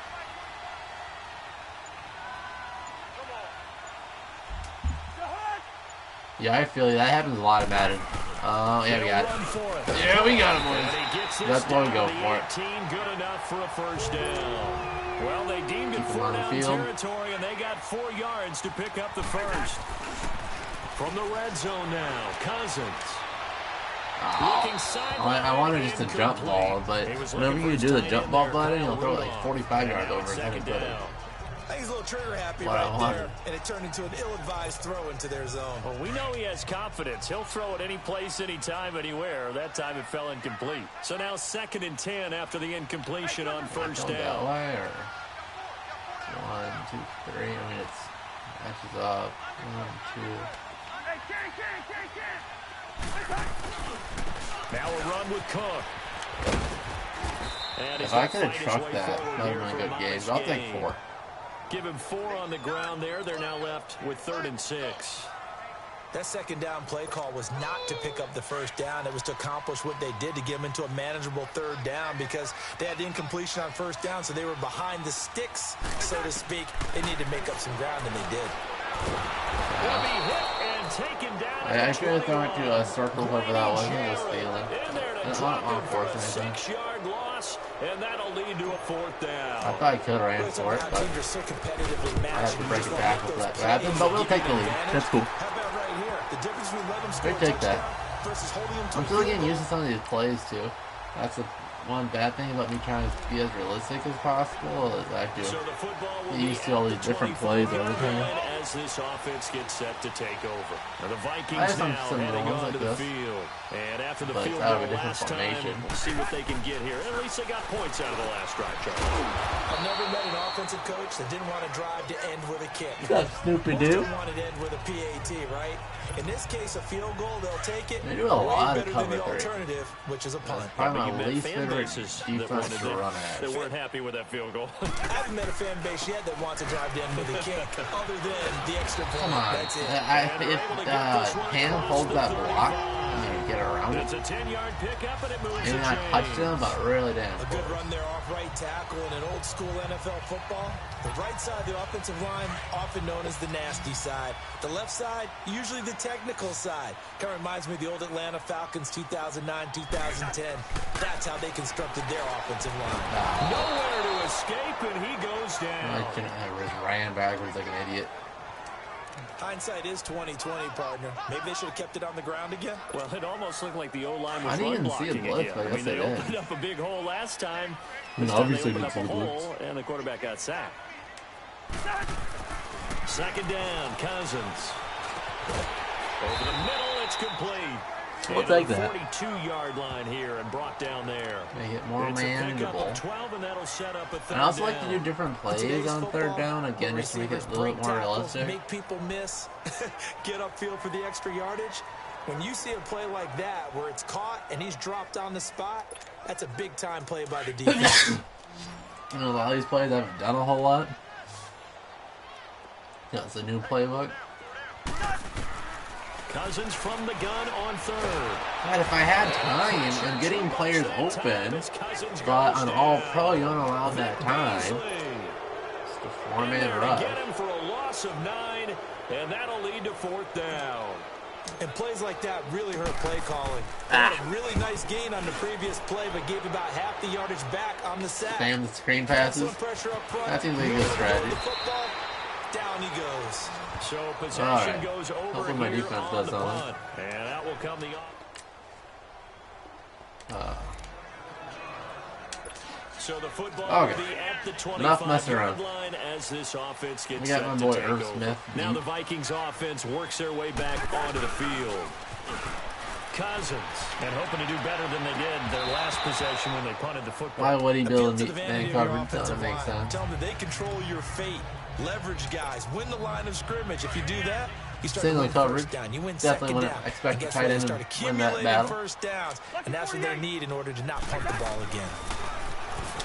Yeah, I feel you. That happens a lot in Madden. Yeah, we got it. Yeah, we got him, boys. That's what we go for it. Good enough for a first down. Well, they deemed it Keep him on the 4-down field. territory, and they got 4 yards to pick up the first. From the red zone now, Cousins. Looking sideline I wanted just a jump ball, but He was whenever looking for you his do the tight jump end ball there, button, Kyle you'll throw it like Rudolph. 45 yards Now over and second put it. down. I think he's a little trigger happy What I right wanted. there, and it turned into an ill-advised throw into their zone. Well, we know he has confidence. He'll throw it any place, anytime, anywhere. That time it fell incomplete. So now 2nd and 10 after the incompletion on first Go that down. way, or 1, 2, 3. I mean, it's matches up. 1, 2. Now a run with Cook. And If he's I gonna could have fight his trucked way that, that forward would have here been a for good game. modest But I'll take gain. 4. Give him 4 on the ground there. They're now left with 3rd and 6. That second down play call was not to pick up the first down. It was to accomplish what they did to get them into a manageable 3rd down because they had the incompletion on first down, so they were behind the sticks, so to speak. They needed to make up some ground, and they did. Will be hit and taken down. I should have thrown it to a circle, whoever that was. He was stealing. In there to It's drop not on him for a 4th and 6-yard loss, and that'll lead to a 4th down. I thought I could have ran for it, but Teams are so competitively I matched. have to break it back with that happen. But we'll take the lead. That's cool. How about right here? The difference between letting them score We'll take that. versus holding them to I'm a still field getting goal. used to some of these plays too. That's one bad thing about me trying to be as realistic as possible is I do get used to all these different plays all the time. As this offense gets set to take over. Now the I have Vikings some now similar heading ones onto like the this, field. And after the but field it's out of a goal different last time, formation. we'll see what they can get here. At least they got points out of the last drive, Charlie. I've never met an offensive coach that didn't want to drive to end with a kick. What's up, Snoopy Most Doo? of them wanted to end with a PAT, right? In this case, a field goal, they'll take it. They do a lot of way better cover than the three. alternative, which is a punt. Probably You my met least fan favorite bases that defense wanted to run at. They weren't happy with that field goal. I haven't met a fan base yet that wants to drive to end with a kick, other than the extra point. Come on. That's it. If Ham holds that block, I'm going to get around It's it. a 10-yard pickup, and it moves Maybe the not chains. touchdown, but really damn A good close. run there off right tackle in an old school NFL football. The right side of the offensive line, often known as the nasty side. The left side, usually the technical side. Kind of reminds me of the old Atlanta Falcons 2009-2010. That's how they constructed their offensive line. Nowhere to escape, and he goes down. I just ran backwards like an idiot. Hindsight is 20/20, partner. Maybe they should have kept it on the ground again. Well, it almost looked like the O-line I was didn't run even see a blocking blitz, again. but I I mean, guess they they did. opened up a big hole last time. I mean, This time obviously they they opened up did a see the blitz. hole, and the quarterback got sacked. Second down, Cousins. Over the middle, it's complete. We'll And take a that. 42-yard line here and brought down there. Make it more It's a pickup manageable. of 12, and that'll set up a third And I also like to down. do different plays Today's on third football, down, again, just to make it a receivers little bit break more tackles, realistic. Make people miss, get upfield for the extra yardage. When you see a play like that where it's caught and he's dropped on the spot, that's a big-time play by the defense. You know, a lot of these plays I haven't done a whole lot. That's a new playbook. Cousins from the gun on third. God, if I had time, I'm getting players open, but on all pro, you don't allow that time. It's the four-man rush. Get him for a loss of 9, and that'll lead to fourth down. And plays like that really hurt play calling. They had a really nice gain on the previous play, but gave about half the yardage back on the sack. Spam the screen Some passes. pressure up front. That seems like a good strategy. The football, down he goes. So possession Alright. goes over Hopefully my here defense on does the something. punt. And that will come the So the football Okay. will be at the Enough messing 25-yard around. line as this offense gets We got set my to boy take Irv over. Smith Now deep. the Vikings offense works their way back onto the field. Cousins, and hoping to do better than they did their last possession when they punted the football. Why would he Appeal build to a the man vanity of your coverage? offensive Doesn't make line. sense. Tell them that they control your fate. Leverage guys. Win the line of scrimmage. If you do that, you start Single to win coverage. first down. You win Definitely second wouldn't down. expect And the guess tight what? They end to start win that accumulating battle. first downs, and that's what they need in order to not punt the ball again.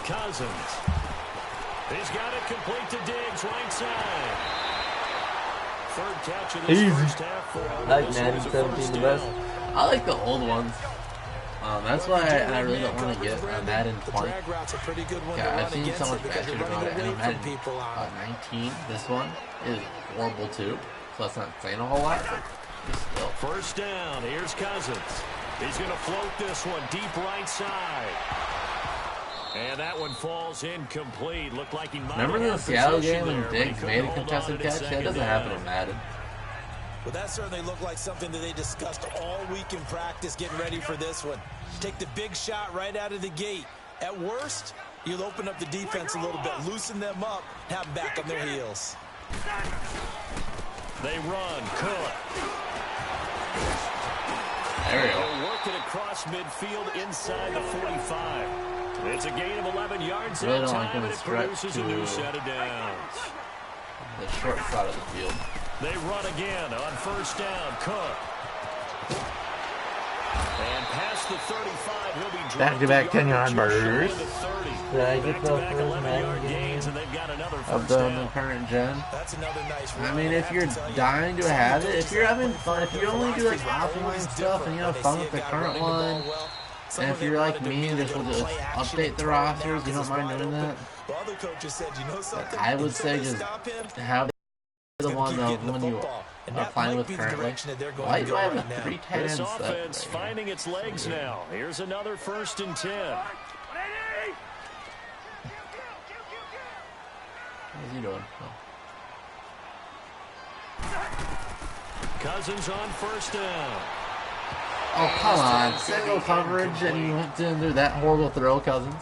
Cousins. He's got it complete to Diggs, right side. Third catch of this Easy. first half for him. I like This Madden was a 17 first the best. down. I like the old ones. That's why I really don't want to get Madden The 20. drag route's a pretty good one to Yeah, run I've seen against so it much because bad you're shit about running it. away And from Madden people on it. 19, this one is horrible too. So that's not saying a whole lot, but still. First down. Here's Cousins. He's going to float this one deep right side. And that one falls incomplete. Looked like he might Remember have the had Seattle possession game when there, but he Diggs couldn't made a hold on contested to catch? That second doesn't happen down. in Madden. Well, that certainly looked like something that they discussed all week in practice getting ready for this one. Take the big shot right out of the gate. At worst, you'll open up the defense a little bit, loosen them up, have them back on their heels. They run. Cook. There we go. They'll work it across midfield inside the 45. It's a gain of 11 yards Really that don't like time, when and it's it stretched produces a to new set of downs. the short side of the field. They run again on first down. Cook. And past the 35, he'll be dropped Back-to-back a 10-yard just short burgers. of the 30. Did I get the Back-to-back first 11-yard Madden gains, and they've got another of first the down. current gen? That's another nice I run. mean, if have you're to tell you, dying to some have it, coaches if you're say having the fun, if you only do like philosophy is offline always stuff and you have different fun when with they the see a guy current running the ball one, well. Some and of if them you're like wanted to me and be just will able to just play action update and the throw it now rosters, you 'cause don't it's mind wide doing open. that. Well, other coaches said, you know something? I would Until say they just stop him, have the gonna one keep though getting the when you football. And are that playing might with be the currently. direction that they're going Why to do go I have right a now. 3 tight end This set offense right here? finding its legs now. Here's another 1st and 10. What's he doing? Oh. Cousins on first down. Oh, come on. Single coverage and you went in through that horrible throw, Cousins.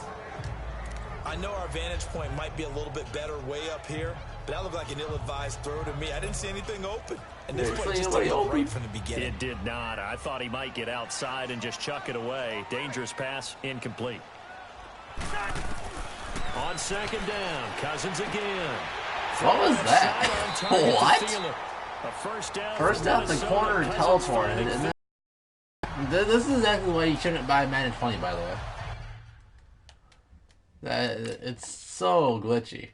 I know our vantage point might be a little bit better way up here, but that looked like an ill-advised throw to me. I didn't see anything open. And this play just didn't go right from the beginning. It did not. I thought he might get outside and just chuck it away. Dangerous pass, incomplete. On second down, Cousins again. What was that? What? A first down. First down, the corner teleported. And this is exactly why you shouldn't buy Madden 20, by the way. It's so glitchy.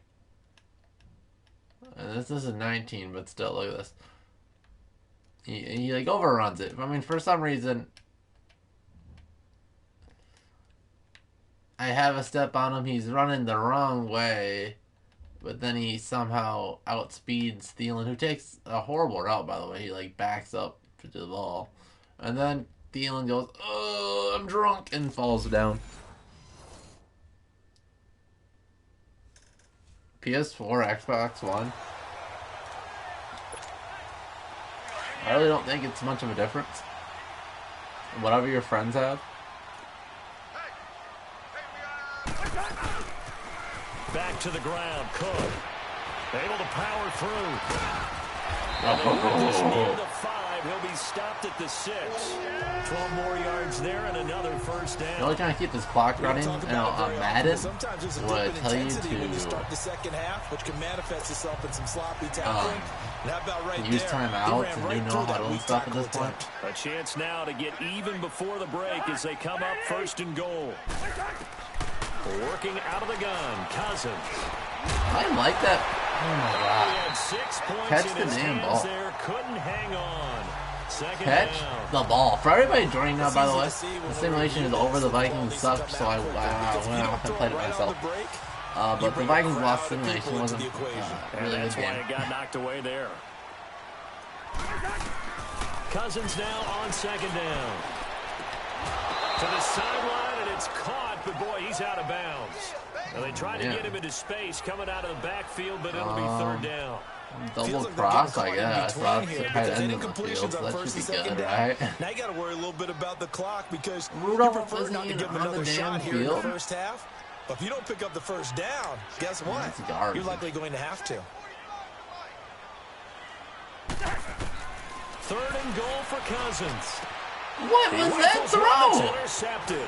And this is 19, but still, look at this. He like overruns it. I mean, for some reason, I have a step on him. He's running the wrong way, but then he somehow outspeeds Thielen, who takes a horrible route, by the way. He like backs up to the ball, and then Thielen goes, "Oh, I'm drunk," and falls down. PS4, Xbox One. I really don't think it's much of a difference. Whatever your friends have. Back to the ground, Cook. Able to power through. Oh. Near the 5, he'll be stopped at the 6. 12 more yards there and another first down. The only time I keep this clock running on Madden would tell you to start the second half, which can manifest itself in some sloppy tackling. And how about right use there? timeouts and you know how to own stuff at this point. A chance now to get even before the break as they come up first and goal. Working out of the gun, Cousins. I like that. Oh my god. He had 6 points Catch in the his damn hands ball. there. Couldn't hang on. Second Catch down. the ball. For everybody joining now, by the way, the simulation is over. The Vikings sucked, so I went off and played it myself. But the Vikings lost simulation. Wasn't really good That's why game. it got knocked away there. Cousins now on second down. To the sideline, and it's caught, but boy, he's out of bounds. Well, they tried to get him into space coming out of the backfield, but it'll be third down. Double cross, I guess. Lots of tight ends on the field, so that should be good, right? Now you got to worry a little bit about the clock because Rudolph you prefer wasn't not to even give him on another the damn shot here in the field. first half. But if you don't pick up the first down, guess what? That's garbage. You're likely going to have to. Third and goal for Cousins. What was that throw? Intercepted.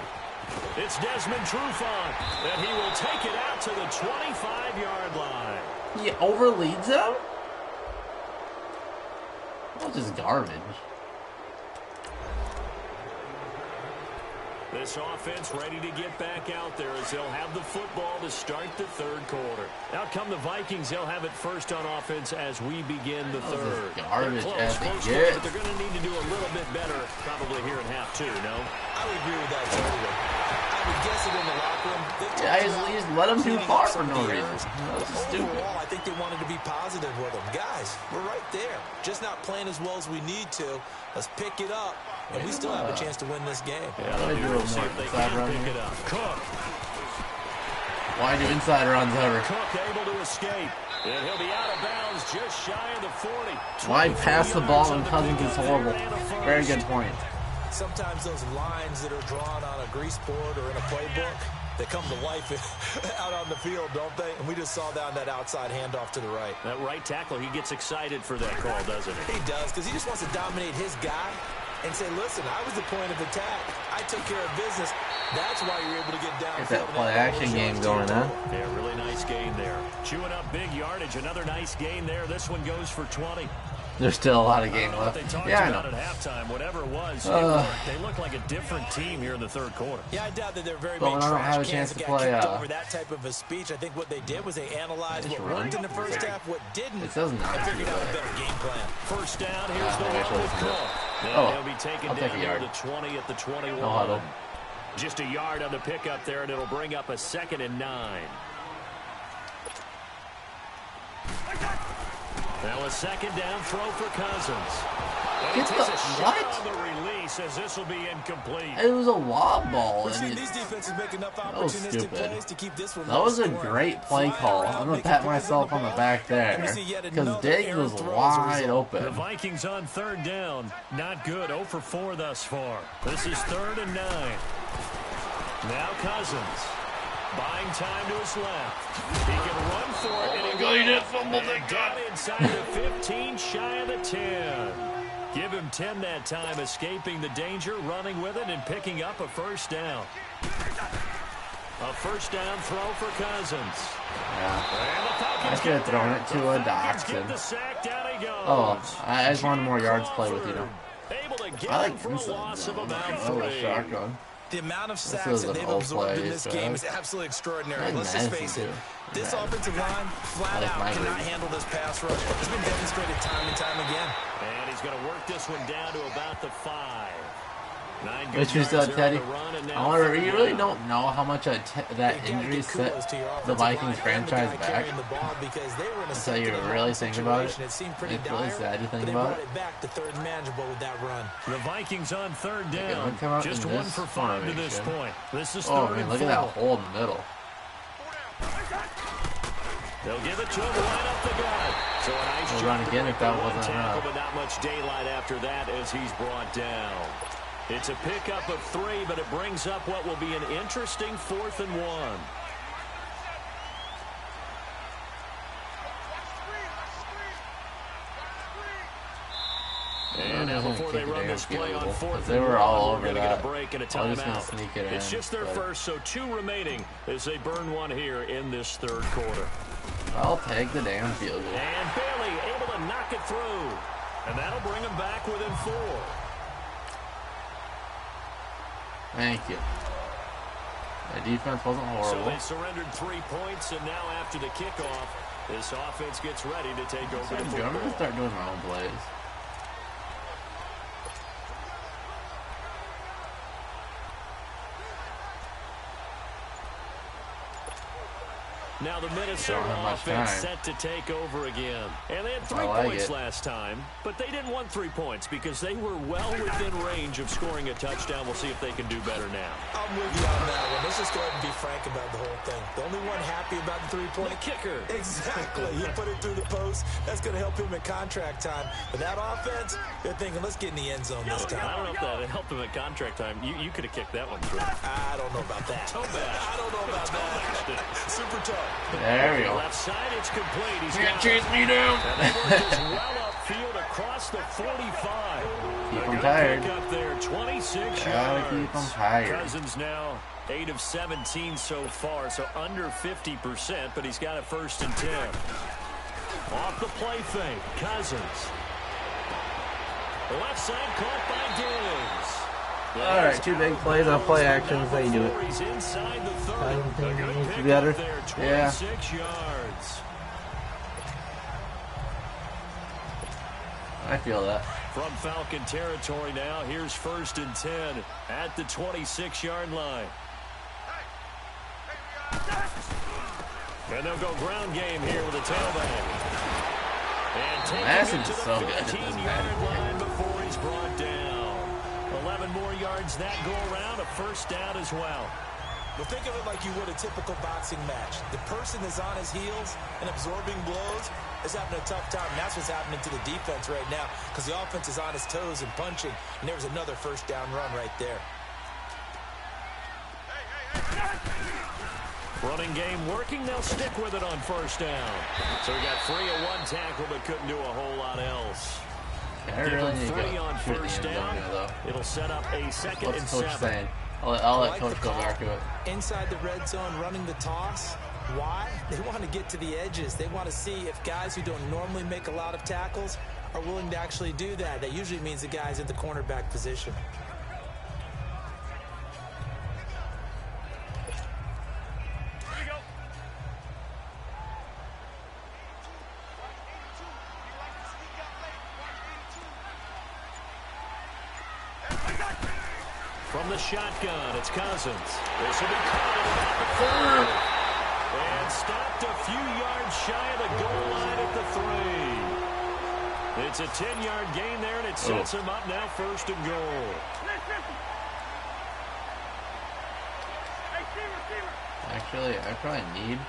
It's Desmond Trufant, and he will take it out to the 25-yard line. He overleads him? That's just garbage. This offense ready to get back out there as they'll have the football to start the third quarter. Out come the Vikings. They'll have it first on offense as we begin the third. Garbage They're as close, they get. but they're going to need to do a little bit better probably here in half two, no? I would agree with that totally. I would guess it in the locker room. Yeah, I just let him too far for no reason. That was stupid. Overall, I think they wanted to be positive with him. Guys, we're right there. Just not playing as well as we need to. Let's pick it up, and we still have a chance to win this game. Yeah, Let me do a more see if they inside can run pick here. it up. Cook. Why do inside runs ever? Cook able to escape. And he'll be out of bounds just shy of the 40. Why pass the ball when Cousins is horrible? Very good point. Sometimes those lines that are drawn on a grease board or in a playbook, they come to life out on the field, don't they? And we just saw that on that outside handoff to the right. That right tackle, he gets excited for that call, doesn't he? He does, because he just wants to dominate his guy and say, listen, I was the point of attack. I took care of business. That's why you're able to get down. Get that play-action game going, huh? Yeah, really nice gain there. Chewing up big yardage. Another nice gain there. This one goes for 20. There's still a lot of game I don't know what left. they talked Yeah, I about know. at halftime. Whatever it was, it worked. They look like a different team here in the third quarter. Yeah, I doubt that they're very But many when I don't trash have a cans chance that to got play, kicked over that type of a speech. I think what they did was they analyzed Just what run. worked in the first half, what didn't, It says not and to, figured out a but- better game plan. First down, here's the maybe I one should with listen to Cook. it. And Oh, he'll be taken I'll down take a near yard. the 20 at the 21. No huddle. Just a yard on the pickup there, and it'll bring up a 2nd and 9. Now a second down throw for Cousins. Get the what? The release as this will be incomplete. It was a lob ball. We're seeing these defenses make enough opportunistic plays to keep this one. That was a great play call. I'm gonna pat myself on the back there because Diggs was wide open. The Vikings on third down. Not good. 0 for 4 thus far. This is 3rd and 9. Now Cousins. Buying time to his left. He can run for it. He did fumble that down inside the 15, shy of the 10. Give him 10 that time, escaping the danger, running with it, and picking up a first down. A first down throw for Cousins. Yeah. I should have thrown it to a Dokkan. Oh, I just wanted more yards play with, you know. I like this shotgun. The amount of sacks that they've absorbed in this game is absolutely extraordinary. Let's just face it. This offensive line, flat out, cannot handle this pass rush. It's been demonstrated time and time again. And he's going to work this one down to about the 5. Which is Teddy. However, you really don't know how much that injury set the Vikings franchise back. That's how you really think about it. It's really sad to think about it. The Vikings on third down. Just 1 for 5 to this point. This is 3rd oh man, look at that hole in the middle. They'll give it to him right up the gut. So a nice run again if that wasn't enough. But not much daylight after that as he's brought down. It's a pickup of 3, but it brings up what will be an interesting 4th and 1. And now before they run this play on 4th, they were all over that. I'm just gonna sneak it in. It's just their first, so 2 remaining as they burn 1 here in this 3rd quarter. I'll take the damn field goal. And Bailey able to knock it through, and that'll bring them back within 4. Thank you. The defense wasn't horrible. So they surrendered 3 points, and now after the kickoff, this offense gets ready to take over the football. I'm going to start doing my own plays. Now the Minnesota offense set to take over again. And they had 3 points last time, but they didn't want 3 points because they were well within range of scoring a touchdown. We'll see if they can do better now. I'm with you on that one. Let's just go ahead and be frank about the whole thing. The only one happy about the 3-point kicker. Exactly. He put it through the post. That's going to help him in contract time. But that offense, they're thinking, let's get in the end zone this time. I don't know if that helped him in contract time. You could have kicked that one through. I don't know about that. I don't know about that. Super tough. There we go. Left side, it's complete. He's going to chase me down. And they worked this well upfield across the 45. Keep him tired. Up there, 26 Gotta yards. keep him tired. Cousins now 8 of 17 so far, so under 50%, but he's got a 1st and 10. Off the play fake, Cousins. The left side caught by Diggs. All right, 2 big plays on play actions. How you do it? He's inside the 30. I don't think it needs to be better. There, 26 yards. I feel that. From Falcon territory now, here's 1st and 10 at the 26-yard line. And they'll go ground game here with a tailback. And taking it to the 15-yard line before he's brought down. 11 more yards that go around, a 1st down as well. Well, think of it like you would a typical boxing match. The person is on his heels and absorbing blows is having a tough time. And that's what's happening to the defense right now because the offense is on his toes and punching. And there was another 1st down run right there. Running game working. They'll stick with it on 1st down. So we got 3 of 1 tackle, but couldn't do a whole lot else. I really need to 3 on 1st down. It'll set up a 2nd and 7. I'll let Coach go back to it. Inside the red zone, running the toss. Why? They want to get to the edges. They want to see if guys who don't normally make a lot of tackles are willing to actually do that. That usually means the guys at the cornerback position. From the shotgun, it's Cousins. This will be caught at about the 4. And stopped a few yards shy of the goal line at the 3. It's a 10-yard gain there, and it sets him up now, first and goal. Actually, I probably need.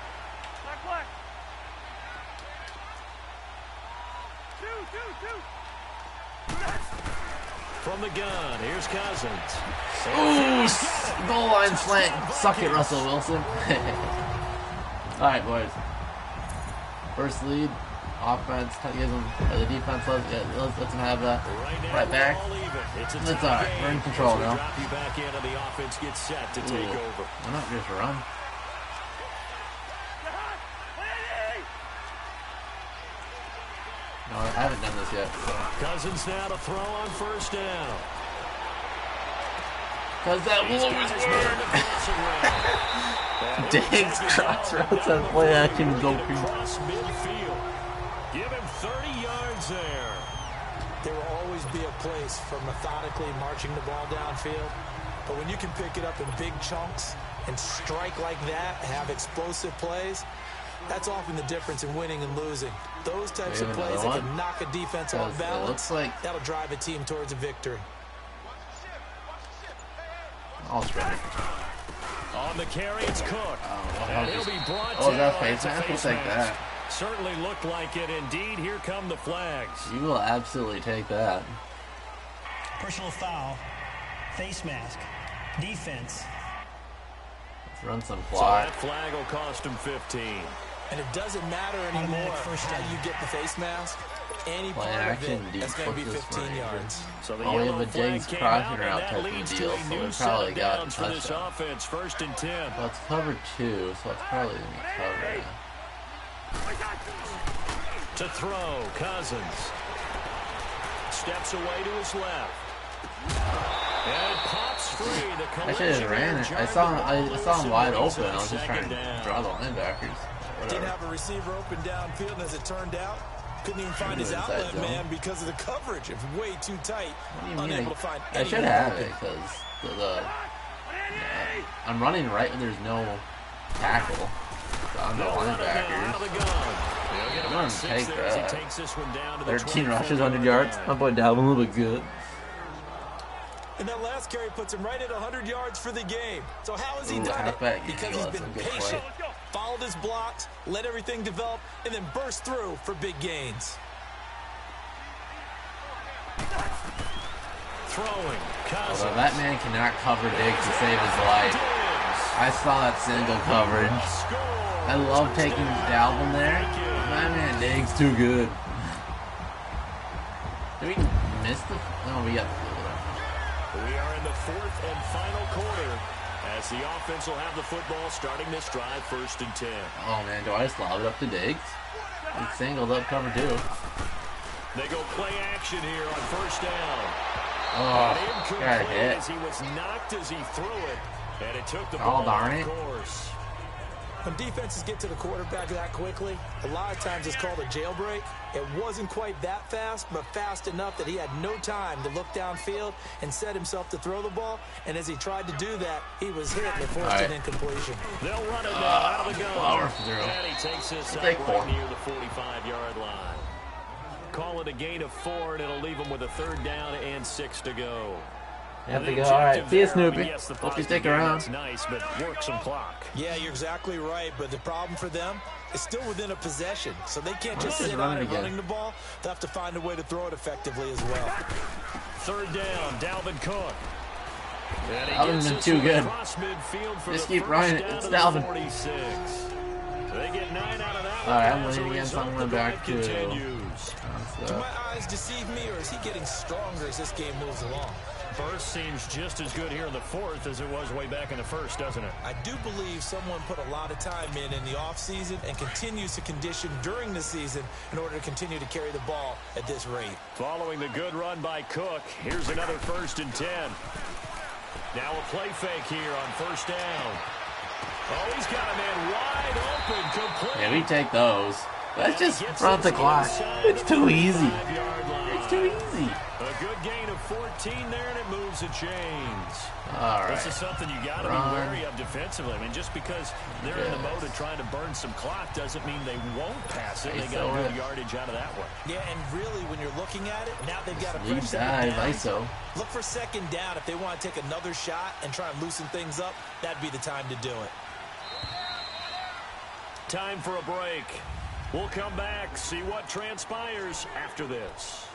From the gun, here's Cousins. Ooh, goal line slant. Suck it, Russell Wilson. Alright, boys. First lead. Offense gives them, or the defense lets them have that right back. That's alright. We're in control now. Back in and the offense gets set to take over. Why not just run? No, I haven't done this yet. So. Cousins now to throw on first down. Because that will always work. Diggs cross routes on play action Dokkan. Across midfield. Give him 30 yards there. There will always be a place for methodically marching the ball downfield. But when you can pick it up in big chunks and strike like that, have explosive plays, that's often the difference in winning and losing. Those types of plays that can knock a defense off balance, that'll drive a team towards a victory. I'll spread it. On the carry, it's Cook. And he'll be brought down. That face mask? We'll take that. Certainly looked like it. Indeed, here come the flags. You will absolutely take that. Personal foul, face mask, defense. Let's run some So clock. that flag will cost him 15. And it doesn't matter anymore how you get the face mask. Any part of it, that's going to be 15 yards. So the we have yellow a flag Diggs came crossing out, route and that type of leads deal, to a so new we set probably of got downs for this touchdown. offense, first and 10. Well, it's cover 2, so it's probably going to be covered. To throw, Cousins. Steps away to his left. And it pops free. The I should have ran it. I saw him wide open. I was just trying to draw the linebackers. Didn't have a receiver open downfield, and as it turned out, couldn't even find his outlet man because of the coverage. It was way too tight. What do you mean? Unable to find I should have it because I'm running right when there's no tackle. So I'm the linebackers. I'm going to take that. 13 rushes, 100 yards. My boy Dalvin will look good. And that last carry puts him right at 100 yards for the game. So how has he done it? Because he's been patient, followed his blocks, let everything develop, and then burst through for big gains. Throwing, Cousins. Although that man cannot cover Diggs to save his life. I saw that single coverage. I love taking Dalvin there. My man Diggs too good. Did we miss the? No, we got the. We are in the fourth and final quarter as the offense will have the football starting this drive, first and 10. Oh man, do I just lob it up to Diggs? It's singled up cover 2. They go play action here on first down. Oh, got hit. As he was knocked as he threw it, and it took the ball darn it. Course. When defenses get to the quarterback that quickly, a lot of times it's called a jailbreak. It wasn't quite that fast, but fast enough that he had no time to look downfield and set himself to throw the ball. And as he tried to do that, he was hit and forced an incompletion. They'll run it now out of the gun. Power through. And he takes this up right near the 45-yard line. Call it a gain of 4, and it'll leave him with a third down and 6 to go. You have to go. All right, see you, Snoopy. Hope you stick around. That's nice, but work some clock. Yeah, you're exactly right, but the problem for them is still within a possession, so they can't just sit on it running the ball. They'll have to find a way to throw it effectively as well. Third down, Dalvin Cook. Dalvin's been too good. Just keep running it. It's Dalvin. 46. They get 9 out of that. All right, I'm winning again, so I'm going back to. Do my eyes deceive me, or is he getting stronger as this game moves along? First seems just as good here in the fourth as it was way back in the first, doesn't it? I do believe someone put a lot of time in the offseason and continues to condition during the season in order to continue to carry the ball at this rate. Following the good run by Cook, here's another first and 10. Now a play fake here on first down. Oh, he's got a man wide open, complete. Yeah, we take those. Let's just run the clock. It's too easy. It's too easy. A good gain of 14 there, and it moves the chains. All right. This is something you got to be wary of defensively. I mean, just because they're in the mode of trying to burn some clock doesn't mean they won't pass it. They got good yardage out of that one. Yeah, and really, when you're looking at it, now they've got a Lead fresh second dive, down. ISO. Look for second down. If they want to take another shot and try and loosen things up, that'd be the time to do it. Time for a break. We'll come back, see what transpires after this.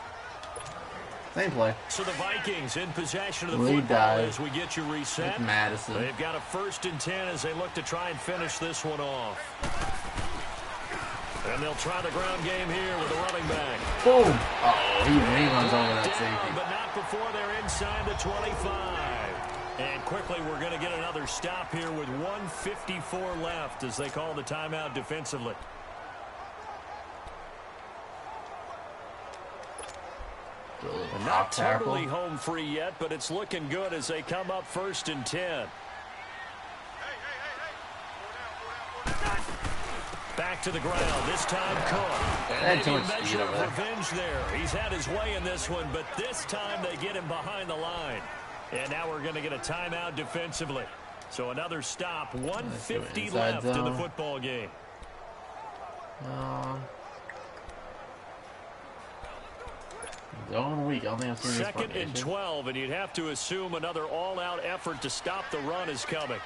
Same play. So the Vikings in possession of the Lead football dive. as we get you reset. Like Madison. They've got a 1st and 10 as they look to try and finish this one off. And they'll try the ground game here with the running back. Boom. Uh-oh, he runs over that safety. But not before they're inside the 25. And quickly, we're going to get another stop here with 1:54 left as they call the timeout defensively. Not totally home free yet, but it's looking good as they come up 1st and 10. Back to the ground. This time Cook. And maybe a measure of revenge there. He's had his way in this one, but this time they get him behind the line. And now we're going to get a timeout defensively. So another stop. 1:50 left in the football game. Zone weak. I don't think I've seen this 2nd and 12, and you'd have to assume another all-out effort to stop the run is coming.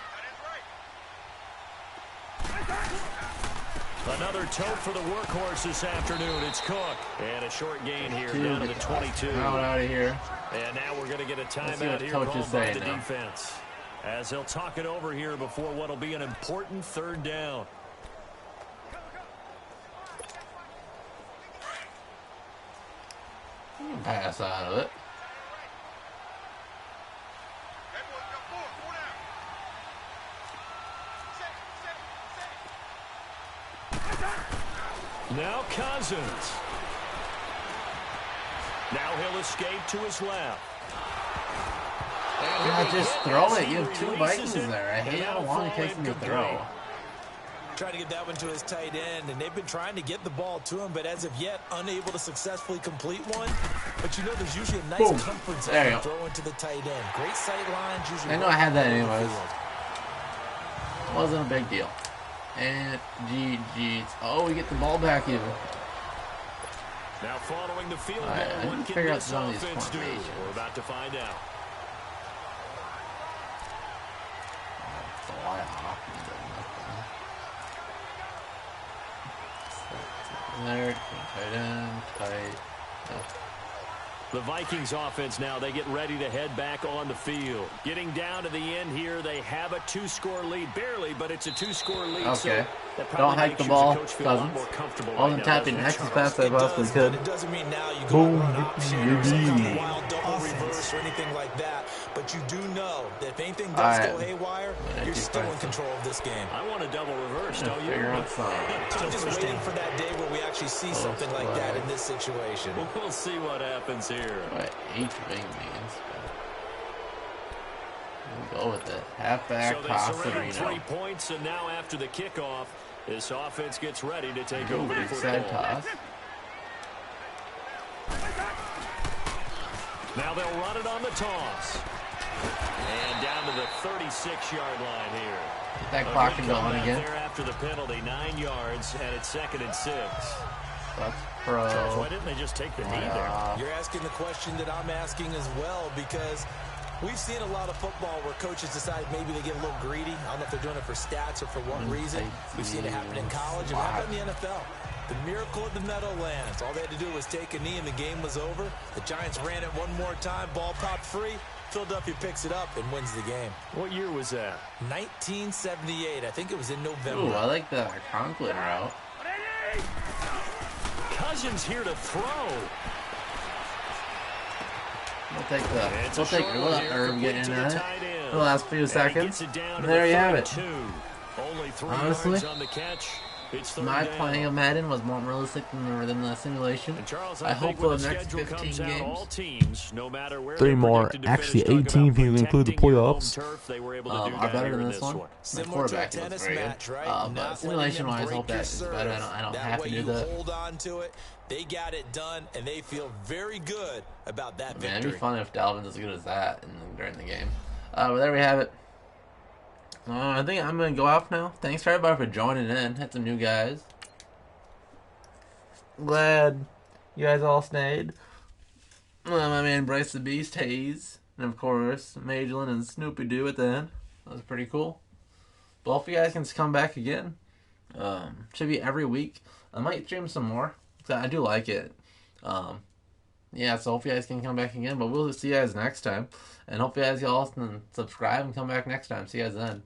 Another tote for the workhorse this afternoon. It's Cook. And a short gain here down to the 22. Out of here. And now we're going to get a timeout here called by the defense. As they'll talk it over here before what will be an important 3rd down. Pass out of it. Now Cousins. Now he'll escape to his left. Yeah, just throw it. You have 2 Vikings there. I hate how long it takes them to throw. Trying to get that one to his tight end, and they've been trying to get the ball to him, but as of yet, unable to successfully complete one. But you know there's usually a nice comfort zone to throw into the tight end. Great sight lines. Usually I know I had that anyways. Wasn't a big deal. And GG. Oh, we get the ball back even. Now following the field goal, what can this offense do? We're about to find out. There, tight end, tight. The Vikings offense now, they get ready to head back on the field. Getting down to the end here, they have a 2-score lead. Barely, but it's a 2-score lead. Okay. So don't hike the ball, Cousins. Wasn't tapping next as fast as I possibly could. It doesn't mean now you go run option or some kind of wild double reverse or anything like that. But you do know that if anything does go haywire, you're still in control of this game. I want a double reverse, don't you? I'm just waiting for that day where we actually see something like that in this situation. We'll see what happens here. What H wing means. We'll go with it. Halfback, so they surrender 3 points, and now after the kickoff, this offense gets ready to take over the football. Toss. Now they'll run it on the toss. And down to the 36-yard line here. Get that clock going again. There after the penalty, 9 yards, and it's 2nd and 6. That's pro. Charles, why didn't they just take the knee there? You're asking the question that I'm asking as well, because we've seen a lot of football where coaches decide maybe they get a little greedy. I don't know if they're doing it for stats or for what reason. We've seen it happen in college and happen in the NFL. The miracle of the Meadowlands. All they had to do was take a knee and the game was over. The Giants ran it one more time. Ball popped free. Philadelphia picks it up and wins the game. What year was that? 1978. I think it was in November. Ooh, I like the Conklin route. Cousins here to throw. We'll take Herb getting in that the last few seconds. And there you have it. Only 3 Honestly, yards on the catch. It's third my down. playing of Madden was more realistic than the simulation. And Charles, I hope think when for the next schedule 15 comes out, games. all teams, no matter where 3 they're more, predicted to actually finish, talk 18 about if you include the protecting your home playoffs. turf. They were able to do Are that better here than in this one. My Similar to a quarterback looks tennis very good. match, right? But Not simulation-wise, letting I them hope that break is your better. serve. I don't That have way to do you that. hold on to it. They got it done, and they feel very good about that Man, it'd victory. be fun if Dalvin's as good as that during the game. But there we have it. I think I'm going to go off now. Thanks for everybody for joining in. Had some new guys. Glad you guys all stayed. My man Bryce the Beast Hayes. And of course, Magellan and Snoopy Doo at the end. That was pretty cool. But hope you guys can come back again. Should be every week. I might stream some more. I do like it. Yeah, so hope you guys can come back again. But we'll see you guys next time. And hope you guys all can subscribe and come back next time. See you guys then.